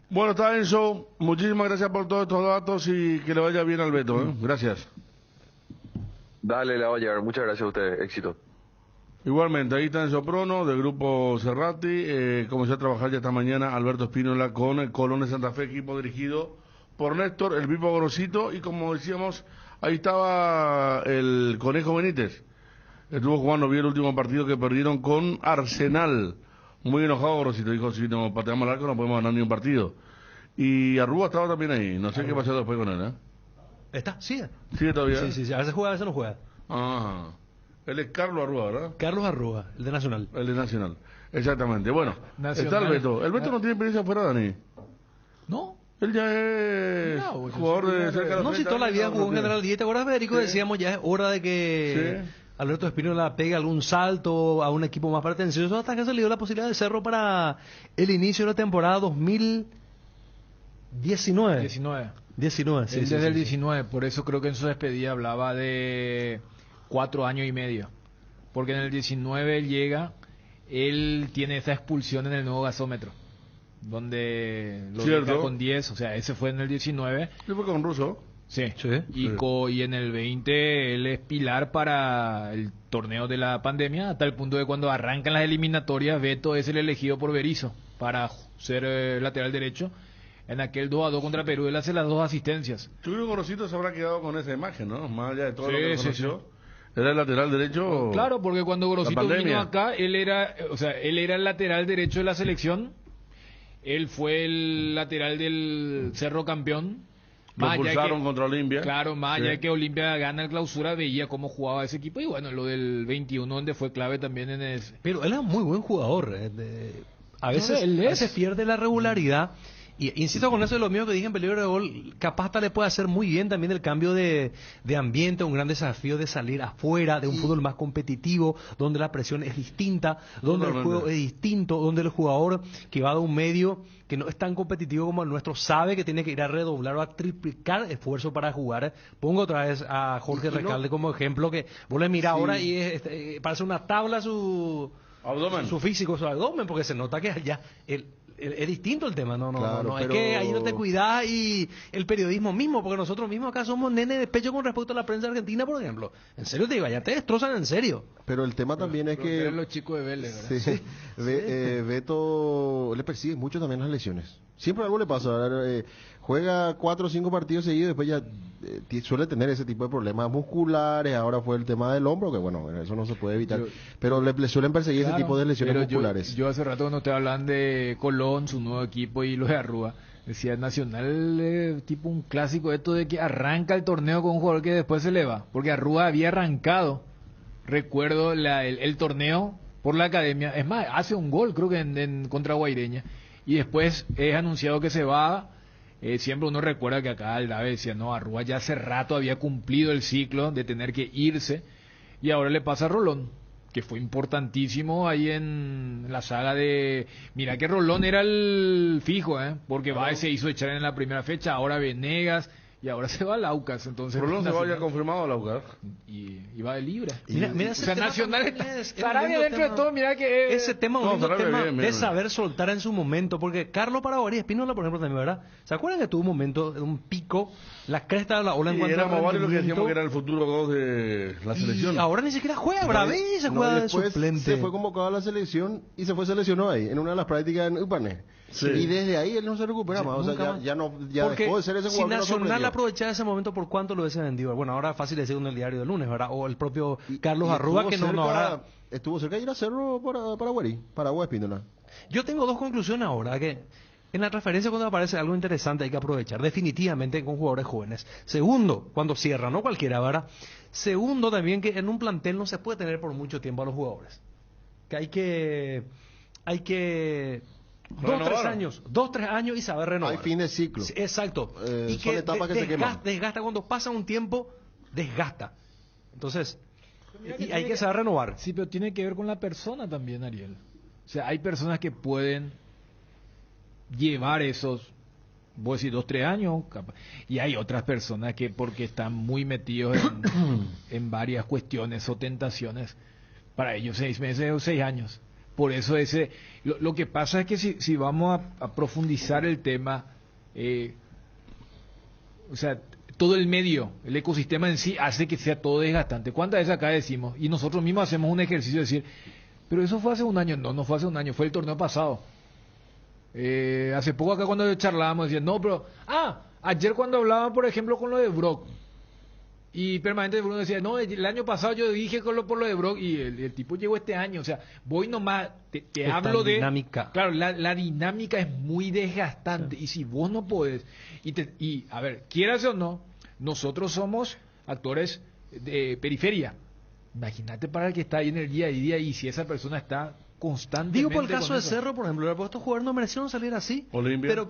S3: Bueno, está Enzo. Muchísimas gracias por todos estos datos, y que le vaya bien al Beto, ¿eh? Gracias.
S10: Dale, le va a llegar. Muchas gracias a ustedes. Éxito.
S3: Igualmente, ahí está Enzo Prono, del Grupo Cerrati. Comenzó a trabajar ya esta mañana Alberto Espínola con el Colón de Santa Fe, equipo dirigido por Néstor, el Pipo Gorosito, y como decíamos, ahí estaba el Conejo Benítez. Estuvo jugando bien el último partido que perdieron con Arsenal. Muy enojado Gorosito, dijo, si nos pateamos el arco no podemos ganar ni un partido. Y Arrúa estaba también ahí, no sé qué pasó después con él, ¿eh?
S5: ¿Está? ¿Sigue?
S3: ¿Sigue todavía?
S5: Sí, a veces juega, a veces no juega.
S3: Ajá. Él es Carlos Arrúa, ¿verdad?
S5: Carlos Arrúa, el de Nacional.
S3: El de Nacional, exactamente. Bueno,
S4: Nacional.
S3: Está el Beto. El Beto no tiene experiencia afuera, Dani.
S4: No.
S3: Él ya es jugador de cerca de los
S5: No, si
S3: 30
S5: toda la vida
S3: años,
S5: jugó en General 10, ¿te acuerdas, Federico?
S3: Sí.
S5: Decíamos, ya es hora de que
S3: Sí.
S5: Alberto Espínola pegue algún salto a un equipo más pretencioso, hasta que se le dio la posibilidad de Cerro para el inicio de la temporada 2019. 19, sí.
S4: Desde
S5: sí,
S4: el
S5: sí.
S4: 19, por eso creo que en su despedida hablaba de 4 años y medio. Porque en el 19 él llega, él tiene esa expulsión en el nuevo gasómetro, donde lo deja con 10, o sea, ese fue en el 19.
S3: ¿Sí fue con Russo?
S4: Sí.
S5: Sí.
S4: Y en el 20 él es pilar para el torneo de la pandemia, a tal punto que cuando arrancan las eliminatorias, Beto es el elegido por Berizzo para ser lateral derecho. En aquel 2-2 contra Perú, él hace las 2 asistencias.
S3: Yo creo que Gorosito se habrá quedado con esa imagen, ¿no? Más allá de todo lo
S4: Sí,
S3: que
S4: sí,
S3: conoció. Era el lateral derecho.
S4: Claro, porque cuando Gorosito vino acá, él era el lateral derecho de la selección. Él fue el lateral del Cerro Campeón.
S3: Lo expulsaron contra Olimpia.
S4: Claro, más allá de que Olimpia gana el clausura, veía cómo jugaba ese equipo. Y bueno, lo del 21, donde fue clave también en ese.
S5: Pero él es un muy buen jugador. A veces pierde la regularidad. Y insisto con eso de lo mío que dije en peligro de gol, capaz hasta le puede hacer muy bien también el cambio de ambiente, un gran desafío de salir afuera, de un fútbol más competitivo, donde la presión es distinta, donde el juego es distinto, donde el jugador que va de un medio que no es tan competitivo como el nuestro sabe que tiene que ir a redoblar o a triplicar esfuerzo para jugar. Pongo otra vez a Jorge Recalde como ejemplo, que vos le mirás ahora y parece una tabla su
S3: abdomen,
S5: su físico, su abdomen, porque se nota que allá es distinto el tema, no, es que ahí no te cuidás, y el periodismo mismo, porque nosotros mismos acá somos nene de pecho con respecto a la prensa argentina, por ejemplo. En serio te digo, allá te destrozan en serio.
S6: Pero el tema también es que
S4: los chicos de Vélez, ¿verdad?
S6: sí, Beto le persigue mucho también las lesiones. Siempre algo le pasa. Juega 4 o 5 partidos seguidos, después ya suele tener ese tipo de problemas musculares. Ahora fue el tema del hombro, que bueno, eso no se puede evitar. Pero le suelen perseguir ese tipo de lesiones musculares.
S4: Yo hace rato cuando te hablan de Colón, su nuevo equipo, y los de Arrúa, decía Nacional, tipo un clásico esto de que arranca el torneo con un jugador que después se le va. Porque Arrúa había arrancado, recuerdo, el torneo por la academia. Es más, hace un gol, creo que en contra Guaireña. Y después es anunciado que se va. Siempre uno recuerda que acá el Dave decía, no, Arrúa ya hace rato había cumplido el ciclo de tener que irse, y ahora le pasa a Rolón, que fue importantísimo ahí en la saga de... Mira que Rolón era el fijo, porque Baez se hizo echar en la primera fecha, ahora Venegas, y ahora se va al Aucas. Entonces
S3: Rolón se va ya confirmado al Aucas.
S4: Y va de libre.
S5: Mira,
S4: o sea, Nacional está... Sarabia dentro de todo, mira que...
S5: Ese tema es un tema de saber soltar en su momento, porque Carlos Paraguarí Espínola, por ejemplo, también, ¿verdad? ¿Se acuerdan que tuvo un momento, un pico, la cresta de la ola en cuanto
S3: a rendimiento? Lo que decíamos que era el futuro 2 de la selección.
S5: Y ahora ni siquiera juega, Braví se juega de suplente.
S6: Se fue convocado a la selección y se seleccionó ahí, en una de las prácticas en Upané. Sí. Y desde ahí él no se recupera más. O sea, ya dejó de ser ese jugador.
S5: Si Nacional aprovechaba ese momento, ¿por cuánto lo hubiese vendido? Bueno, ahora es fácil decir en el diario del lunes, ¿verdad? O el propio Carlos Arrúa, que
S6: estuvo cerca de ir a Cerro Paraguay Espínola.
S5: Yo tengo 2 conclusiones ahora, que en la transferencia, cuando aparece algo interesante, hay que aprovechar definitivamente con jugadores jóvenes. Segundo, cuando cierra, no cualquiera, ¿verdad? Segundo, también que en un plantel no se puede tener por mucho tiempo a los jugadores. Que hay que 2-3 años y saber renovar.
S6: Hay fin de ciclo.
S5: Sí, exacto. Y
S6: son etapas que se queman.
S5: Desgasta cuando pasa un tiempo, desgasta. Entonces, y hay que saber renovar.
S4: Sí, pero tiene que ver con la persona también, Ariel. O sea, hay personas que pueden llevar esos, vos decís 2-3 años, capaz, y hay otras personas que porque están muy metidos en varias cuestiones o tentaciones, para ellos 6 meses o 6 años. Por eso lo que pasa es que si vamos a profundizar el tema, o sea, todo el medio, el ecosistema en sí hace que sea todo desgastante. ¿Cuántas veces acá decimos, y nosotros mismos hacemos un ejercicio de decir, pero eso fue hace un año? No fue hace un año, fue el torneo pasado. Hace poco acá cuando charlábamos decían, no, pero ayer cuando hablaba, por ejemplo, con lo de Brock, y permanente Bruno decía, no, el año pasado yo dije por lo de Brock, y el tipo llegó este año. O sea, voy nomás, te hablo de
S5: dinámica.
S4: Claro, la dinámica es muy desgastante, y si vos no podés, y a ver, quieras o no, nosotros somos actores de periferia. Imagínate para el que está ahí en el día a día, y si esa persona está constantemente.
S5: Digo, por el caso de Cerro, por ejemplo, estos jugadores no merecieron salir así. Olimpia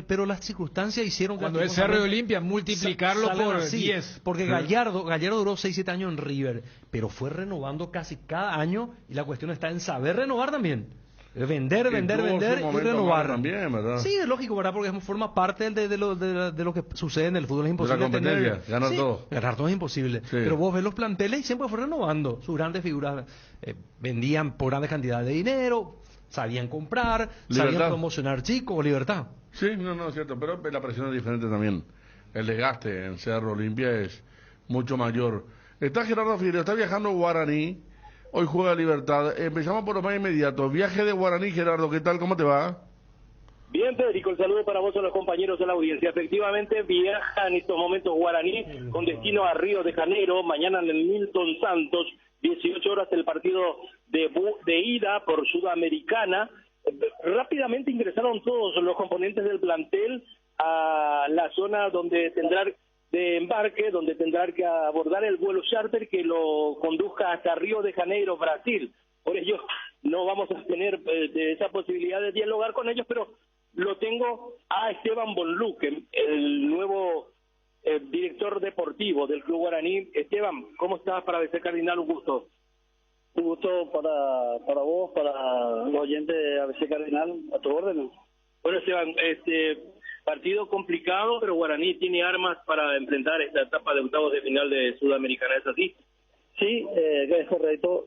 S5: pero las circunstancias hicieron que...
S4: Cuando es Cerro y Olimpia, multiplicarlo por 10.
S5: Porque Gallardo duró 6-7 años en River, pero fue renovando casi cada año, y la cuestión está en saber renovar también. Vender y renovar.
S3: También, ¿verdad?
S5: Sí, es lógico, ¿verdad? Porque forma parte de lo que sucede en el fútbol. Es imposible
S3: ganar todo.
S5: Ganar todo es imposible. Sí. Pero vos ves los planteles y siempre fue renovando. Sus grandes figuras vendían por grandes cantidades de dinero, sabían comprar, sabían promocionar chicos, Libertad.
S3: Sí, no, es cierto. Pero la presión es diferente también. El desgaste en Cerro Olimpia es mucho mayor. Está Gerardo Figueroa, está viajando a Guaraní. Hoy juega Libertad. Empezamos por lo más inmediato. Viaje de Guaraní, Gerardo, ¿qué tal? ¿Cómo te va?
S11: Bien, Federico, el saludo para vos, a los compañeros de la audiencia. Efectivamente, viaja en estos momentos Guaraní con destino a Río de Janeiro. Mañana en el Milton Santos, 18 horas el partido de ida por Sudamericana. Rápidamente ingresaron todos los componentes del plantel a la zona donde tendrá de embarque, donde tendrá que abordar el vuelo charter que lo conduzca hasta Río de Janeiro, Brasil. Por ello no vamos a tener esa posibilidad de dialogar con ellos, pero lo tengo a Esteban Bonluque, el nuevo director deportivo del Club Guaraní. Esteban, ¿cómo estás para BC Cardinal? Un gusto.
S12: Un gusto para vos, para los oyentes de ABC Cardinal, a tu orden.
S11: Bueno, Esteban, partido complicado, pero Guaraní tiene armas para enfrentar esta etapa de octavos de final de Sudamericana, ¿es así?
S12: Sí, es correcto.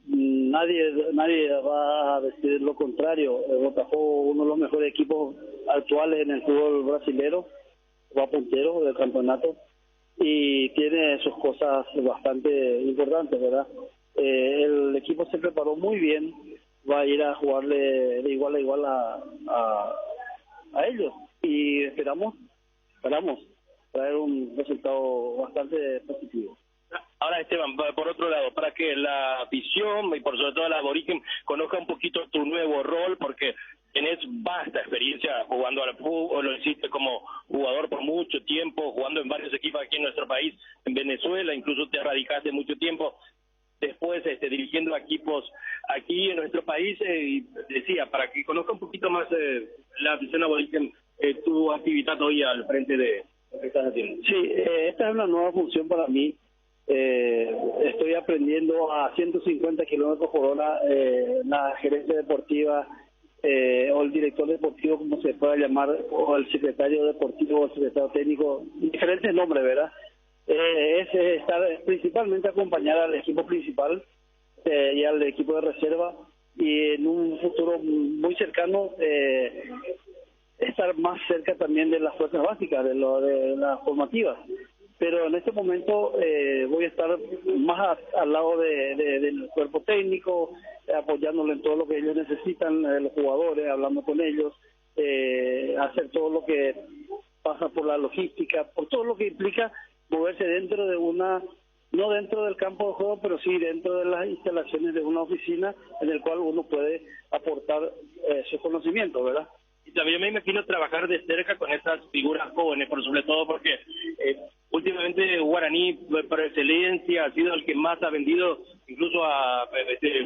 S12: Nadie va a decir lo contrario. Botafogo, uno de los mejores equipos actuales en el fútbol brasilero, va puntero del campeonato y tiene sus cosas bastante importantes, ¿verdad? El equipo se preparó muy bien, va a ir a jugarle de igual a igual a ellos y esperamos traer un resultado bastante positivo.
S11: Ahora, Esteban, por otro lado, para que la visión y por sobre todo la aborigen conozca un poquito tu nuevo rol, porque tenés vasta experiencia jugando al fútbol, lo hiciste como jugador por mucho tiempo, jugando en varios equipos aquí en nuestro país, en Venezuela, incluso te radicaste mucho tiempo, después dirigiendo equipos aquí en nuestro país, y decía, para que conozca un poquito más la visión aborigen, tu actividad hoy al frente de lo que estás haciendo.
S12: Sí, esta es una nueva función para mí. Estoy aprendiendo a 150 kilómetros por hora la gerencia deportiva o el director deportivo, como se pueda llamar, o el secretario deportivo o el secretario técnico, diferentes nombres, ¿verdad? Es estar principalmente acompañar al equipo principal y al equipo de reserva, y en un futuro muy cercano estar más cerca también de las fuerzas básicas, de las formativas. Pero en este momento voy a estar más al lado del cuerpo técnico, apoyándolo en todo lo que ellos necesitan, los jugadores, hablando con ellos, hacer todo lo que pasa por la logística, por todo lo que implica moverse dentro de no dentro del campo de juego, pero sí dentro de las instalaciones de una oficina en el cual uno puede aportar sus conocimientos, ¿verdad?
S11: Y también me imagino trabajar de cerca con esas figuras jóvenes, por sobre todo porque últimamente Guaraní, por excelencia, ha sido el que más ha vendido incluso a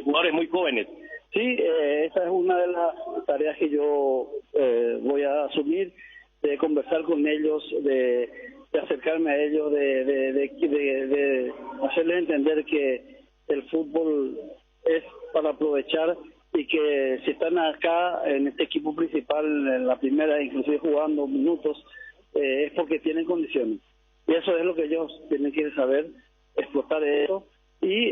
S11: jugadores muy jóvenes.
S12: Sí, esa es una de las tareas que yo voy a asumir, de conversar con ellos, de acercarme a ellos, de hacerles entender que el fútbol es para aprovechar, y que si están acá en este equipo principal, en la primera, inclusive jugando minutos, es porque tienen condiciones. Y eso es lo que ellos tienen que saber, explotar eso y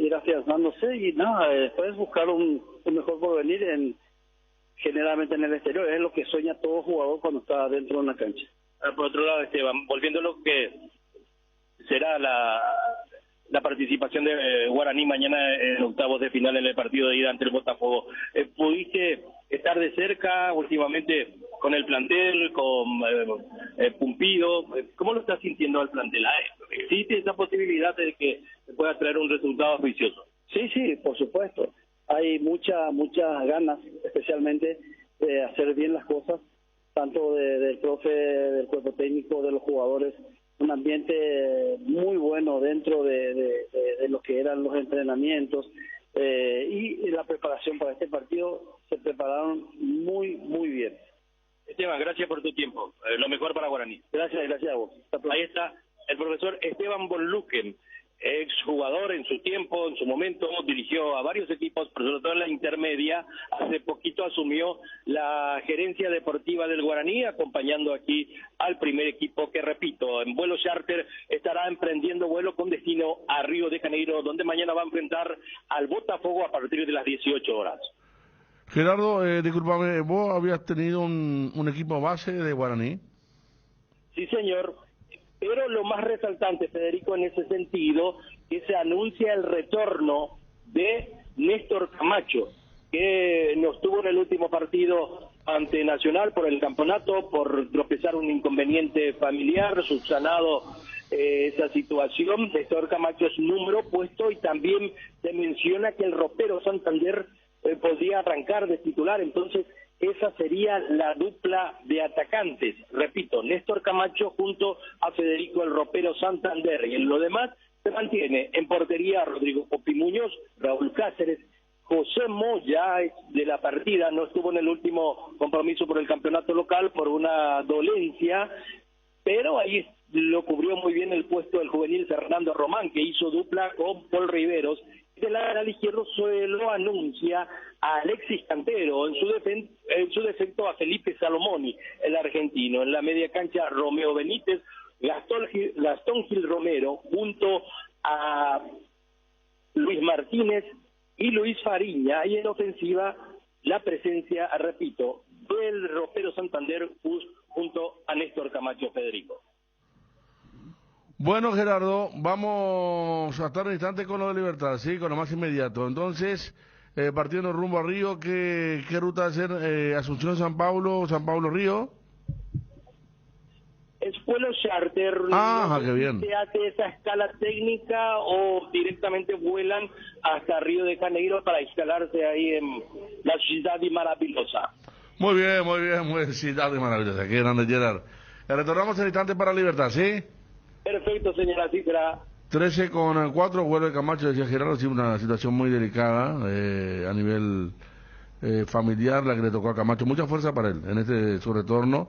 S12: ir afianzándose, y nada, después buscar un mejor porvenir generalmente en el exterior. Es lo que sueña todo jugador cuando está dentro de una cancha.
S11: Por otro lado, Esteban, volviendo a lo que será la participación de Guaraní mañana en octavos de final en el partido de ida ante el Botafogo, ¿pudiste estar de cerca últimamente con el plantel, con Pumpido? ¿Cómo lo estás sintiendo al plantel? ¿Existe esa posibilidad de que se pueda traer un resultado auspicioso?
S12: Sí, por supuesto. Hay muchas ganas, especialmente, de hacer bien las cosas, tanto del profe, del cuerpo técnico, de los jugadores. Un ambiente muy bueno dentro de lo que eran los entrenamientos, y la preparación para este partido se prepararon muy bien.
S11: Esteban, gracias por tu tiempo. Lo mejor para Guaraní.
S12: Gracias a vos.
S11: Ahí está el profesor Esteban Bonluque, exjugador en su tiempo, en su momento, dirigió a varios equipos, pero sobre todo en la intermedia. Hace poquito asumió la gerencia deportiva del Guaraní, acompañando aquí al primer equipo que, repito, en vuelo charter estará emprendiendo vuelo con destino a Río de Janeiro, donde mañana va a enfrentar al Botafogo a partir de las 18 horas.
S3: Gerardo, discúlpame, ¿vos habías tenido un equipo base de Guaraní?
S11: Sí, señor. Pero lo más resaltante, Federico, en ese sentido, que se anuncia el retorno de Néstor Camacho, que no estuvo en el último partido ante Nacional por el campeonato, por tropezar un inconveniente familiar, subsanado esa situación. Néstor Camacho es número puesto, y también se menciona que el ropero Santander podría arrancar de titular. Entonces esa sería la dupla de atacantes, repito, Néstor Camacho junto a Federico el ropero Santander, y en lo demás se mantiene en portería Rodrigo Popi Muñoz, Raúl Cáceres, José Moya de la partida, no estuvo en el último compromiso por el campeonato local por una dolencia, pero ahí lo cubrió muy bien el puesto del juvenil Fernando Román, que hizo dupla con Paul Riveros. Del lateral izquierdo se lo anuncia a Alexis Cantero, en su defecto a Felipe Salomoni, el argentino. En la media cancha, Romeo Benítez, Gastón Gil Romero, junto a Luis Martínez y Luis Fariña, y en ofensiva la presencia, repito, del ropero Santander junto a Néstor Camacho Federico.
S3: Bueno, Gerardo, vamos a estar en instante con lo de Libertad, sí, con lo más inmediato. Entonces, partiendo rumbo a Río, ¿qué ruta hacer? Asunción, San Pablo, Río.
S11: Es vuelo charter.
S3: Ah, qué bien.
S11: Se hace esa escala técnica o directamente vuelan hasta Río de Janeiro para instalarse ahí en la ciudad maravillosa.
S3: Muy bien, ciudad maravillosa. Qué grande, Gerard. Retornamos en instante para Libertad, ¿sí?
S11: Perfecto, señora Citra.
S3: 13:04, vuelve Camacho, decía Gerardo, sí, una situación muy delicada a nivel familiar, la que le tocó a Camacho. Mucha fuerza para él en su retorno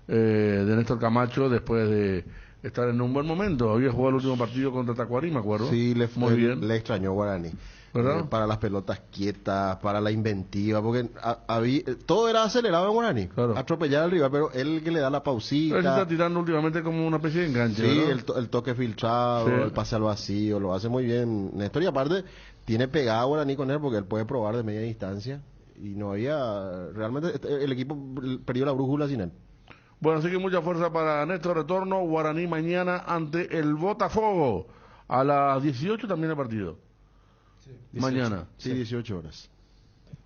S3: de Néstor Camacho, después de estar en un buen momento. Había jugado el último partido contra Tacuarí, me acuerdo.
S6: Sí,
S3: muy bien.
S6: Le extrañó Guaraní. Para las pelotas quietas, para la inventiva, porque todo era acelerado en Guaraní, claro. Atropellar al rival, pero él que le da la pausita.
S3: Pero se está tirando últimamente como una especie de enganche,
S6: sí,
S3: ¿no?
S6: el toque filtrado, sí. El pase al vacío, lo hace muy bien Néstor, y aparte tiene pegado a Guaraní con él porque él puede probar de media distancia, y no había, realmente el equipo perdió la brújula sin él.
S3: Bueno, así que mucha fuerza para Néstor. Retorno, Guaraní mañana ante el Botafogo, a las 18 también el partido. 18. Mañana.
S6: Sí, 18 horas.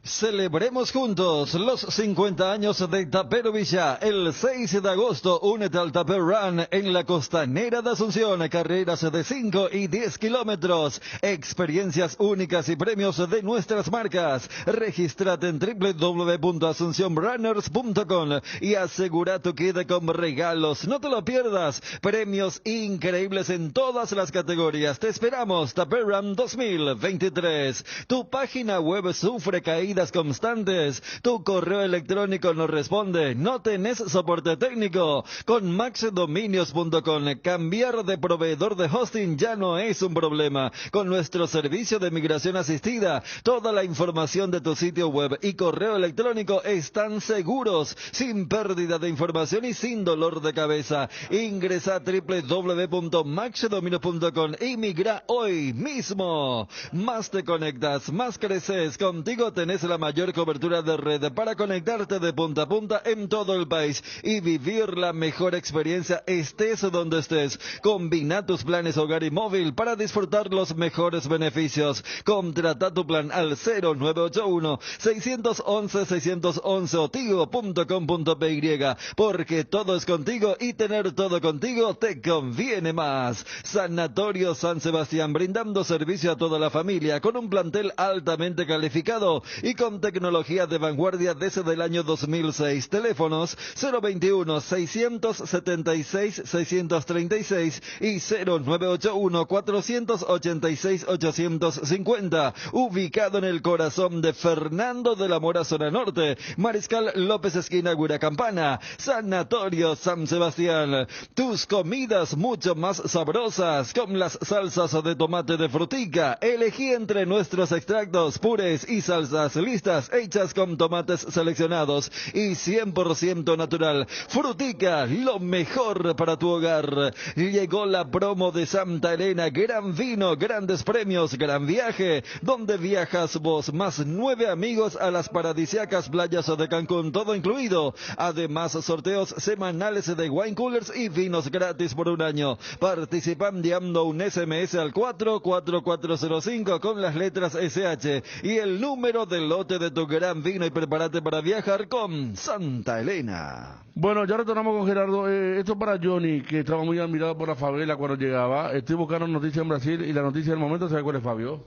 S8: Celebremos juntos los 50 años de Tapero Villa. El 6 de agosto, únete al Taper Run en la Costanera de Asunción. Carreras de 5 y 10 kilómetros. Experiencias únicas y premios de nuestras marcas. Regístrate en www.asuncionrunners.com y asegura tu queda con regalos. No te lo pierdas. Premios increíbles en todas las categorías. Te esperamos, Taper Run 2023. Tu página web sufre caídas constantes, tu correo electrónico no responde, no tenés soporte técnico. Con maxdominios.com, cambiar de proveedor de hosting ya no es un problema. Con nuestro servicio de migración asistida, toda la información de tu sitio web y correo electrónico están seguros, sin pérdida de información y sin dolor de cabeza. Ingresa a www.maxdominios.com y migra hoy mismo. Más te conectas, más creces. Contigo tenés la mayor cobertura de red para conectarte de punta a punta en todo el país y vivir la mejor experiencia estés donde estés. Combina tus planes hogar y móvil para disfrutar los mejores beneficios. Contrata tu plan al 0981-611-611 o tigo.com.py, porque todo es contigo y tener todo contigo te conviene más. Sanatorio San Sebastián, brindando servicio a toda la familia con un plantel altamente calificado y con tecnología de vanguardia desde el año 2006. Teléfonos 021-676-636 y 0981-486-850. Ubicado en el corazón de Fernando de la Mora, zona norte. Mariscal López, esquina Guiracampana. Sanatorio San Sebastián. Tus comidas mucho más sabrosas con las salsas de tomate de Frutica. Elegí entre nuestros extractos, purés y salsas listas hechas con tomates seleccionados y 100% natural. Frutica, lo mejor para tu hogar. Llegó la promo de Santa Elena, gran vino, grandes premios, gran viaje. ¿Dónde viajas vos? Más 9 amigos a las paradisíacas playas de Cancún, todo incluido. Además, sorteos semanales de wine coolers y vinos gratis por un año. Participa enviando un SMS al 44405 con las letras SH y el número del lote de tu gran vino, y prepárate para viajar con Santa Elena.
S3: Bueno, ya retornamos con Gerardo. Esto para Johnny, que estaba muy admirado por la favela cuando llegaba. Estoy buscando noticias en Brasil y la noticia del momento, ¿sabe cuál es, Fabio?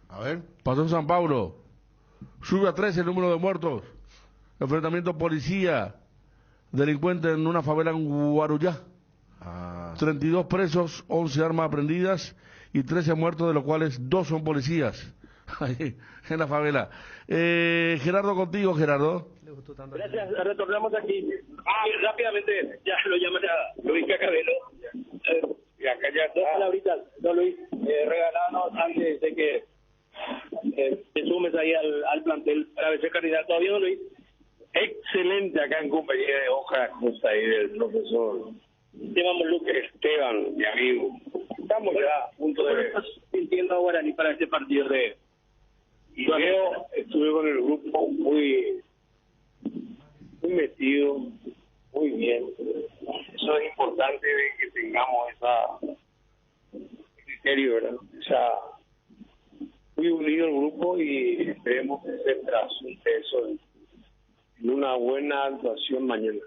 S6: A ver.
S3: Pasó en San Paulo. Sube a 13 el número de muertos. Enfrentamiento policía, delincuente en una favela en Guarujá. 32 presos, 11 armas aprendidas y 13 muertos, de los cuales 2 son policías. ahí en la favela. Gerardo, contigo, Gerardo.
S11: Gracias, retornamos aquí. Rápidamente, ya lo llaman a Luis Cacabelo. Y acá ya dos palabritas, don Luis, regalanos antes de que te sumes ahí al plantel para BC Cardinal. Todavía, don Luis.
S13: Excelente acá en compañía de hoja justa ahí del profesor Esteban Luque, Esteban, mi amigo. Estamos ya a punto de...
S11: ¿Cómo estás sintiendo a Guaraní para este partido de...?
S13: Y yo estuve con el grupo muy metido, muy bien. Eso es importante de que tengamos ese criterio, ¿verdad? O sea, muy unido el grupo y esperemos que se trasunte eso en una buena actuación mañana.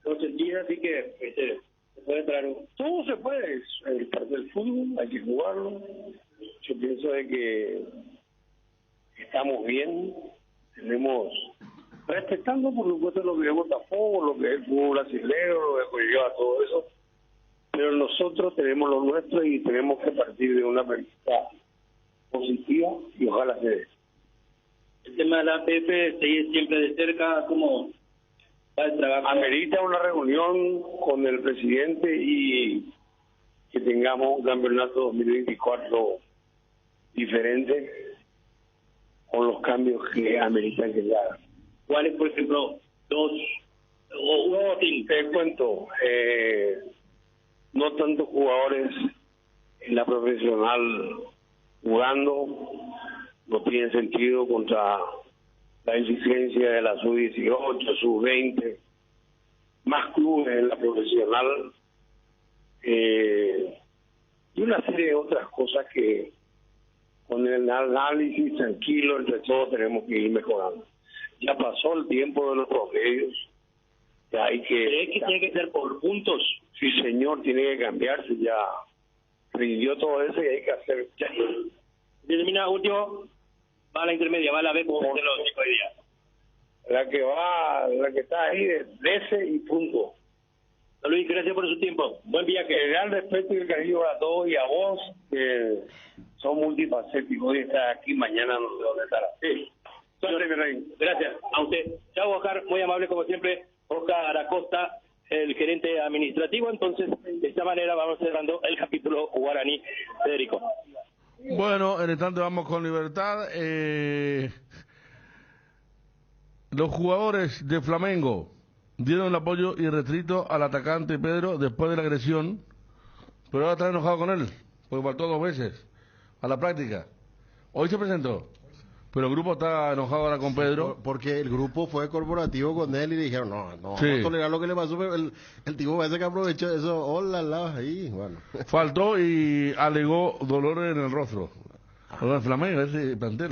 S11: Entonces, y así que se puede entrar
S13: todo se puede, es el parte del fútbol, hay que jugarlo. Yo pienso de que estamos bien, tenemos respetando por supuesto lo que es Botafogo, lo que es el fútbol brasileño, lo que conlleva todo eso, pero nosotros tenemos lo nuestro y tenemos que partir de una premisa positiva y ojalá se dé.
S11: El tema de la APF sigue siempre de cerca, ¿cómo va el trabajo?
S13: Amerita una reunión con el presidente y que tengamos un campeonato 2024 diferente con los cambios que ameritan que se hagan.
S11: ¿Cuáles, por ejemplo, dos o uno?
S13: Te cuento, no tantos jugadores en la profesional jugando, no tiene sentido contra la exigencia de la sub-18, sub-20, más clubes en la profesional y una serie de otras cosas que con el análisis tranquilo entre todos tenemos que ir mejorando. Ya pasó el tiempo de los promedios, ya hay que...
S11: ¿Cree que tiene que ser por puntos?
S13: Sí, señor, tiene que cambiarse, ya rindió todo eso y hay que hacer... Ya.
S11: Termina último, va a la intermedia, va a la B como de los 5 días.
S13: La que está ahí de 13 y punto.
S11: Luis, gracias por su tiempo. Buen viaje.
S13: El gran respeto y el cariño a todos y a vos, que son multifacéticos. Hoy estás aquí, mañana no sé dónde estarás. Sí.
S11: Gracias a usted. Chao, Oscar, muy amable como siempre. Oscar Acosta, el gerente administrativo. Entonces, de esta manera vamos cerrando el capítulo guaraní, Federico.
S3: Bueno, en el instante vamos con Libertad. Los jugadores de Flamengo dieron el apoyo irrestricto al atacante Pedro después de la agresión, pero ahora están enojados con él, porque faltó 2 veces a la práctica. Hoy se presentó, pero el grupo está enojado ahora con Pedro.
S6: Porque el grupo fue corporativo con él y dijeron, no vamos a tolerar lo que le pasó, pero el tipo parece que aprovechó eso, hola, ahí, bueno.
S3: Faltó y alegó dolores en el rostro. El Flamengo, ese plantel,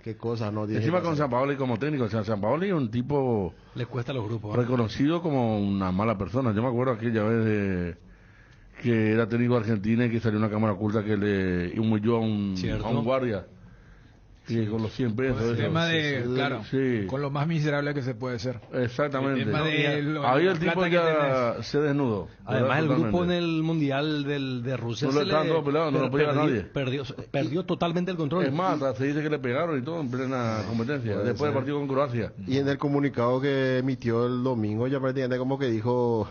S6: ¿Qué cosa no tiene?
S3: Encima con San Paoli como técnico, o sea, San Paoli es un tipo...
S5: Le cuesta a los grupos.
S3: Reconocido como una mala persona. Yo me acuerdo aquella vez que era técnico de Argentina y que salió una cámara oculta que le humilló a un guardia. Sí, con los 100 pesos.
S4: El tema de, claro,
S3: sí,
S4: con lo más miserable que se puede ser.
S3: Exactamente.
S4: El tema de
S3: ahí el tipo ya se desnudó.
S5: Además, el grupo en el Mundial de Rusia
S3: no lo podía nadie.
S5: Perdió totalmente el control.
S3: Es más, se dice que le pegaron y todo en plena competencia, después del partido con Croacia.
S6: Y en el comunicado que emitió el domingo, ya prácticamente como que dijo,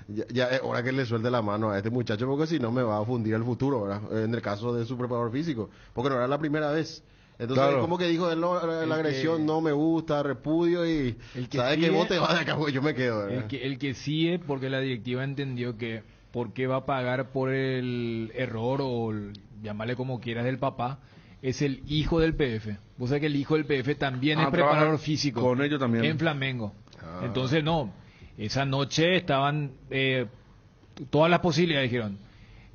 S6: ya es hora que le suelte la mano a este muchacho, porque si no me va a fundir el futuro, ¿verdad? En el caso de su preparador físico, porque no era la primera vez. Entonces, claro, como que dijo, la agresión no me gusta, repudio y sabes que vos te vas de acá, yo me quedo.
S4: El que sigue, porque la directiva entendió que por qué va a pagar por el error o llamarle como quieras del papá, es el hijo del PF. Vos sabés que el hijo del PF también es preparador físico.
S3: Con ellos también.
S4: En Flamengo. Entonces, no, esa noche estaban todas las posibilidades, dijeron.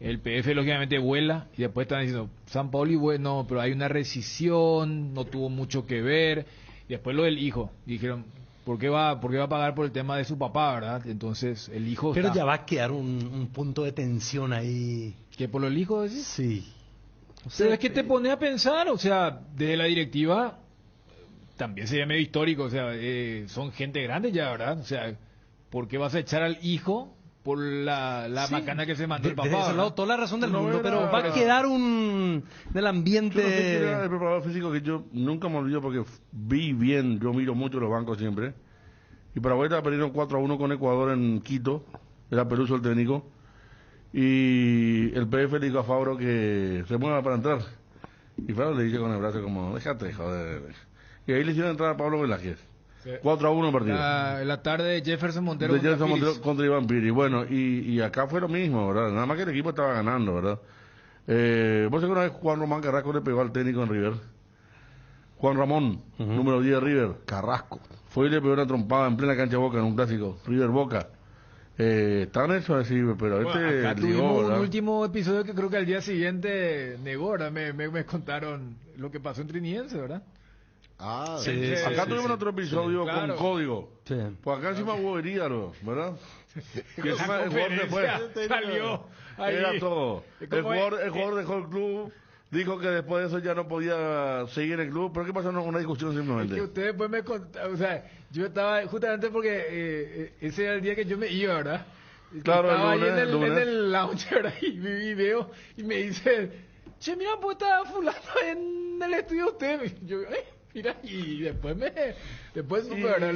S4: El PF lógicamente vuela y después están diciendo San Paoli, bueno, pero hay una rescisión, no tuvo mucho que ver. Y después lo del hijo, dijeron, ¿por qué va a pagar por el tema de su papá, verdad? Entonces el hijo
S5: pero ya va a quedar un punto de tensión ahí.
S4: ¿Que por el hijo decís?
S5: Sí.
S4: O sea, es que te pone a pensar, o sea, desde la directiva también sería medio histórico, o sea, son gente grande ya, ¿verdad? O sea, ¿por qué vas a echar al hijo por la
S5: Sí.
S4: macana que se mandó el
S5: De
S4: papá.
S5: ese
S4: ¿verdad?
S5: lado, toda la razón del
S3: No
S5: mundo,
S3: era-
S5: pero va a quedar del
S3: Yo no sé
S5: ambiente.
S3: quién era el preparador físico que yo nunca me olvido porque vi bien, yo miro mucho los bancos siempre. Y Paraguay estaba perdiendo 4-1 con Ecuador en Quito, era Peluso el técnico. Y el PF le dijo a Fabro que se mueva para entrar. Y Fabro le dice con el brazo como, déjate, joder. Y ahí le hicieron entrar a Pablo Velázquez.
S4: Sí.
S3: 4-1 el partido.
S4: La tarde de Jefferson Montero.
S3: De
S4: contra
S3: Jefferson
S4: Piris.
S3: Montero contra Iván Piri. Bueno, y acá fue lo mismo, ¿verdad? Nada más que el equipo estaba ganando, ¿verdad? Vos sabés que una vez Juan Román Carrasco le pegó al técnico en River. Juan Ramón, número 10 de River.
S6: Carrasco.
S3: Fue y le pegó una trompada en plena cancha de Boca en un clásico. River Boca. Están eso así, pero
S4: Bueno,
S3: este
S4: acá
S3: ligó,
S4: tuvimos un
S3: ¿verdad?
S4: último episodio que creo que al día siguiente negó, ¿verdad? Me contaron lo que pasó en Triniense, ¿verdad?
S6: Ah,
S5: Sí,
S3: Acá
S5: sí,
S3: tuvimos
S5: sí.
S3: otro episodio
S4: Sí, claro.
S3: con código.
S5: Sí.
S3: Pues acá encima hubo heridas, ¿verdad? Que
S4: La
S3: encima el jugador se fue.
S4: conferencia salió ahí.
S3: Era todo. El
S4: ¿Cómo es?
S3: jugador dejó el club, dijo que después de eso ya no podía seguir en el club. ¿Pero qué pasó? Una discusión
S4: Es que
S3: simplemente.
S4: usted después me contaron, o sea, yo estaba justamente porque ese era el día que yo me iba, ¿verdad?
S3: Claro,
S4: estaba
S3: el lunes,
S4: ahí en
S3: lunes.
S4: el lounge, ¿verdad? Y veo, y me dice, che, mira, pues está fulano en el estudio de usted. Y yo, mira, y después supe, ¿verdad?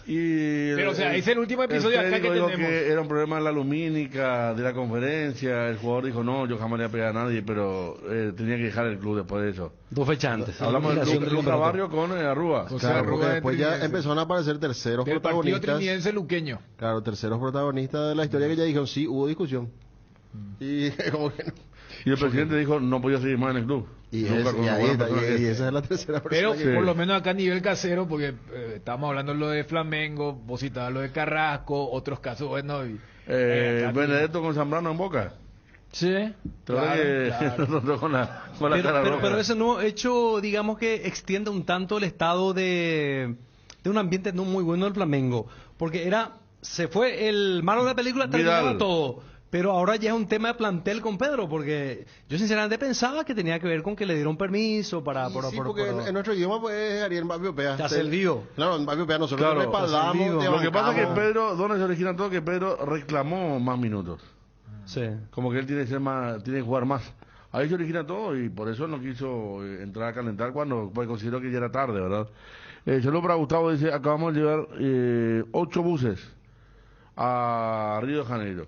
S4: Pero, o sea, es el último episodio acá que
S3: técnico dijo
S4: tenemos.
S3: que era un problema en la lumínica de la conferencia. El jugador dijo, no, yo jamás le voy a pegar a nadie, pero tenía que dejar el club después de eso.
S5: 2 fechas antes.
S3: Hablamos
S5: Eliminación
S3: de
S5: del
S3: Luca
S5: campeonato.
S3: Barrio con Arrúa.
S4: José
S6: Claro,
S4: Arrúa
S6: porque
S4: de
S6: después ya
S4: Triniense.
S6: empezaron a aparecer terceros
S4: Del partido
S6: protagonistas.
S4: triniense luqueño.
S6: Claro, terceros protagonistas de la historia que ya dijeron, sí, hubo discusión. Y como que no.
S3: Y el presidente dijo, no podía seguir más en el club.
S6: Y,
S3: Nunca con una
S6: ahí
S3: buena
S6: está,
S3: persona que
S6: y
S3: es.
S6: esa es la tercera persona.
S4: Pero
S6: que-
S4: por lo menos acá a nivel casero, porque estábamos hablando de lo de Flamengo, vos citabas lo de Carrasco, otros casos, bueno. Y, acá
S3: Benedetto con Zambrano en Boca.
S4: sí,
S3: Te verdad que nosotros con la cara roja.
S5: Pero ese nuevo hecho, digamos que extiende un tanto el estado de un ambiente no muy bueno del Flamengo. Porque se fue el malo de la película, terminaba
S3: Vidal.
S5: todo. Pero ahora ya es un tema de plantel con Pedro, porque yo sinceramente pensaba que tenía que ver con que le dieron permiso para...
S6: Y sí, porque en nuestro idioma pues Ariel Mbapio Pea.
S5: Te hace el lío.
S6: Claro, Mbapio Pea, nosotros
S3: Claro,
S6: respaldamos, te
S3: Lo que pasa es que
S6: bancamos.
S3: Pedro, ¿dónde se originan todo? Que Pedro reclamó más minutos.
S5: Sí.
S3: Como que él tiene que jugar más. Ahí se origina todo y por eso no quiso entrar a calentar cuando pues, consideró que ya era tarde, ¿verdad? Saludos para Gustavo, dice, acabamos de llevar 8 buses a Río de Janeiro.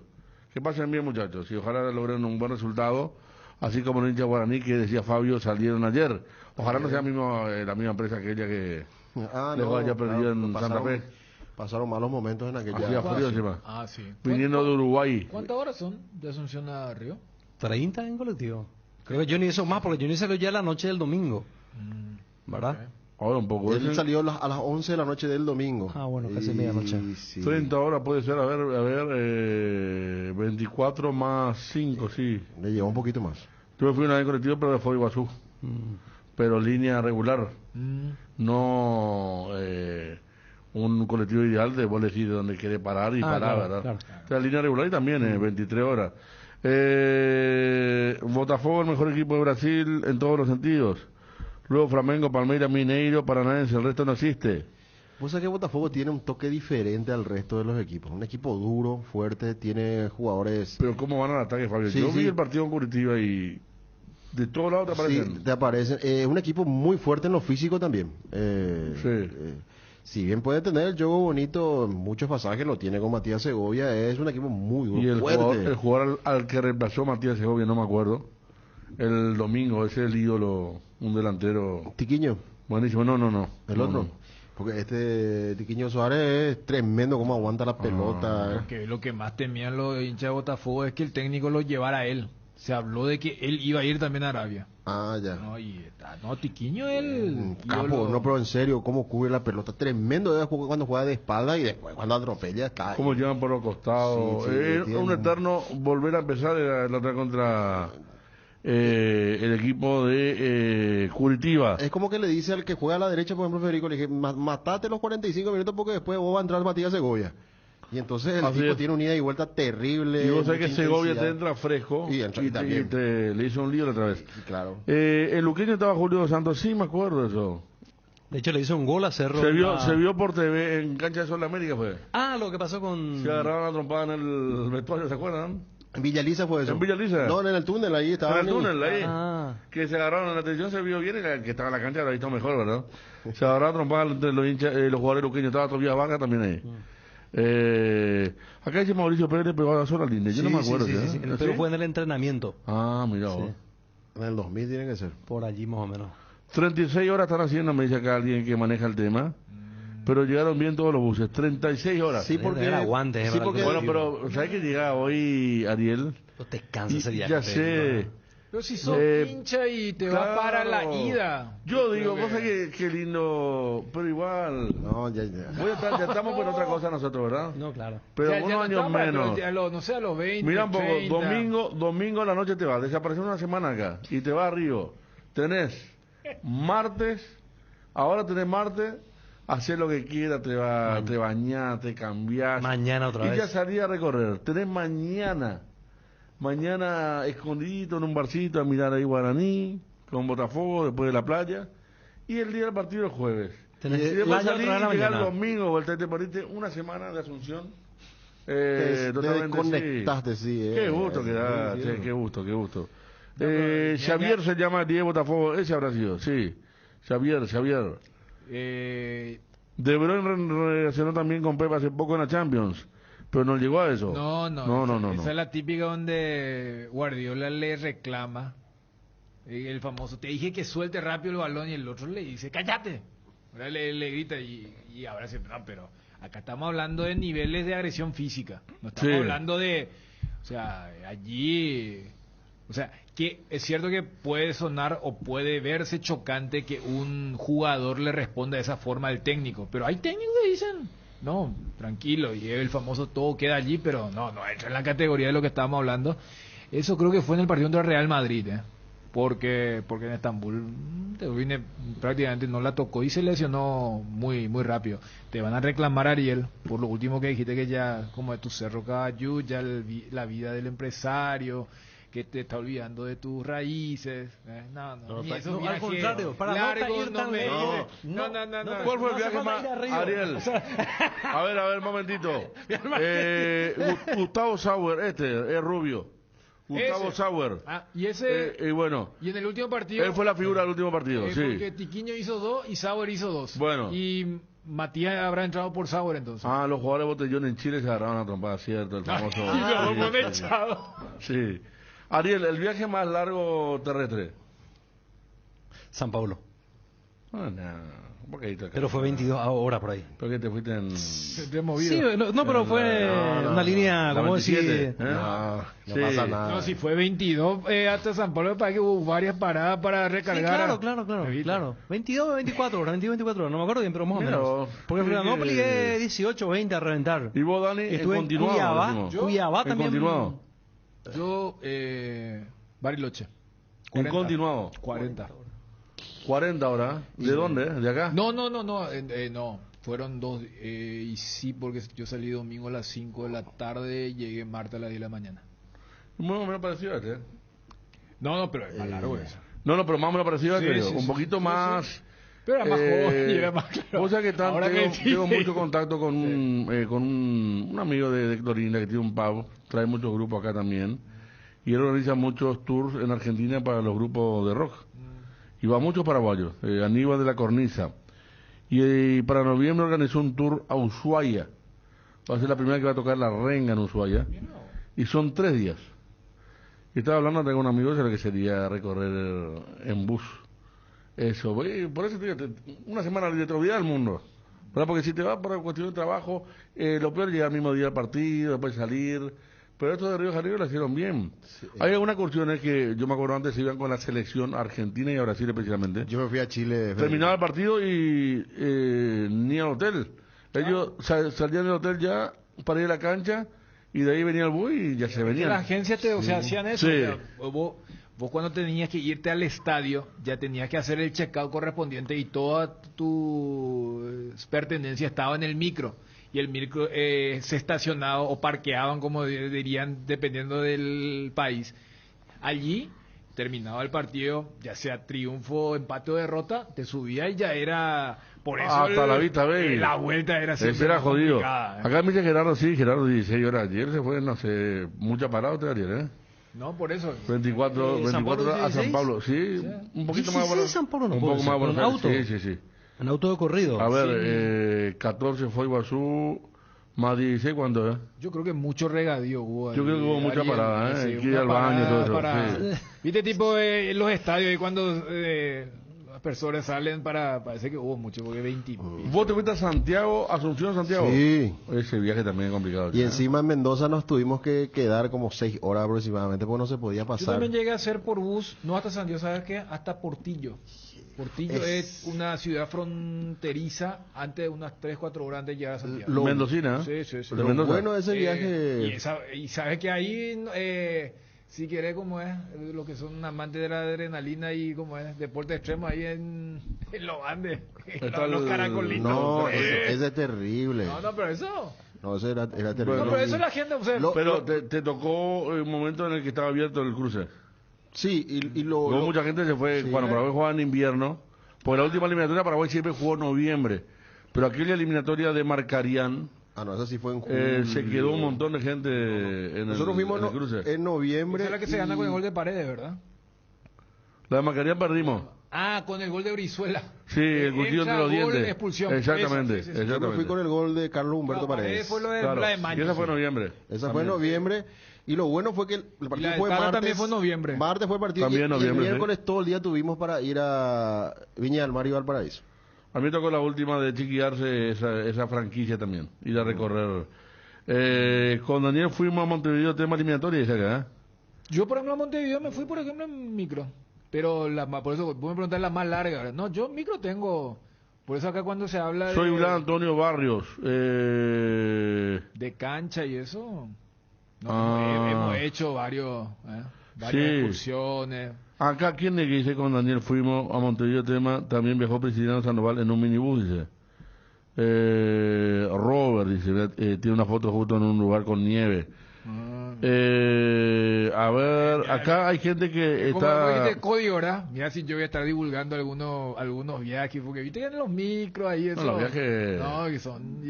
S3: Que pasen bien, muchachos, y ojalá logren un buen resultado, así como el hincha guaraní que decía Fabio salieron ayer. Ojalá no sea la misma empresa que ella que dejó allá perdido en Santa Fe.
S6: Pasaron malos momentos en aquella...
S3: Hacía frío encima.
S4: Ah, sí.
S3: Viniendo de Uruguay.
S4: ¿Cuántas horas son de Asunción a Río?
S5: 30 en colectivo. Creo que Johnny hizo más, porque Johnny salió ya la noche del domingo. ¿Verdad?
S3: Ahora un poco.
S6: Él salió a las 11 de la noche del domingo.
S5: Ah, bueno, casi medianoche.
S6: Sí.
S3: 30 horas puede ser, a ver, 24 más 5, sí.
S6: Le llevó un poquito más.
S3: Yo me fui una vez en colectivo, pero de Foz de Iguazú. Pero línea regular. No un colectivo ideal de vos elegir dónde quiere parar y parar,
S5: claro,
S3: ¿verdad?
S5: claro.
S3: O sea, línea regular y también 23 horas. Botafogo, el mejor equipo de Brasil en todos los sentidos. Luego Flamengo, Palmeiras, Mineiro, Paranaense, el resto no existe.
S6: Vos sabés que Botafogo tiene un toque diferente al resto de los equipos. Un equipo duro, fuerte, tiene jugadores...
S3: Pero ¿cómo van al ataque, Fabio?
S6: Sí,
S3: Yo vi
S6: sí.
S3: el partido con Curitiba y de todos lados te aparecen.
S6: Sí, te aparecen. Un equipo muy fuerte en lo físico también. Si bien puede tener el juego bonito, en muchos pasajes lo tiene con Matías Segovia, es un equipo muy duro,
S3: Y el
S6: fuerte.
S3: jugador al que reemplazó Matías Segovia, no me acuerdo, el domingo, ese es el ídolo, un delantero.
S6: Tiquiño.
S3: Buenísimo, no.
S6: El
S3: No,
S6: otro.
S3: no.
S6: Porque Tiquiño Suárez es tremendo como aguanta la pelota.
S4: Porque lo que más temían los hinchas de Botafogo es que el técnico lo llevara a él. Se habló de que él iba a ir también a Arabia.
S6: Ah, ya.
S4: No, Tiquiño él...
S6: Campo, no, pero en serio, cómo cubre la pelota. Tremendo cuando juega de espalda y después cuando atropella está ahí.
S3: Cómo llevan por los costados.
S6: Sí,
S3: Es un eterno volver a empezar la otra contra el equipo de Curitiba.
S6: Es como que le dice al que juega a la derecha, por ejemplo, Federico, le dije, matate los 45 minutos porque después vos va a entrar Matías Segovia. Y entonces el
S3: Así
S6: tipo
S3: es.
S6: tiene un ida y vuelta terrible.
S3: Y vos sabés
S6: mucha
S3: que Segovia
S6: intensidad.
S3: te entra fresco
S6: Y también.
S3: le hizo un lío la otra vez.
S6: Claro.
S3: El Luqueño estaba Julio Dos Santos, sí me acuerdo de eso.
S5: De hecho, le hizo un gol a Cerro.
S3: Se vio por TV en Cancha de Sol de América, fue.
S5: Ah, lo que pasó con...
S3: Se agarraron a trompada en el vestuario, ¿se acuerdan?
S6: En Villaliza fue eso.
S3: ¿En Villaliza?
S6: No, en el túnel, ahí estaba.
S3: En el túnel, ahí.
S5: Ah.
S3: Que se agarraron en la televisión, se vio bien, y que estaba en la cancha, lo visto mejor, ¿verdad? Se agarraron a trompada entre los hinchas, los jugadores luqueños, estaba Tobías Vaca también ahí. Acá dice Mauricio Pérez, pero a sola línea, yo no me acuerdo.
S5: Sí. Pero fue en el entrenamiento.
S3: Ah, mira vos.
S6: En el 2000 tiene que ser.
S5: Por allí más o menos.
S3: 36 horas están haciendo, me dice acá alguien que maneja el tema. Pero llegaron bien todos los buses, 36 horas.
S6: Sí, porque...
S5: Era aguante,
S6: sí, porque...
S3: Bueno, pero ¿sabes que llega hoy, Ariel?
S5: No te cansas ese día.
S3: Ya sé.
S4: Pero si sos hincha y te va para la ida.
S3: Yo digo, cosa que lindo, pero igual.
S6: No, ya.
S3: Ya estamos por otra cosa nosotros, ¿verdad?
S5: No, claro.
S3: Pero
S4: Ya
S3: unos
S4: no
S3: años
S4: estamos,
S3: menos.
S4: pero no sé, a los 20,
S3: Mira un poco,
S4: 30.
S3: domingo a la noche te vas, desapareces una semana acá y te vas a Río. Tenés martes, ahora tenés martes, hacer lo que quieras, te bañás, te cambiás.
S5: Mañana otra vez.
S3: Y ya salí a recorrer. Tenés mañana escondidito en un barcito a mirar ahí Guaraní, con Botafogo, después de la playa. Y el día del partido el jueves. Y después salir y llegar el domingo, voltearte por irte una semana de Asunción. Totalmente
S6: desconectaste, sí.
S3: Qué gusto que da, che, qué gusto. Xavier se llama Diego Botafogo, ese habrá sido, sí. Xavier. De Bruyne relacionó también con Pepe hace poco en la Champions, pero no llegó a eso.
S4: No. Esa es la típica donde Guardiola le reclama, el famoso, te dije que suelte rápido el balón, y el otro le dice, cállate. Ahora le grita y ahora se... No, pero acá estamos hablando de niveles de agresión física, no estamos hablando de... O sea, allí... O sea, que es cierto que puede sonar o puede verse chocante que un jugador le responda de esa forma al técnico, pero hay técnicos que dicen, no, tranquilo, y el famoso todo queda allí, pero no entra en la categoría de lo que estábamos hablando. Eso creo que fue en el partido contra el Real Madrid, porque en Estambul De Bruyne prácticamente no la tocó y se lesionó muy rápido. Te van a reclamar, Ariel, por lo último que dijiste, que ya como de tu Cerro Caballú, ya la vida del empresario, que te está olvidando de tus raíces. No,
S5: al contrario, para
S4: largo,
S5: no ir tan lejos.
S4: No.
S3: ¿Cuál fue el viaje más? Ariel, a ver, momentito. Gustavo Sauer, es rubio. Gustavo Sauer.
S4: Y ese.
S3: Y bueno.
S4: Y en el último partido.
S3: Él fue la figura del último partido, sí.
S4: Porque Tiquiño hizo 2 y Sauer hizo 2.
S3: Bueno.
S4: Y Matías habrá entrado por Sauer entonces.
S3: Los jugadores de botellón en Chile se agarraron a trompada, cierto, el famoso. Sí. Ariel, el viaje más largo terrestre.
S5: San Paulo.
S3: Un poquito acá.
S5: Pero fue 22 horas por ahí.
S3: ¿Por qué te fuiste en...?
S4: Te has movido.
S5: Sí, pero fue una línea, como
S3: 27,
S5: decir...
S6: No pasa nada.
S4: No, si fue 22 hasta San Pablo, para que hubo varias paradas para recargar.
S5: Sí, claro. 22, 24 horas, no me acuerdo bien, pero más o menos. Porque en Florianópolis es 18, 20 a reventar.
S3: ¿Y vos, Dani,
S5: estuve en Cuyabá también.
S3: ¿Continuado?
S4: Yo, Bariloche.
S3: ¿En continuado?
S4: 40
S3: horas. ¿De dónde? ¿De acá?
S4: No. Fueron 2. Y sí, porque yo salí domingo a las 5 de la tarde, llegué martes a las 10 de la mañana.
S3: Más o menos parecido a este.
S4: No, pero es más largo eso.
S3: No, pero más o menos parecido a este. Un poquito más...
S4: Sí. Pero era más joven y era más claro.
S3: O sea que tengo mucho contacto con un amigo de Clorinda que tiene un pub, trae muchos grupos acá también, y él organiza muchos tours en Argentina para los grupos de rock. Y va muchos paraguayos, Aníbal de la Cornisa. Y para noviembre organizó un tour a Ushuaia. Va a ser la primera que va a tocar La Renga en Ushuaia. Y son 3 días. Y estaba hablando de un amigo de lo que sería recorrer en bus. Eso, por eso te digo, una semana de otro día al mundo, ¿verdad? Porque si te vas por cuestión de trabajo, lo peor es llegar al mismo día al partido, después salir. Pero esto de Río de Janeiro lo hicieron bien. Sí. Hay algunas cursiones que yo me acuerdo antes se iban con la selección argentina y a Brasil especialmente.
S6: Yo me fui a Chile.
S3: Terminaba el partido y ni al hotel. Ellos salían del hotel ya para ir a la cancha y de ahí venía el bus y ya se venían.
S4: La agencia hacían eso.
S3: Sí.
S4: O sea, vos cuando tenías que irte al estadio, ya tenías que hacer el check-out correspondiente y toda tu pertenencia estaba en el micro. Y el micro se estacionaba o parqueaban, como dirían, dependiendo del país. Allí terminaba el partido, ya sea triunfo, empate o derrota, te subía y ya era... Por eso
S3: hasta la vista, baby.
S4: La vuelta era siempre
S3: ese era
S4: más
S3: jodido.
S4: complicada, ¿eh?
S3: Acá me dice Gerardo 16 horas. Ayer se fue, no sé, mucha parada usted ayer, ¿eh?
S4: No, por eso.
S3: 24 horas a San Pablo, sí, un poquito más bueno.
S5: San Pablo no
S3: un
S5: puede
S3: poco
S5: ser,
S3: más
S5: con
S3: bueno.
S5: auto.
S3: Sí.
S5: En auto de corrido.
S3: A ver, 14 fue Iguazú, más 16, ¿cuándo es?
S4: Yo creo que mucho regadío hubo.
S3: Yo creo que hubo mucha parada, ¿eh?
S4: Sí,
S3: Hay que ir
S4: una
S3: al baño y todo eso.
S4: para-
S3: Sí.
S4: Viste, tipo, en los estadios, y cuando las personas salen parece que hubo mucho, porque 20.
S3: ¿Vos te fuiste a Santiago, Asunción, Santiago?
S6: Sí.
S3: Ese viaje también es complicado.
S6: Y encima en Mendoza nos tuvimos que quedar como 6 horas aproximadamente porque no se podía
S4: Yo
S6: pasar.
S4: también llegué a hacer por bus, no hasta Santiago, ¿sabes qué? Hasta Portillo. Portillo es una ciudad fronteriza, antes de unas 3-4 horas antes de llegar a Santiago.
S3: Mendocina,
S4: Sí, sí, sí.
S6: Lo bueno de ese viaje...
S4: Y sabes que ahí, si querés, como es, lo que son amantes de la adrenalina y como es, deporte extremo ahí en los Andes, los caracolitos.
S6: No, ese es terrible.
S4: No, pero eso...
S6: No, ese era terrible.
S4: No, pero eso la gente... O sea,
S3: Pero te tocó un momento en el que estaba abierto el cruce.
S6: Sí, y
S3: Luego mucha gente se fue,
S6: sí.
S3: cuando Paraguay jugaba en invierno, porque la última eliminatoria Paraguay siempre jugó en noviembre, pero aquella eliminatoria de Marcarián,
S6: no, esa sí fue en julio.
S3: se quedó un montón de gente en
S6: Nosotros fuimos
S3: en el cruce.
S6: en noviembre.
S4: esa es la que se gana con el gol de Paredes, ¿verdad?
S3: La de Marcarián perdimos.
S4: Ah, con el gol de Brizuela.
S3: Sí, el cuchillo entre los
S4: gol,
S3: dientes.
S4: expulsión.
S3: Exactamente,
S4: Esa, sí.
S6: Yo me fui
S3: exactamente.
S6: con el gol de Carlos Humberto Paredes.
S4: Fue lo de
S3: Claro,
S4: la de Maño.
S3: y esa fue en noviembre.
S6: Esa fue en noviembre. Y lo bueno fue que el partido
S4: la
S6: fue
S4: Cala
S6: martes.
S4: también fue en noviembre.
S6: Martes fue el partido.
S3: También
S6: y el
S3: noviembre,
S6: miércoles todo el día tuvimos para ir a Viña del Mar y Valparaíso.
S3: A mí me tocó la última de chiquillarse esa franquicia también, ir a recorrer. Con Daniel fuimos a Montevideo, tema eliminatoria, dice acá, ¿eh?
S4: Yo, por ejemplo, a Montevideo me fui, por ejemplo, en micro. Pero por eso, vos me preguntás la más larga, ¿verdad? No, yo micro tengo. Por eso acá cuando se habla
S3: Soy
S4: de...
S3: Blas Antonio Barrios.
S4: De cancha y eso... No, hemos hecho varias excursiones.
S3: Acá, ¿quién es que dice con Daniel fuimos a Montevideo tema? También viajó Prisciliano Sandoval en un minibús, dice. Robert, dice, tiene una foto justo en un lugar con nieve. A ver, acá hay gente que está...
S4: Como de código, ¿verdad? Mira si yo voy a estar divulgando algunos viajes, porque viste que en los micros ahí eso...
S3: No, los viajes...
S4: No, que son...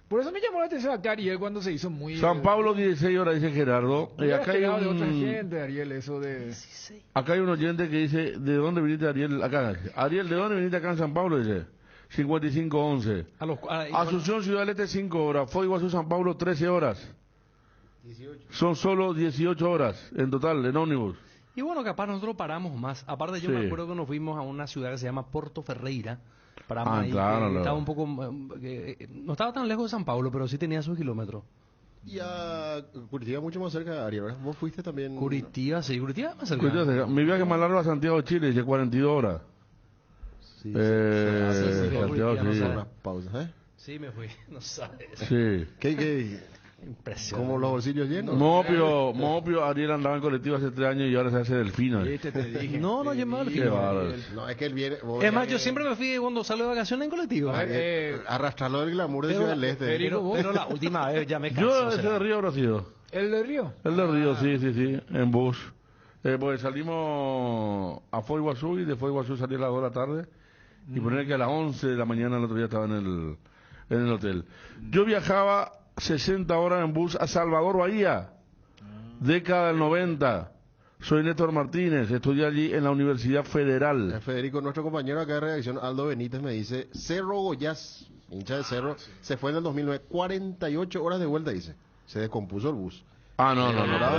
S4: Por eso me llamó la atención acá Ariel cuando se hizo muy...
S3: San Pablo 16 horas, dice Gerardo. Acá hay
S4: de otra gente, Ariel, eso de...
S3: Acá hay un oyente que dice, ¿de dónde viniste, Ariel? Acá. Ariel, ¿de dónde viniste acá en San Pablo? Dice, 5511. Asunción, Ciudad del Este, 5 horas. Foz Iguazú, San Pablo, 13 horas.
S5: 18.
S3: Son solo 18 horas en total, en ómnibus.
S5: Y bueno, capaz nosotros paramos más. Aparte, yo me acuerdo que nos fuimos a una ciudad que se llama Porto Ferreira. Paramos ahí,
S3: claro,
S5: estaba un poco... no estaba tan lejos de San Pablo, pero sí tenía sus kilómetros.
S6: Y a Curitiba mucho más cerca, Ariel, ¿verdad? ¿Vos fuiste también?
S5: Curitiba, sí, Curitiba más cerca.
S3: Mi viaje más largo a Santiago de Chile, dice 42 horas.
S6: Sí,
S3: Santiago, sí.
S6: Unas pausas, ¿eh?
S5: Sí, me fui, no sabes.
S3: Sí.
S6: ¿Qué?
S5: Impresionante.
S6: ¿Como los bolsillos llenos?
S3: Mopio, Ariel andaba en colectivo hace 3 años y ahora se hace delfino.
S5: No, yo me voy
S3: Qué bárbaro.
S6: No, es que él viene...
S5: Es más, yo siempre me fui cuando salgo de vacaciones en colectivo.
S6: Arrastrarlo del glamour de Ciudad del Este.
S5: Pero la última vez ya me cansé.
S3: Yo ese de Río habrá sido.
S4: ¿El de Río?
S3: El de Río, sí, en bus. Pues salimos a Foz Iguazú y de Foz Iguazú salí a las 2 de la tarde y poner que a las 11 de la mañana el otro día estaba en el hotel. Yo viajaba 60 horas en bus a Salvador Bahía, década del 90. Soy Néstor Martínez, estudié allí en la Universidad Federal.
S6: Federico, nuestro compañero acá de redacción, Aldo Benítez, me dice, Cerro Goyás, hincha de Cerro, se fue en el 2009, 48 horas de vuelta, dice. Se descompuso el bus.
S3: No,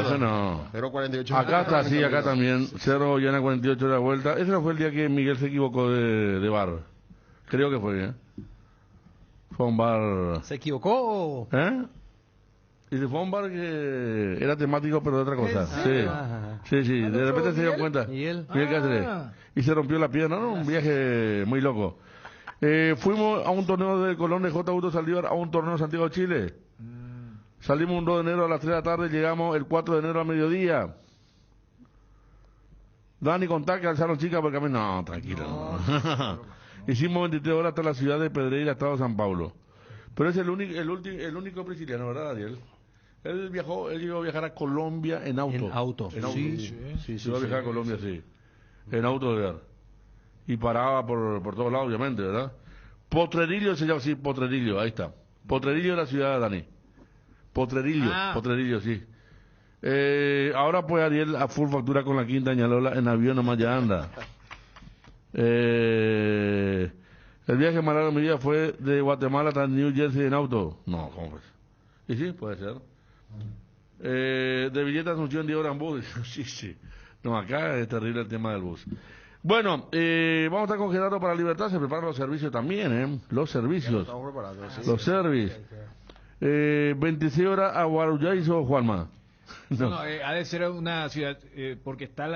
S3: ese no.
S6: Pero 48
S3: acá está, sí, acá también. Cerro Goyana, 48 horas de vuelta. Ese no fue el día que Miguel se equivocó de bar. Creo que fue, Fue un bar...
S5: ¿Se equivocó?
S3: Y fue un bar que era temático pero de otra cosa. Sí. De repente se dio cuenta. Miguel Cáceres. Y se rompió la pierna, ¿no? Un viaje muy loco. Fuimos a un torneo de Colón de J. Augusto Saldívar, a un torneo de Santiago de Chile. Salimos un 2 de enero a las 3 de la tarde, llegamos el 4 de enero a mediodía. Dani, contá que alzaron chicas porque a mí... No, tranquilo. No. Hicimos 23 horas hasta la ciudad de Pedreira, estado de San Pablo. Pero es el único prisciliano, ¿verdad, Ariel? Él llegó a viajar a Colombia en auto.
S5: En auto.
S3: Sí, llegó a viajar a Colombia, sí. En auto de ver. Y paraba por todos lados, obviamente, ¿verdad? Potrerillo se llama así, Potrerillo, ahí está. Potrerillo es la ciudad de Dani. Potrerillo, sí. Ahora pues Ariel a full factura con la Quinta Ñalola en avión nomás ya anda. El viaje más largo de mi vida fue de Guatemala hasta New Jersey en auto. No, ¿cómo es? Y sí, puede ser. De Villeta Asunción 10 horas en bus. Sí. No, acá es terrible el tema del bus. Bueno, vamos a estar con Gerardo para Libertad. Se preparan los servicios también, Los servicios.
S6: Estamos preparando, sí.
S3: Los servicios. 26 horas a Guarujaizo, Juanma.
S4: No, ha de ser una ciudad, porque está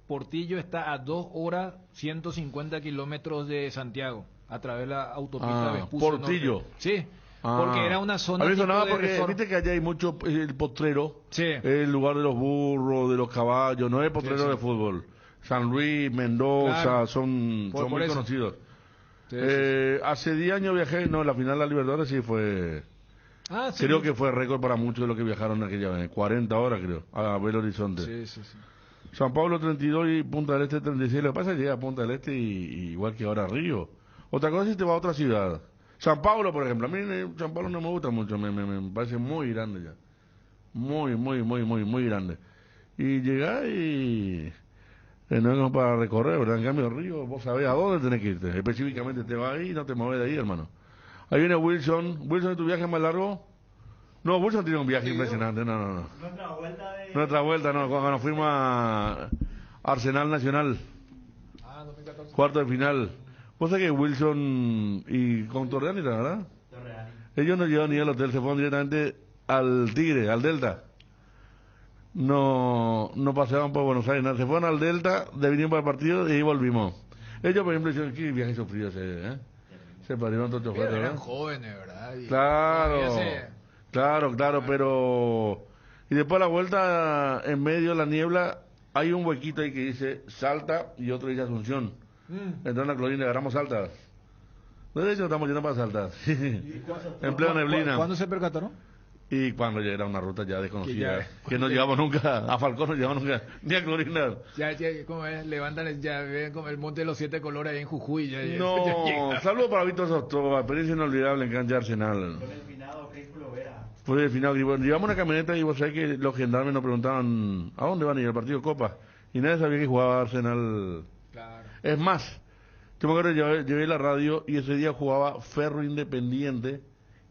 S4: Portillo está a 2 horas 150 kilómetros de Santiago, a través de la autopista Vespucio
S3: Portillo.
S4: Norte. Sí, porque era una zona
S3: a mí
S4: tipo
S3: sonaba
S4: de
S3: porque
S4: resort.
S3: viste que allá hay mucho el potrero,
S4: Sí.
S3: el lugar de los burros, de los caballos, no es potrero
S4: Sí.
S3: de fútbol. San Luis, Mendoza,
S4: Claro.
S3: son
S4: Por
S3: muy
S4: eso.
S3: conocidos.
S4: Sí.
S3: Hace 10 años viajé, no, la final de la Libertadores sí fue...
S4: Sí.
S3: Creo que fue récord para muchos de los que viajaron aquella vez, 40 horas creo, a Belo Horizonte.
S4: Sí.
S3: San Pablo 32 y Punta del Este 36, lo que pasa es que llega a Punta del Este y igual que ahora Río. Otra cosa es si te va a otra ciudad. San Pablo, por ejemplo, a mí San Pablo no me gusta mucho, me parece muy grande ya. Muy grande. Y llegar y... no es como para recorrer, ¿verdad? En cambio Río, vos sabés a dónde tenés que irte. Específicamente te vas ahí y no te mueves de ahí, hermano. Ahí viene Wilson. Wilson, ¿tu viaje más largo? No, Wilson tiene un viaje impresionante, no. Nuestra vuelta, no, cuando nos fuimos a Arsenal Nacional.
S4: 2014.
S3: Cuarto de final. Vos sabés que Wilson y con Torreani, ¿verdad? Ellos no llegaron ni al hotel, se fueron directamente al Tigre, al Delta. No paseaban por Buenos Aires, nada. Se fueron al Delta, vinimos para el partido y ahí volvimos. Ellos, por ejemplo, hicieron ¿qué viaje sufrido ese, Se perdieron todos los choferes, ¿verdad?
S4: Eran jóvenes, ¿verdad?
S3: Claro, pero... Y después a la vuelta, en medio de la niebla, hay un huequito ahí que dice Salta y otro dice Asunción. Entonces en la Clorinda agarramos Salta. De hecho, estamos yendo para Salta. En plena neblina.
S4: ¿Cuándo se percataron?
S3: Y cuando ya era una ruta ya desconocida, que no llegamos nunca, a Falcón no llegamos nunca, ni a Clorinda.
S4: Ya, como es, levantan, ya ven como el monte de los 7 colores ahí en Jujuy.
S3: No, saludos para Víctor Sotoba, experiencia inolvidable en cancha Arsenal.
S14: Con el finado Crispo Vera.
S3: Fue el final, llevamos una camioneta y vos sabés que los gendarmes nos preguntaban, ¿a dónde van a ir al partido de Copa? Y nadie sabía que jugaba Arsenal.
S4: Claro.
S3: Es más, yo me acuerdo, llevé la radio y ese día jugaba Ferro Independiente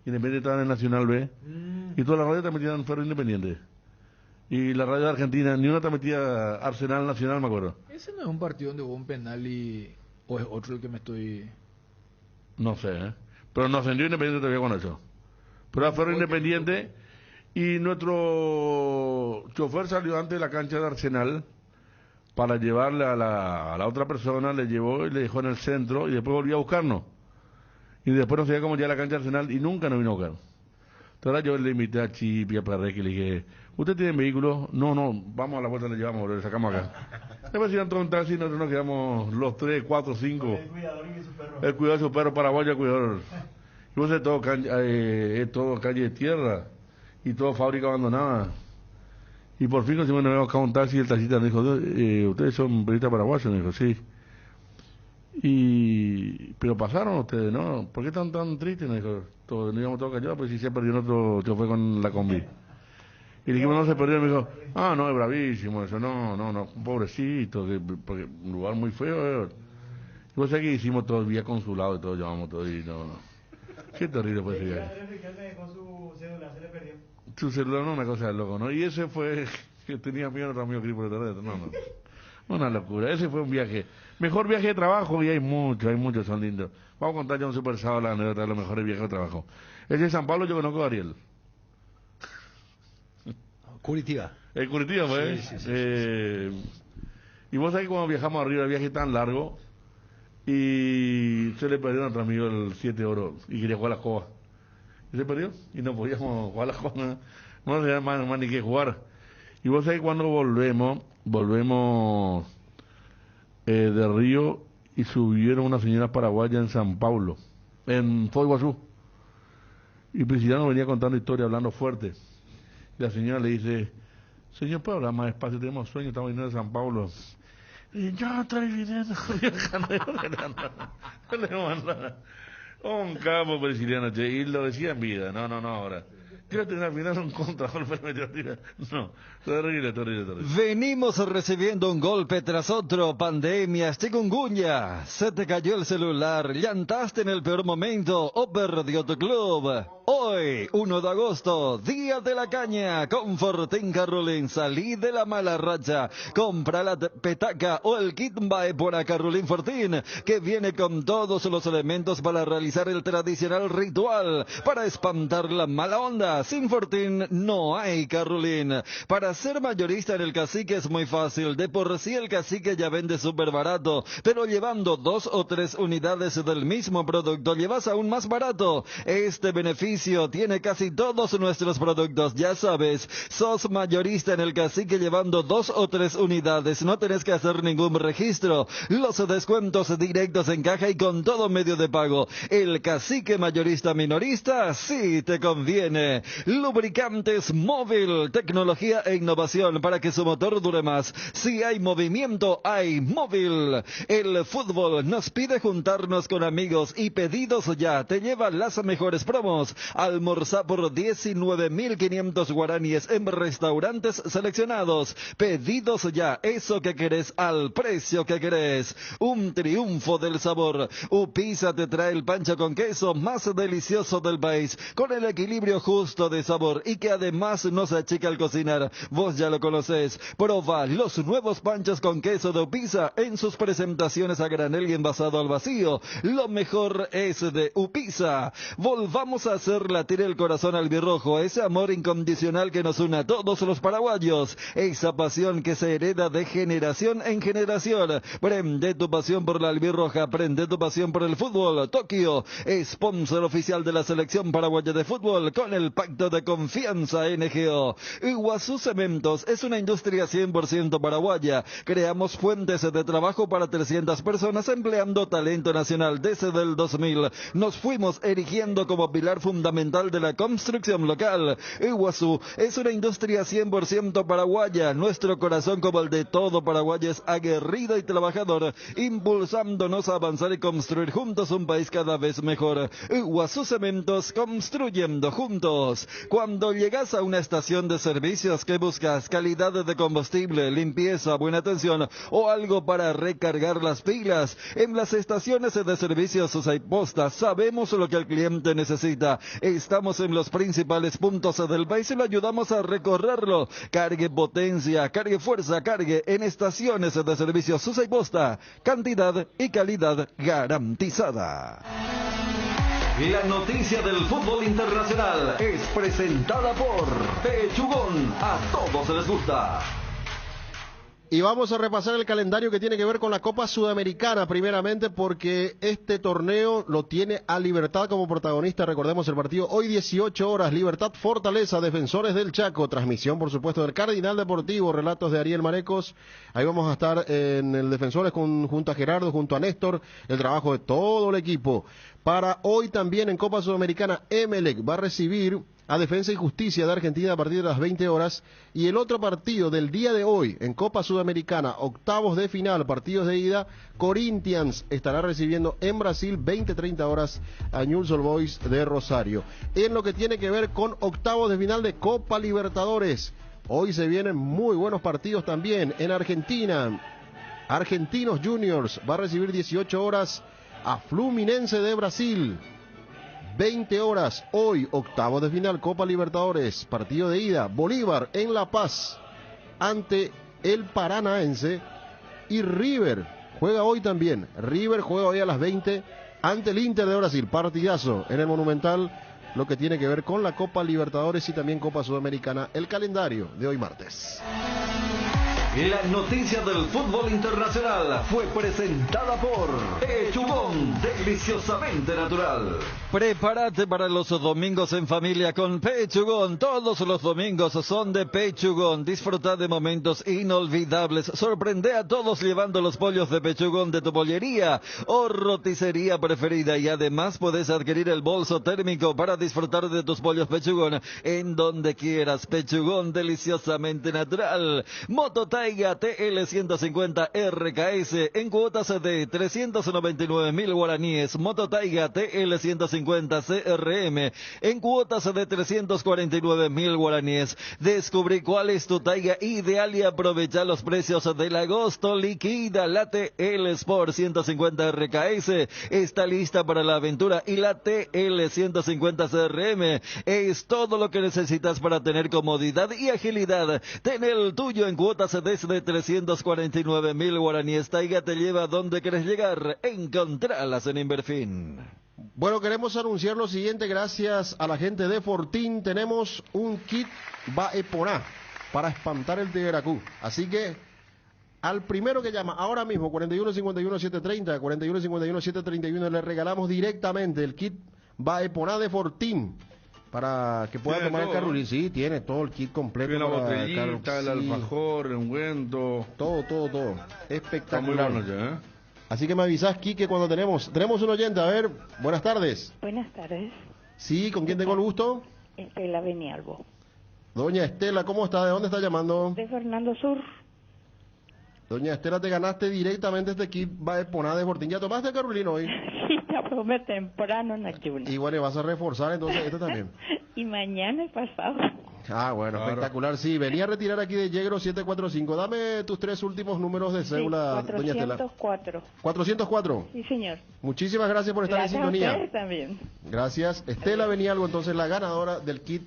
S3: estaba en el Nacional B, y toda la radio te metían Ferro Independiente. Y la radio de Argentina, ni una te metía Arsenal Nacional, me acuerdo.
S4: Ese no es un partido donde hubo un penal o es otro el que me estoy...
S3: No sé, pero nos ascendió Independiente todavía con eso. Pero era Ferro Independiente, y nuestro chofer salió antes de la cancha de Arsenal para llevarle a la otra persona, le llevó y le dejó en el centro, y después volvió a buscarnos. Y después nos seguía como ya la cancha Arsenal y nunca nos vino a buscar. Entonces yo le invité a Chip y a Perreque y le dije, ¿usted tiene vehículo? No, vamos a la vuelta, le llevamos, le sacamos acá. Después iban todos en taxi y nosotros nos quedamos los 3, 4, 5.
S14: El cuidador y su perro.
S3: El cuidador de su perro paraguayo, el cuidador. Y vos es todo calle de tierra y todo fábrica abandonada. Y por fin conseguimos acá un taxi y el taxista nos dijo, ¿ustedes son periodistas paraguayos? Nos dijo, sí. Pero pasaron ustedes, ¿no? ¿Por qué están tan tristes? Nos dijo, nos íbamos todos callados, pues si se perdió otro chofer con la combi. Y le dijimos, no se perdió, y me dijo, no, es bravísimo eso, no, pobrecito, porque un lugar muy feo. Y vos sabés que hicimos todo el vía consulado y todo, llevamos todo y no. Qué terrible fue ese viaje.
S14: Con su cédula, se le perdió.
S3: Su celular no, una cosa de loco, ¿no? Y ese fue, que tenía miedo otro amigo por detrás, no. Una locura, ese fue un viaje. Mejor viaje de trabajo, y hay muchos, son lindos. Vamos a contar ya un super sábado la anécdota de los mejores viajes de trabajo. Ese de San Pablo yo conozco a Ariel.
S5: Curitiba.
S3: El Curitiba, pues. Sí. Y vos sabés que cuando viajamos arriba, el viaje tan largo, y se le perdió a nuestro amigo el 7 oro, y quería jugar a la escoba. Y se perdió, y no podíamos jugar a la escoba, no se más ni que jugar. Y vos sabés que cuando volvemos de Río y subieron unas señoras paraguayas en San Paulo, en Foz de Iguazú. Y Prisciliano venía contando historia, hablando fuerte. Y la señora le dice, señor, ¿puedo hablar más despacio? Tenemos sueño, estamos viniendo de San Pablo. Y yo estoy viniendo. Un capo Prisciliano, che, y lo decía en vida, no, ahora. Quiero tener al final un contragolpe, no, terrible.
S8: Venimos recibiendo un golpe tras otro, pandemia, chikungunya, se te cayó el celular, llantaste en el peor momento o perdió tu club. Hoy, 1 de agosto, Día de la Caña, con Fortín Carolín, salí de la mala racha, compra la petaca o el kit Bae por a Carolín Fortín, que viene con todos los elementos para realizar el tradicional ritual, para espantar la mala onda. Sin Fortín no hay Carolín. Para ser mayorista en el Cacique es muy fácil, de por sí el Cacique ya vende súper barato, pero llevando 2 o 3 unidades del mismo producto llevas aún más barato. Este beneficio tiene casi todos nuestros productos, ya sabes, sos mayorista en el Cacique llevando 2 o 3 unidades, no tenés que hacer ningún registro, los descuentos directos en caja y con todo medio de pago. El Cacique mayorista minorista sí te conviene. Lubricantes Móvil, tecnología e innovación para que su motor dure más. Si hay movimiento, hay Móvil. El fútbol nos pide juntarnos con amigos y pedidos ya te lleva las mejores promos. Almorzá por 19.500 guaraníes en restaurantes seleccionados. Pedidos ya, eso que querés al precio que querés. Un triunfo del sabor. Upisa te trae el pancho con queso más delicioso del país, con el equilibrio justo de sabor y que además no se achica al cocinar. Vos ya lo conocés. Proba los nuevos panchos con queso de Upisa en sus presentaciones a granel y envasado al vacío. Lo mejor es de Upisa. Volvamos a hacer latir el corazón albirrojo, ese amor incondicional que nos une a todos los paraguayos, esa pasión que se hereda de generación en generación. Prende tu pasión por la albirroja, prende tu pasión por el fútbol. Tokio, sponsor oficial de la selección paraguaya de fútbol con el pacto de confianza NGO. Iguazú Cementos es una industria 100% paraguaya. Creamos fuentes de trabajo para 300 personas empleando talento nacional desde el 2000. Nos fuimos erigiendo como pilar fundamental de la construcción local. Iguazú es una industria 100% paraguaya. Nuestro corazón, como el de todo paraguayo, es aguerrido y trabajador, impulsándonos a avanzar y construir juntos un país cada vez mejor. Iguazú Cementos, construyendo juntos. Cuando llegas a una estación de servicios, ¿qué buscas? Calidad de combustible, limpieza, buena atención o algo para recargar las pilas. En las estaciones de servicios Susayposta sabemos lo que el cliente necesita. Estamos en los principales puntos del país y lo ayudamos a recorrerlo. Cargue potencia, cargue fuerza, cargue en estaciones de servicios Susayposta. Cantidad y calidad garantizada. La noticia del fútbol internacional es presentada por Pechugón. A todos les gusta.
S6: Y vamos a repasar el calendario que tiene que ver con la Copa Sudamericana, primeramente porque este torneo lo tiene a Libertad como protagonista. Recordemos el partido hoy 18 horas, Libertad Fortaleza, Defensores del Chaco, transmisión por supuesto del Cardinal Deportivo, relatos de Ariel Marecos. Ahí vamos a estar en el Defensores junto a Gerardo, junto a Néstor, el trabajo de todo el equipo. Para hoy también en Copa Sudamericana, Emelec va a recibir a Defensa y Justicia de Argentina a partir de las 20 horas. Y el otro partido del día de hoy en Copa Sudamericana, octavos de final, partidos de ida, Corinthians estará recibiendo en Brasil 20-30 horas a Newell's Old Boys de Rosario. En lo que tiene que ver con octavos de final de Copa Libertadores, hoy se vienen muy buenos partidos también en Argentina. Argentinos Juniors va a recibir 18 horas a Fluminense de Brasil. 20 horas, hoy, octavo de final, Copa Libertadores, partido de ida, Bolívar en La Paz, ante el Paranaense, y River juega hoy también, River juega hoy a las 20, ante el Inter de Brasil, partidazo en el Monumental, lo que tiene que ver con la Copa Libertadores y también Copa Sudamericana, el calendario de hoy martes.
S8: La noticia del fútbol internacional fue presentada por Pechugón, deliciosamente natural. Prepárate para los domingos en familia con Pechugón. Todos los domingos son de Pechugón. Disfruta de momentos inolvidables. Sorprende a todos llevando los pollos de Pechugón de tu pollería o roticería preferida. Y además puedes adquirir el bolso térmico para disfrutar de tus pollos Pechugón en donde quieras. Pechugón, deliciosamente natural. Moto Taiga TL150 RKS en cuotas de 399.000 guaraníes. Moto Taiga TL150 CRM en cuotas de 349.000 guaraníes. Descubrí cuál es tu Taiga ideal y aprovecha los precios del agosto. Liquida la TL Sport 150 RKS. Está lista para la aventura y la TL150 CRM es todo lo que necesitas para tener comodidad y agilidad. Ten el tuyo en cuotas desde 349.000 guaraníes. Taiga te lleva a donde quieres llegar. Encontralas en Inverfin.
S6: Bueno, queremos anunciar lo siguiente. Gracias a la gente de Fortín tenemos un kit Baeponá para espantar el tigracú. Así que al primero que llama ahora mismo 4151-730, 4151-731 le regalamos directamente el kit Baeponá de Fortín para que pueda tomar el carrulín. Sí, tiene todo el kit completo.
S3: Tiene la botellita, el alfajor, el ungüento.
S6: Todo. Espectacular.
S3: Está muy bueno ya, ¿eh?
S6: Así que me avisás, Quique, cuando tenemos un oyente. A ver, buenas tardes.
S15: Buenas tardes.
S6: Sí, ¿con quién tengo el gusto?
S15: Estela Benialbo.
S6: Doña Estela, ¿cómo está? ¿De dónde está llamando?
S15: De Fernando Sur.
S6: Doña Estela, te ganaste directamente este kit Baeponá de Fortín. ¿Ya tomaste el carulín hoy?
S15: Sí, ya tomé temprano en ayuno.
S6: Y bueno, vas a reforzar entonces este también.
S15: Y mañana y pasado.
S6: Ah, bueno, claro. Espectacular. Sí, venía a retirar aquí de Yegro 745. Dame tus 3 últimos números de cédula, sí, doña Estela.
S15: 404.
S6: 404.
S15: Sí, señor.
S6: Muchísimas gracias por estar en sintonía.
S15: Gracias también.
S6: Gracias. Estela Benialbo, entonces la ganadora del kit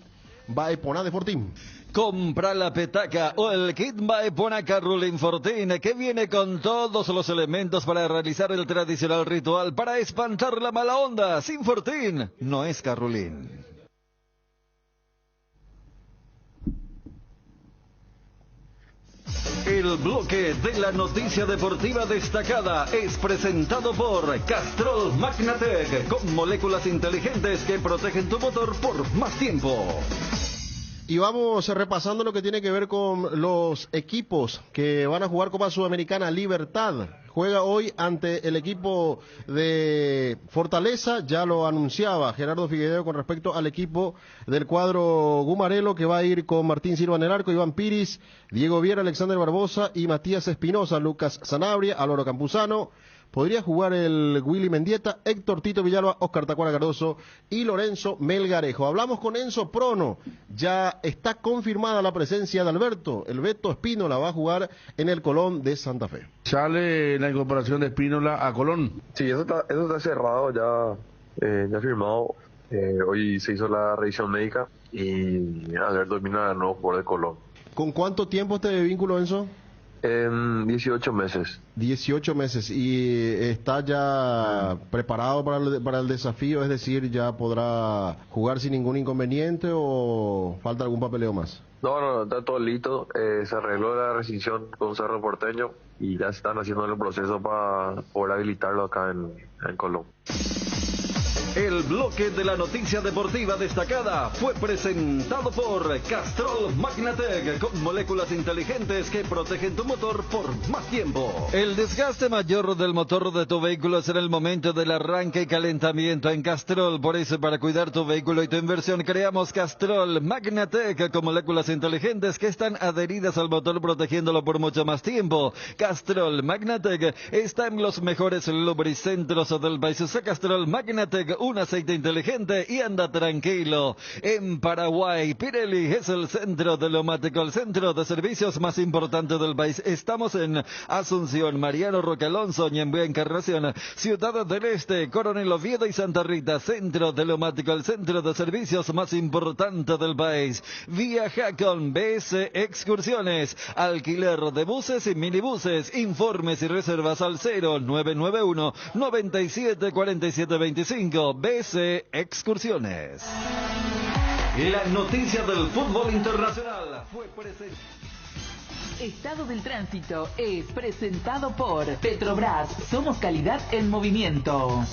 S6: Baeponá de Fortín.
S8: Compra la petaca o el kit Baeponá Carrulín Fortín, que viene con todos los elementos para realizar el tradicional ritual para espantar la mala onda. Sin Fortín no es Carrulín. El bloque de la noticia deportiva destacada es presentado por Castrol Magnatec, con moléculas inteligentes que protegen tu motor por más tiempo.
S6: Y vamos repasando lo que tiene que ver con los equipos que van a jugar Copa Sudamericana. Libertad juega hoy ante el equipo de Fortaleza, ya lo anunciaba Gerardo Figueiredo con respecto al equipo del cuadro Gumarelo, que va a ir con Martín Silva en el arco, Iván Piris, Diego Viera, Alexander Barbosa y Matías Espinosa, Lucas Sanabria, Álvaro Campuzano. Podría jugar el Willy Mendieta, Héctor Tito Villalba, Oscar Tacuara Cardoso y Lorenzo Melgarejo. Hablamos con Enzo Prono, ya está confirmada la presencia de Alberto. El Beto Espínola va a jugar en el Colón de Santa Fe.
S3: ¿Sale la incorporación de Espínola a Colón?
S10: Sí, eso está cerrado, ya firmado. Hoy se hizo la revisión médica y Alberto Espínola nuevo jugador de Colón.
S6: ¿Con cuánto tiempo este vínculo, Enzo?
S10: 18 meses.
S6: 18 meses. ¿Y está ya preparado para el desafío? Es decir, ¿ya podrá jugar sin ningún inconveniente o falta algún papeleo más?
S10: No, está todo listo. Se arregló la rescisión con Cerro Porteño y ya están haciendo el proceso para poder habilitarlo acá en Colón.
S8: El bloque de la noticia deportiva destacada fue presentado por Castrol Magnatec, con moléculas inteligentes que protegen tu motor por más tiempo. El desgaste mayor del motor de tu vehículo es en el momento del arranque y calentamiento en Castrol. Por eso, para cuidar tu vehículo y tu inversión, creamos Castrol Magnatec con moléculas inteligentes que están adheridas al motor, protegiéndolo por mucho más tiempo. Castrol Magnatec está en los mejores lubricentros del país. Usa Castrol Magnatec, un aceite inteligente y anda tranquilo. En Paraguay, Pirelli es el centro de neumático, el centro de servicios más importante del país. Estamos en Asunción, Mariano Roque Alonso, Ñembué, Encarnación, Ciudad del Este, Coronel Oviedo y Santa Rita. Centro de neumático, el centro de servicios más importante del país. Viaja con BS Excursiones, alquiler de buses y minibuses. Informes y reservas al 0991 97 47 25. BS Excursiones. La noticia del fútbol internacional fue presentada.
S16: Estado del Tránsito es presentado por Petrobras. Somos calidad en movimiento.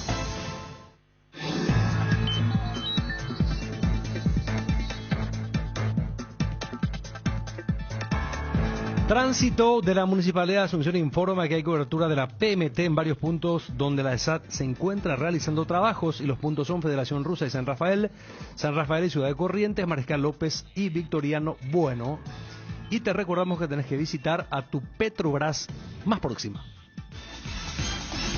S5: Tránsito de la Municipalidad de Asunción informa que hay cobertura de la PMT en varios puntos donde la ESAT se encuentra realizando trabajos, y los puntos son Federación Rusa y San Rafael y Ciudad de Corrientes, Mariscal López y Victoriano Bueno. Y te recordamos que tenés que visitar a tu Petrobras más próxima.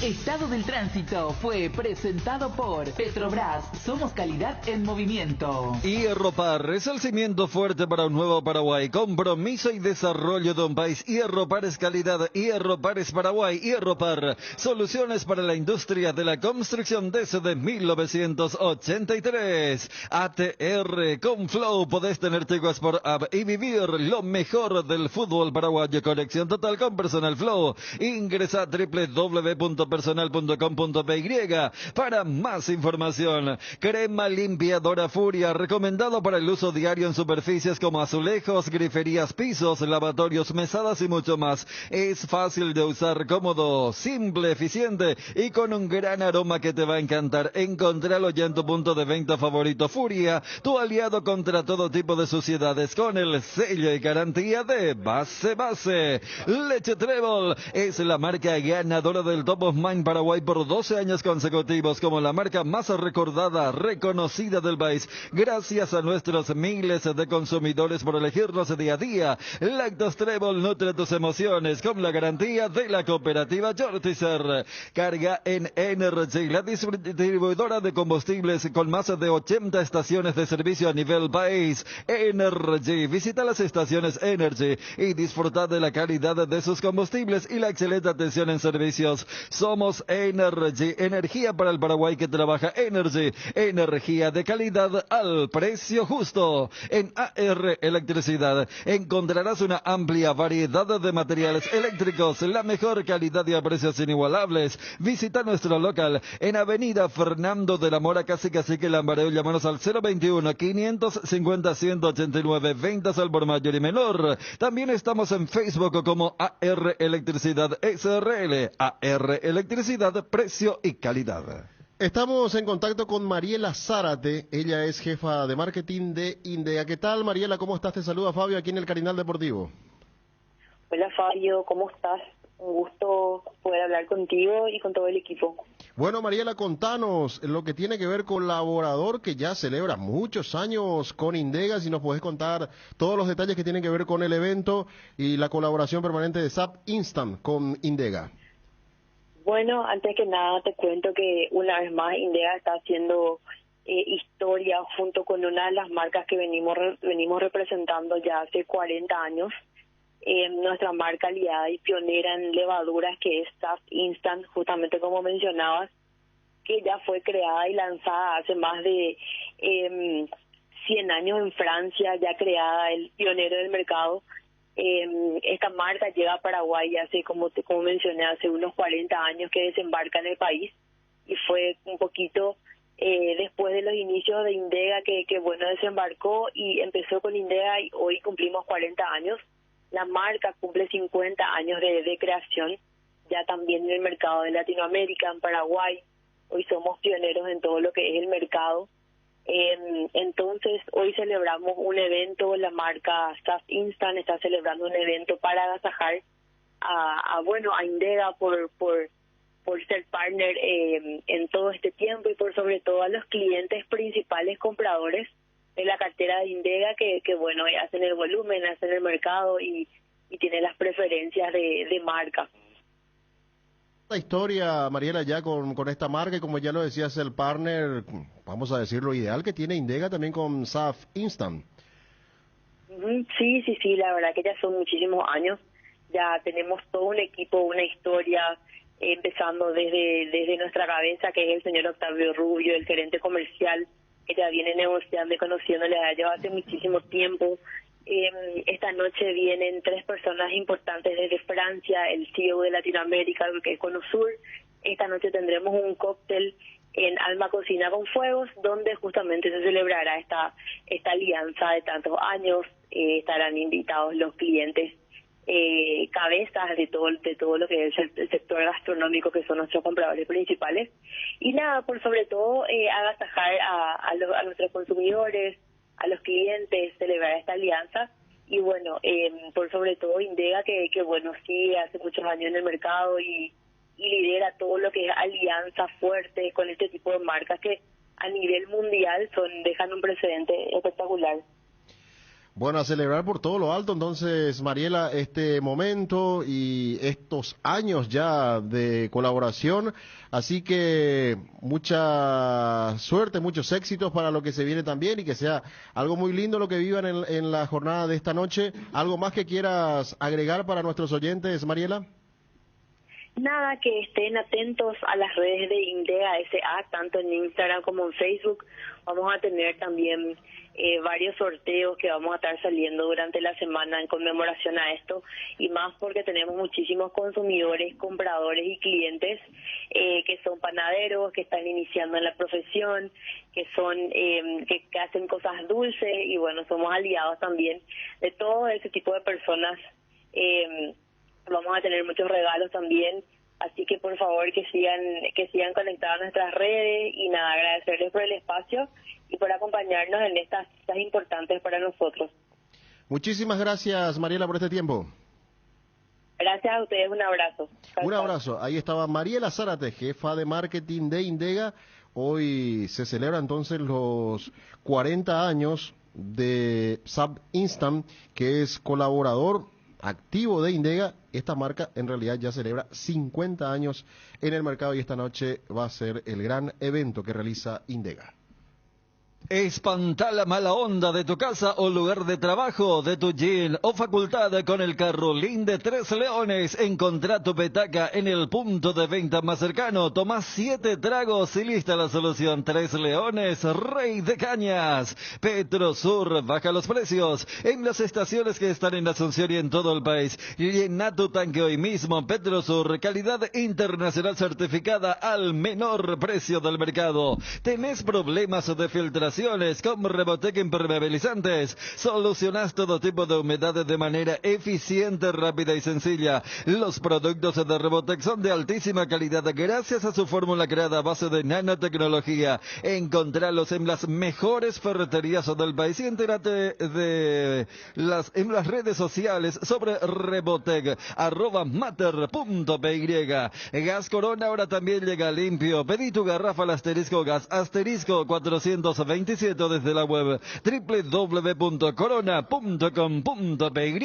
S16: Estado del Tránsito fue presentado por Petrobras. Somos calidad en movimiento.
S8: Hierropar es el cimiento fuerte para un nuevo Paraguay. Compromiso y desarrollo de un país. Hierropar es calidad. Hierropar es Paraguay. Hierropar. Soluciones para la industria de la construcción desde 1983. ATR. Con Flow podés tener tu Sport App y vivir lo mejor del fútbol paraguayo. Conexión total con Personal Flow. Ingresa a www.personal.com.py para más información. Crema limpiadora Furia, recomendado para el uso diario en superficies como azulejos, griferías, pisos, lavatorios, mesadas y mucho más. Es fácil de usar, cómodo, simple, eficiente y con un gran aroma que te va a encantar. Encontralo ya en tu punto de venta favorito. Furia, tu aliado contra todo tipo de suciedades, con el sello y garantía de Base. Leche Trébol es la marca ganadora del Top of Mind Paraguay por 12 años consecutivos como la marca más recordada, reconocida del país, gracias a nuestros miles de consumidores por elegirnos día a día. Lactos Trébol nutre tus emociones con la garantía de la cooperativa Yortizer. Carga en Energy, la distribuidora de combustibles con más de 80 estaciones de servicio a nivel país. Energy, visita las estaciones Energy y disfruta de la calidad de sus combustibles y la excelente atención en servicios. Somos Energy, energía para el Paraguay que trabaja. Energy, energía de calidad al precio justo. En AR Electricidad encontrarás una amplia variedad de materiales eléctricos, la mejor calidad y a precios inigualables. Visita nuestro local en Avenida Fernando de la Mora, casi que Lambareo. Llámanos al 021-550-189, ventas al por mayor y menor. También estamos en Facebook como AR Electricidad SRL. AR Electricidad, precio y calidad.
S6: Estamos en contacto con Mariela Zárate, ella es jefa de marketing de Indega. ¿Qué tal, Mariela? ¿Cómo estás? Te saluda Fabio aquí en el Carinal Deportivo.
S17: Hola Fabio, ¿cómo estás? Un gusto poder hablar contigo y con todo el equipo.
S6: Bueno, Mariela, contanos lo que tiene que ver colaborador que ya celebra muchos años con Indega, si nos podés contar todos los detalles que tienen que ver con el evento y la colaboración permanente de SAP Instant con Indega.
S17: Bueno, antes que nada te cuento que una vez más Indega está haciendo historia junto con una de las marcas que venimos representando ya hace 40 años. Nuestra marca aliada y pionera en levaduras, que es SAP Instant, justamente como mencionabas, que ya fue creada y lanzada hace más de 100 años en Francia, ya creada, el pionero del mercado. Esta marca llega a Paraguay hace, como mencioné, hace unos 40 años que desembarca en el país, y fue un poquito después de los inicios de Indega que desembarcó y empezó con Indega, y hoy cumplimos 40 años. La marca cumple 50 años de creación, ya también en el mercado de Latinoamérica, en Paraguay. Hoy somos pioneros en todo lo que es el mercado. Entonces, hoy celebramos un evento, la marca SAP Instant está celebrando un evento para agasajar a Indega por ser partner en todo este tiempo, y por sobre todo a los clientes principales compradores de la cartera de Indega que hacen el volumen, hacen el mercado y tienen las preferencias de marca.
S6: La historia, Mariela, ya con esta marca, y como ya lo decías, el partner, vamos a decirlo, ideal que tiene Indega también con SAP Instant.
S17: Sí, la verdad que ya son muchísimos años, ya tenemos todo un equipo, una historia, empezando desde nuestra cabeza, que es el señor Octavio Rubio, el gerente comercial, que ya viene negociando y conociéndole a ellos hace muchísimo tiempo. Esta noche vienen 3 personas importantes desde Francia, el CEO de Latinoamérica, que es Conosur. Esta noche tendremos un cóctel en Alma Cocina con Fuegos, donde justamente se celebrará esta alianza de tantos años. Estarán invitados los clientes cabezas de todo lo que es el sector gastronómico, que son nuestros compradores principales. Y nada, por sobre todo agasajar a nuestros consumidores, a los clientes, celebrar esta alianza. Y bueno, por sobre todo Indega, que bueno, sí, hace muchos años en el mercado y lidera todo lo que es alianza fuerte con este tipo de marcas que a nivel mundial dejan un precedente espectacular.
S6: Bueno, a celebrar por todo lo alto, entonces, Mariela, este momento y estos años ya de colaboración. Así que mucha suerte, muchos éxitos para lo que se viene también y que sea algo muy lindo lo que vivan en la jornada de esta noche. ¿Algo más que quieras agregar para nuestros oyentes, Mariela?
S17: Nada, que estén atentos a las redes de Indega S.A., tanto en Instagram como en Facebook. Vamos a tener también varios sorteos que vamos a estar saliendo durante la semana en conmemoración a esto, y más porque tenemos muchísimos consumidores, compradores y clientes que son panaderos, que están iniciando en la profesión, que son que hacen cosas dulces, y bueno, somos aliados también de todo ese tipo de personas. Vamos a tener muchos regalos también, así que por favor que sigan conectados a nuestras redes. Y nada, agradecerles por el espacio y por acompañarnos en estas citas importantes para nosotros.
S6: Muchísimas gracias, Mariela, por este tiempo.
S17: Gracias a ustedes, un abrazo.
S6: Un abrazo. Ahí estaba Mariela Zárate, jefa de marketing de Indega. Hoy se celebra entonces los 40 años de Sub Instant, que es colaborador activo de Indega. Esta marca en realidad ya celebra 50 años en el mercado y esta noche va a ser el gran evento que realiza Indega.
S8: Espanta la mala onda de tu casa o lugar de trabajo, de tu gym o facultad con el Carrolín de Tres Leones. Encontrá tu petaca en el punto de venta más cercano. Tomás 7 tragos y lista la solución. Tres Leones, rey de cañas. Petrosur, baja los precios en las estaciones que están en Asunción y en todo el país. Llena tu tanque hoy mismo. Petrosur, calidad internacional certificada al menor precio del mercado. ¿Tenés problemas de filtración? Con Rebotec Impermeabilizantes solucionas todo tipo de humedades de manera eficiente, rápida y sencilla. Los productos de Rebotec son de altísima calidad gracias a su fórmula creada a base de nanotecnología. Encontralos en las mejores ferreterías del país y entérate en las redes sociales sobre Rebotec, @mater.py. Gas Corona ahora también llega limpio. Pedí tu garrafa al asterisco gas asterisco 427 desde la web www.corona.com.py.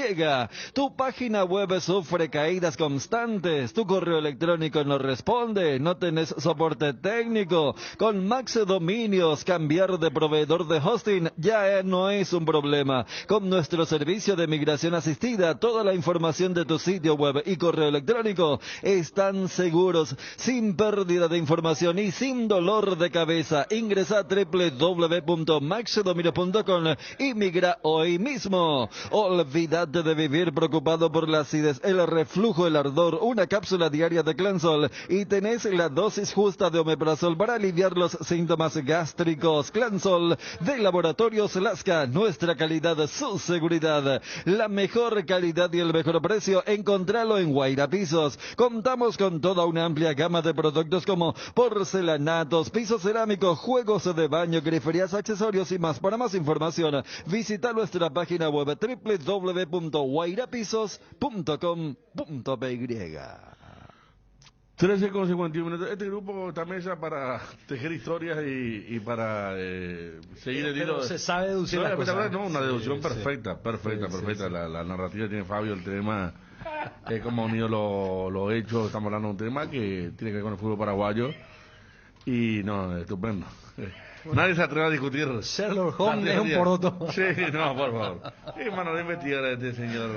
S8: Tu página web sufre caídas constantes, tu correo electrónico no responde, no tenés soporte técnico. Con Max Dominios, cambiar de proveedor de hosting ya no es un problema. Con nuestro servicio de migración asistida, toda la información de tu sitio web y correo electrónico están seguros, sin pérdida de información y sin dolor de cabeza. Ingresa a www.maxdominios.com y migra hoy mismo. Olvídate de vivir preocupado por la acidez, el reflujo, el ardor. Una cápsula diaria de Clansol y tenés la dosis justa de omeprazol para aliviar los síntomas gástricos. Clansol de Laboratorios Lasca, nuestra calidad, su seguridad. La mejor calidad y el mejor precio, encontralo en Guaira Pisos. Contamos con toda una amplia gama de productos como porcelanatos, pisos cerámicos, juegos de baño, griferías, accesorios y más. Para más información, visita nuestra página web www.guairapisos.com.py.
S3: 13:51 minutos. Este grupo, esta mesa para tejer historias y para seguir el hilo.
S5: Se sabe deducir las cosas.
S3: No, una deducción perfecta. La narrativa tiene Fabio, el tema es como unido lo hecho. Estamos hablando de un tema que tiene que ver con el fútbol paraguayo y no, estupendo. Nadie se atreve a discutir.
S5: Sherlock Holmes es un poroto.
S3: Sí, no, por favor. Hermano, no investigar a este señor.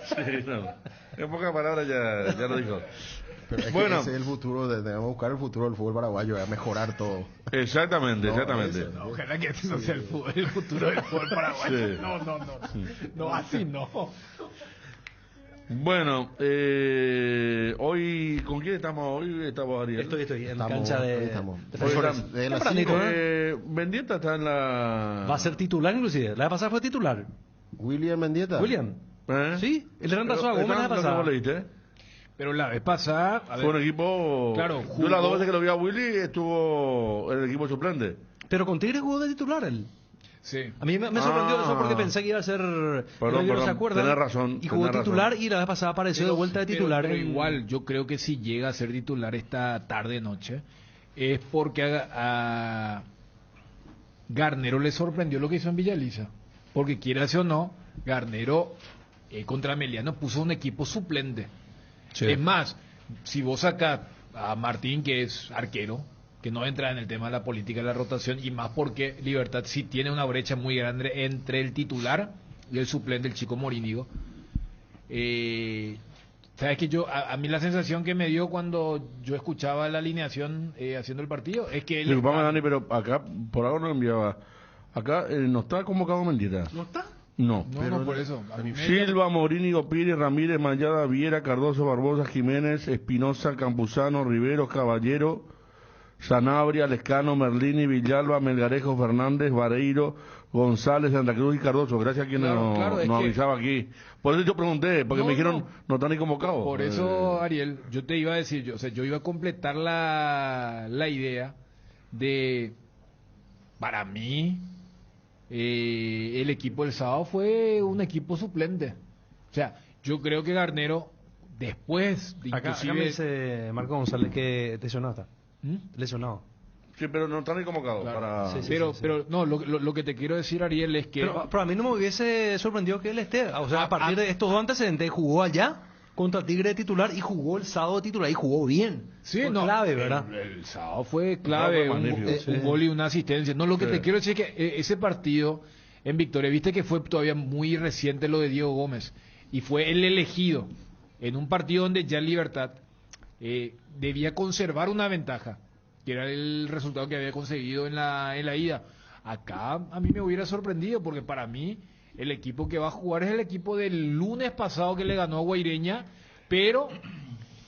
S3: Sí, no. En pocas palabras ya lo dijo.
S6: Pero es
S3: bueno,
S6: que ese es el futuro, debemos buscar el futuro del fútbol paraguayo, a mejorar todo.
S3: Exactamente.
S4: Ojalá que no sea el futuro del fútbol paraguayo.
S3: Sí.
S4: No, así no.
S3: Bueno, hoy, ¿con quién estamos hoy? Estamos, Ariel.
S5: Estoy en la cancha de
S6: Flores. De las 5.
S3: Mendieta está en la...
S5: Va a ser titular inclusive. La vez pasada fue titular.
S6: William Mendieta.
S5: William. Sí, él reemplazó a Gómez la
S3: ¿Cómo
S5: pasada.
S3: le diste?
S4: Pero la vez pasada... a
S3: Fue
S4: ver,
S3: un equipo...
S4: Claro,
S3: Yo las
S4: jugó-
S3: 2 veces que lo vi a Willy estuvo en el equipo suplente.
S5: Pero con Tigre jugó de titular él.
S4: Sí.
S5: A mí me sorprendió eso porque pensé que iba a ser... no se acuerdan.
S3: tenés razón.
S5: Y jugó
S3: tenés
S5: titular
S3: razón.
S5: y la vez pasada apareció de vuelta de titular.
S4: Pero igual, yo creo que si llega a ser titular esta tarde-noche, es porque a Garnero le sorprendió lo que hizo en Villaliza. Porque quieras o no, Garnero contra Meliano puso un equipo suplente.
S5: Sí.
S4: Es más, si vos sacás a Martín, que es arquero, que no entra en el tema de la política de la rotación, y más porque Libertad sí tiene una brecha muy grande entre el titular y el suplente, el chico Morínigo. Sabes que a mí la sensación que me dio cuando yo escuchaba la alineación haciendo el partido es que él...
S3: Disculpame, Dani, pero acá, por algo no enviaba. Acá no está convocado Mendieta.
S5: ¿No está?
S3: No.
S4: No, por eso. A mí me-
S3: Silva, Morínigo, Pires, Ramírez, Mayada, Viera, Cardoso, Barbosa, Jiménez, Espinosa, Campuzano, Rivero, Caballero, Sanabria, Lescano, Merlini, Villalba, Melgarejo, Fernández, Vareiro, González, Santa Cruz y Cardoso. Gracias a quien
S4: Claro, es
S3: nos
S4: que-
S3: avisaba aquí. Por eso yo pregunté, porque
S4: No,
S3: me dijeron,
S4: no.
S3: no están ni convocados.
S4: Por eso, Ariel, yo te iba a decir, yo iba a completar la idea de, para mí, el equipo del sábado fue un equipo suplente. O sea, yo creo que Garnero, después, de
S5: Acá
S4: inclusive...
S5: me dice Marco González que lesionado está. Lesionado.
S3: Sí, pero no están ni convocados. Para...
S5: Sí, sí,
S4: pero,
S5: sí.
S4: pero no, lo que te quiero decir, Ariel, es que...
S5: Pero a mí no me hubiese sorprendido que él esté. O sea, a partir de estos dos antecedentes, jugó allá contra Tigre de titular y jugó el sábado de titular y jugó bien.
S4: Sí,
S5: Fue
S4: no,
S5: clave, ¿verdad?
S4: El sábado fue clave,
S3: Fue
S4: un
S3: magnífico.
S4: gol y una asistencia. No, lo que
S3: Sí.
S4: te quiero decir es que ese partido en Victoria, viste que fue todavía muy reciente lo de Diego Gómez, y fue el elegido en un partido donde ya Libertad debía conservar una ventaja, que era el resultado que había conseguido en la ida. Acá a mí me hubiera sorprendido, porque para mí el equipo que va a jugar es el equipo del lunes pasado que le ganó a Guaireña, pero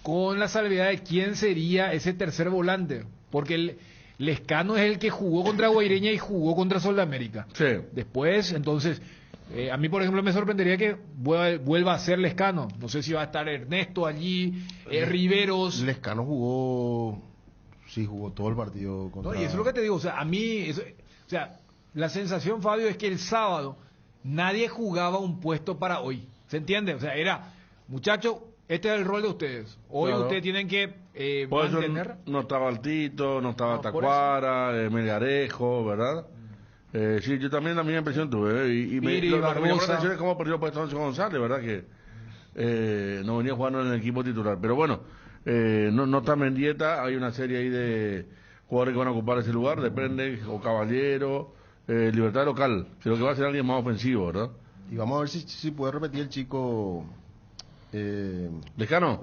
S4: con la salvedad de quién sería ese tercer volante, porque el Lescano es el que jugó contra Guaireña y jugó contra Sol de América.
S3: Sí.
S4: Después, entonces, a mí, por ejemplo, me sorprendería que vuelva a ser Lescano. No sé si va a estar Ernesto allí, Riveros.
S6: Lescano jugó todo el partido contra...
S4: No, y eso es lo que te digo, o sea, a mí, o sea, la sensación, Fabio, es que el sábado nadie jugaba un puesto para hoy. ¿Se entiende? O sea, era, muchachos, este es el rol de ustedes. Hoy
S3: Claro.
S4: ustedes tienen que
S3: Por eso
S4: mantener...
S3: no estaba Altito, no estaba
S4: No, por
S3: Tacuara, Melgarejo, ¿verdad? Sí, yo también la misma impresión tuve. Y
S4: Piri,
S3: lo que me llamó la
S4: Barbosa.
S3: atención es cómo perdió puesto Ancho González, ¿verdad? Que no venía jugando en el equipo titular. Pero bueno, no está Mendieta, hay una serie ahí de jugadores que van a ocupar ese lugar, depende, o Caballero, Libertad Local, creo que va a ser alguien más ofensivo, ¿verdad?
S6: Y vamos a ver si puede repetir el chico...
S3: ¿Lescano?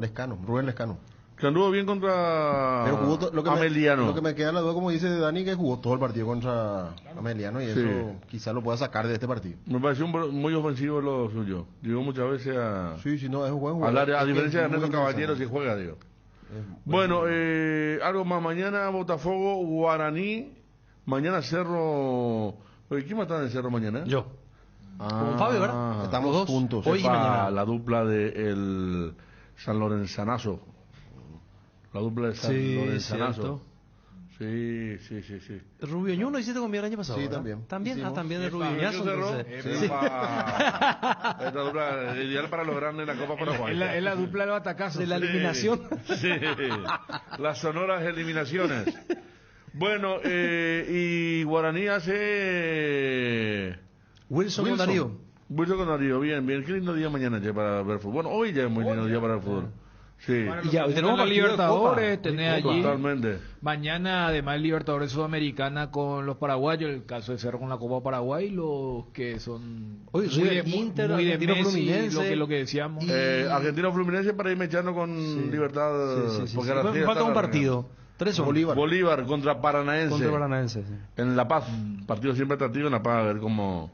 S6: Rubén Lescano.
S3: Que anduvo bien contra
S6: Pero jugó lo
S3: Ameliano.
S6: que me queda la duda, como dice Dani, que jugó todo el partido contra Ameliano y
S3: Sí.
S6: eso quizás lo pueda sacar de este partido.
S3: Me pareció muy ofensivo lo suyo. Llegó muchas veces a...
S6: Sí, no, es un buen
S3: al
S6: jugador.
S3: área, a
S6: Es que
S3: diferencia de
S6: es muy
S3: Ernesto Caballero, si
S6: interesante.
S3: juega, digo. Bueno, algo más. Mañana Botafogo, Guaraní. Mañana Cerro. Oye, ¿quién va a estar en el Cerro mañana?
S5: Yo. Con Fabio, ¿verdad?
S6: Estamos
S5: Los dos,
S6: juntos.
S5: hoy y
S3: Sepa,
S5: mañana.
S3: la dupla de el San Lorenzanazo. La dupla de San
S5: Sí,
S3: Lorenzanazo.
S5: cierto.
S3: Sí.
S5: Rubio Ñu lo hiciste conmigo el año pasado.
S6: Sí,
S5: ¿verdad?
S6: también.
S5: También,
S6: Hicimos.
S5: también de
S4: Epa,
S5: Rubio Ñazo,
S3: Cerro.
S5: entonces.
S3: Sí.
S5: Sí.
S3: Esta dupla ideal para los grandes de la Copa Paraguay.
S4: Es la dupla del batacazo.
S5: De la eliminación.
S3: Sí, las sonoras eliminaciones. Bueno, y Guaraní hace...
S5: Wilson con Darío.
S3: Wilson con Darío, bien. Qué lindo día mañana che, para ver fútbol. Bueno, hoy ya es muy lindo día para el fútbol. Sí,
S4: Para
S5: Y
S4: los
S5: ya,
S4: que
S5: hoy tenemos
S4: gustan la
S5: partido de
S4: Libertadores,
S5: Copa.
S4: tenés allí.
S3: totalmente.
S4: Mañana, además, Libertadores Sudamericana con los paraguayos, el caso de Cerro con la Copa Paraguay, los que son
S5: Hoy
S4: muy de,
S5: Inter,
S4: muy de
S5: Argentino
S4: Messi,
S5: Fluminense.
S4: lo que decíamos.
S3: Argentino Fluminense para irme echando con Libertad.
S5: Sí.
S3: Porque a las 10
S5: Falta
S3: está
S5: un
S3: la
S5: partido. Tres son.
S6: Bolívar.
S3: contra Paranaense.
S5: Contra Paranaense, sí.
S3: En La Paz, partido siempre atractivo en La Paz, a ver cómo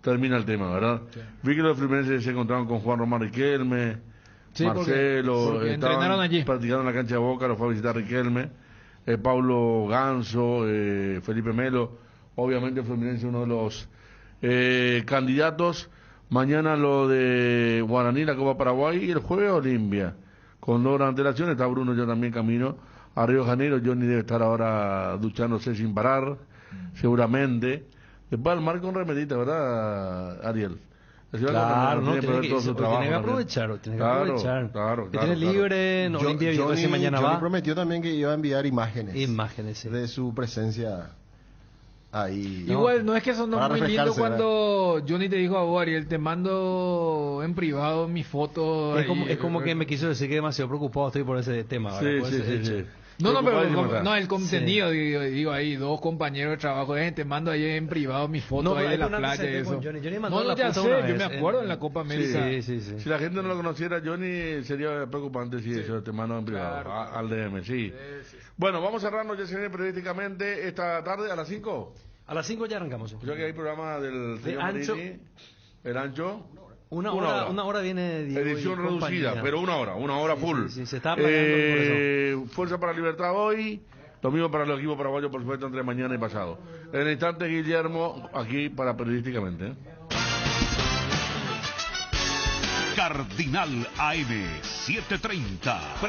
S3: termina el tema, ¿verdad? Vi que los Fluminenses se encontraron con Juan Román Riquelme,
S4: Sí,
S3: Marcelo,
S4: porque
S3: estaban
S4: entrenaron allí.
S3: practicando en la cancha de Boca, lo fue a visitar Riquelme, Paulo Ganso, Felipe Melo, obviamente Fluminense uno de los candidatos Mañana lo de Guaraní, la Copa Paraguay, y el jueves Olimpia. Con 2 horas de antelación está Bruno, yo también camino a Río de Janeiro. Johnny debe estar ahora duchándose sin parar, seguramente. Después al mar con remedita, ¿verdad, Ariel?
S5: Claro, no, tiene que
S3: aprovechar. Claro.
S5: Tiene libre, no Olimpia y mañana va.
S6: Johnny prometió también que iba a enviar imágenes.
S5: Sí.
S6: De su presencia ahí.
S4: Igual, no es que eso no es muy lindo
S6: refrescarse,
S4: cuando Johnny te dijo a vos, Ariel, te mando en privado mis fotos.
S5: Es como que me quiso decir que demasiado preocupado estoy por ese tema.
S3: Sí.
S4: No, pero el contenido, digo ahí, 2 compañeros de trabajo, te mando ahí en privado mis fotos ahí de la playa y eso. Ya sé, yo me acuerdo en la Copa América.
S5: Sí.
S3: Si la gente no lo conociera, Johnny, sería preocupante si eso te mando en privado, claro. Al DM, sí. Bueno, vamos cerrando ya se viene periodísticamente esta tarde a las 5.
S5: A las 5 ya arrancamos.
S3: Yo que hay programa del señor Marini, el Ancho.
S5: Una hora viene Diego.
S3: Edición reducida, pero una hora full.
S5: Sí, se está planeando por eso.
S3: Fuerza para Libertad hoy, lo mismo para los equipos paraguayos, por supuesto, entre mañana y pasado. En el instante, Guillermo, aquí para periodísticamente.
S2: Cardinal AM 730.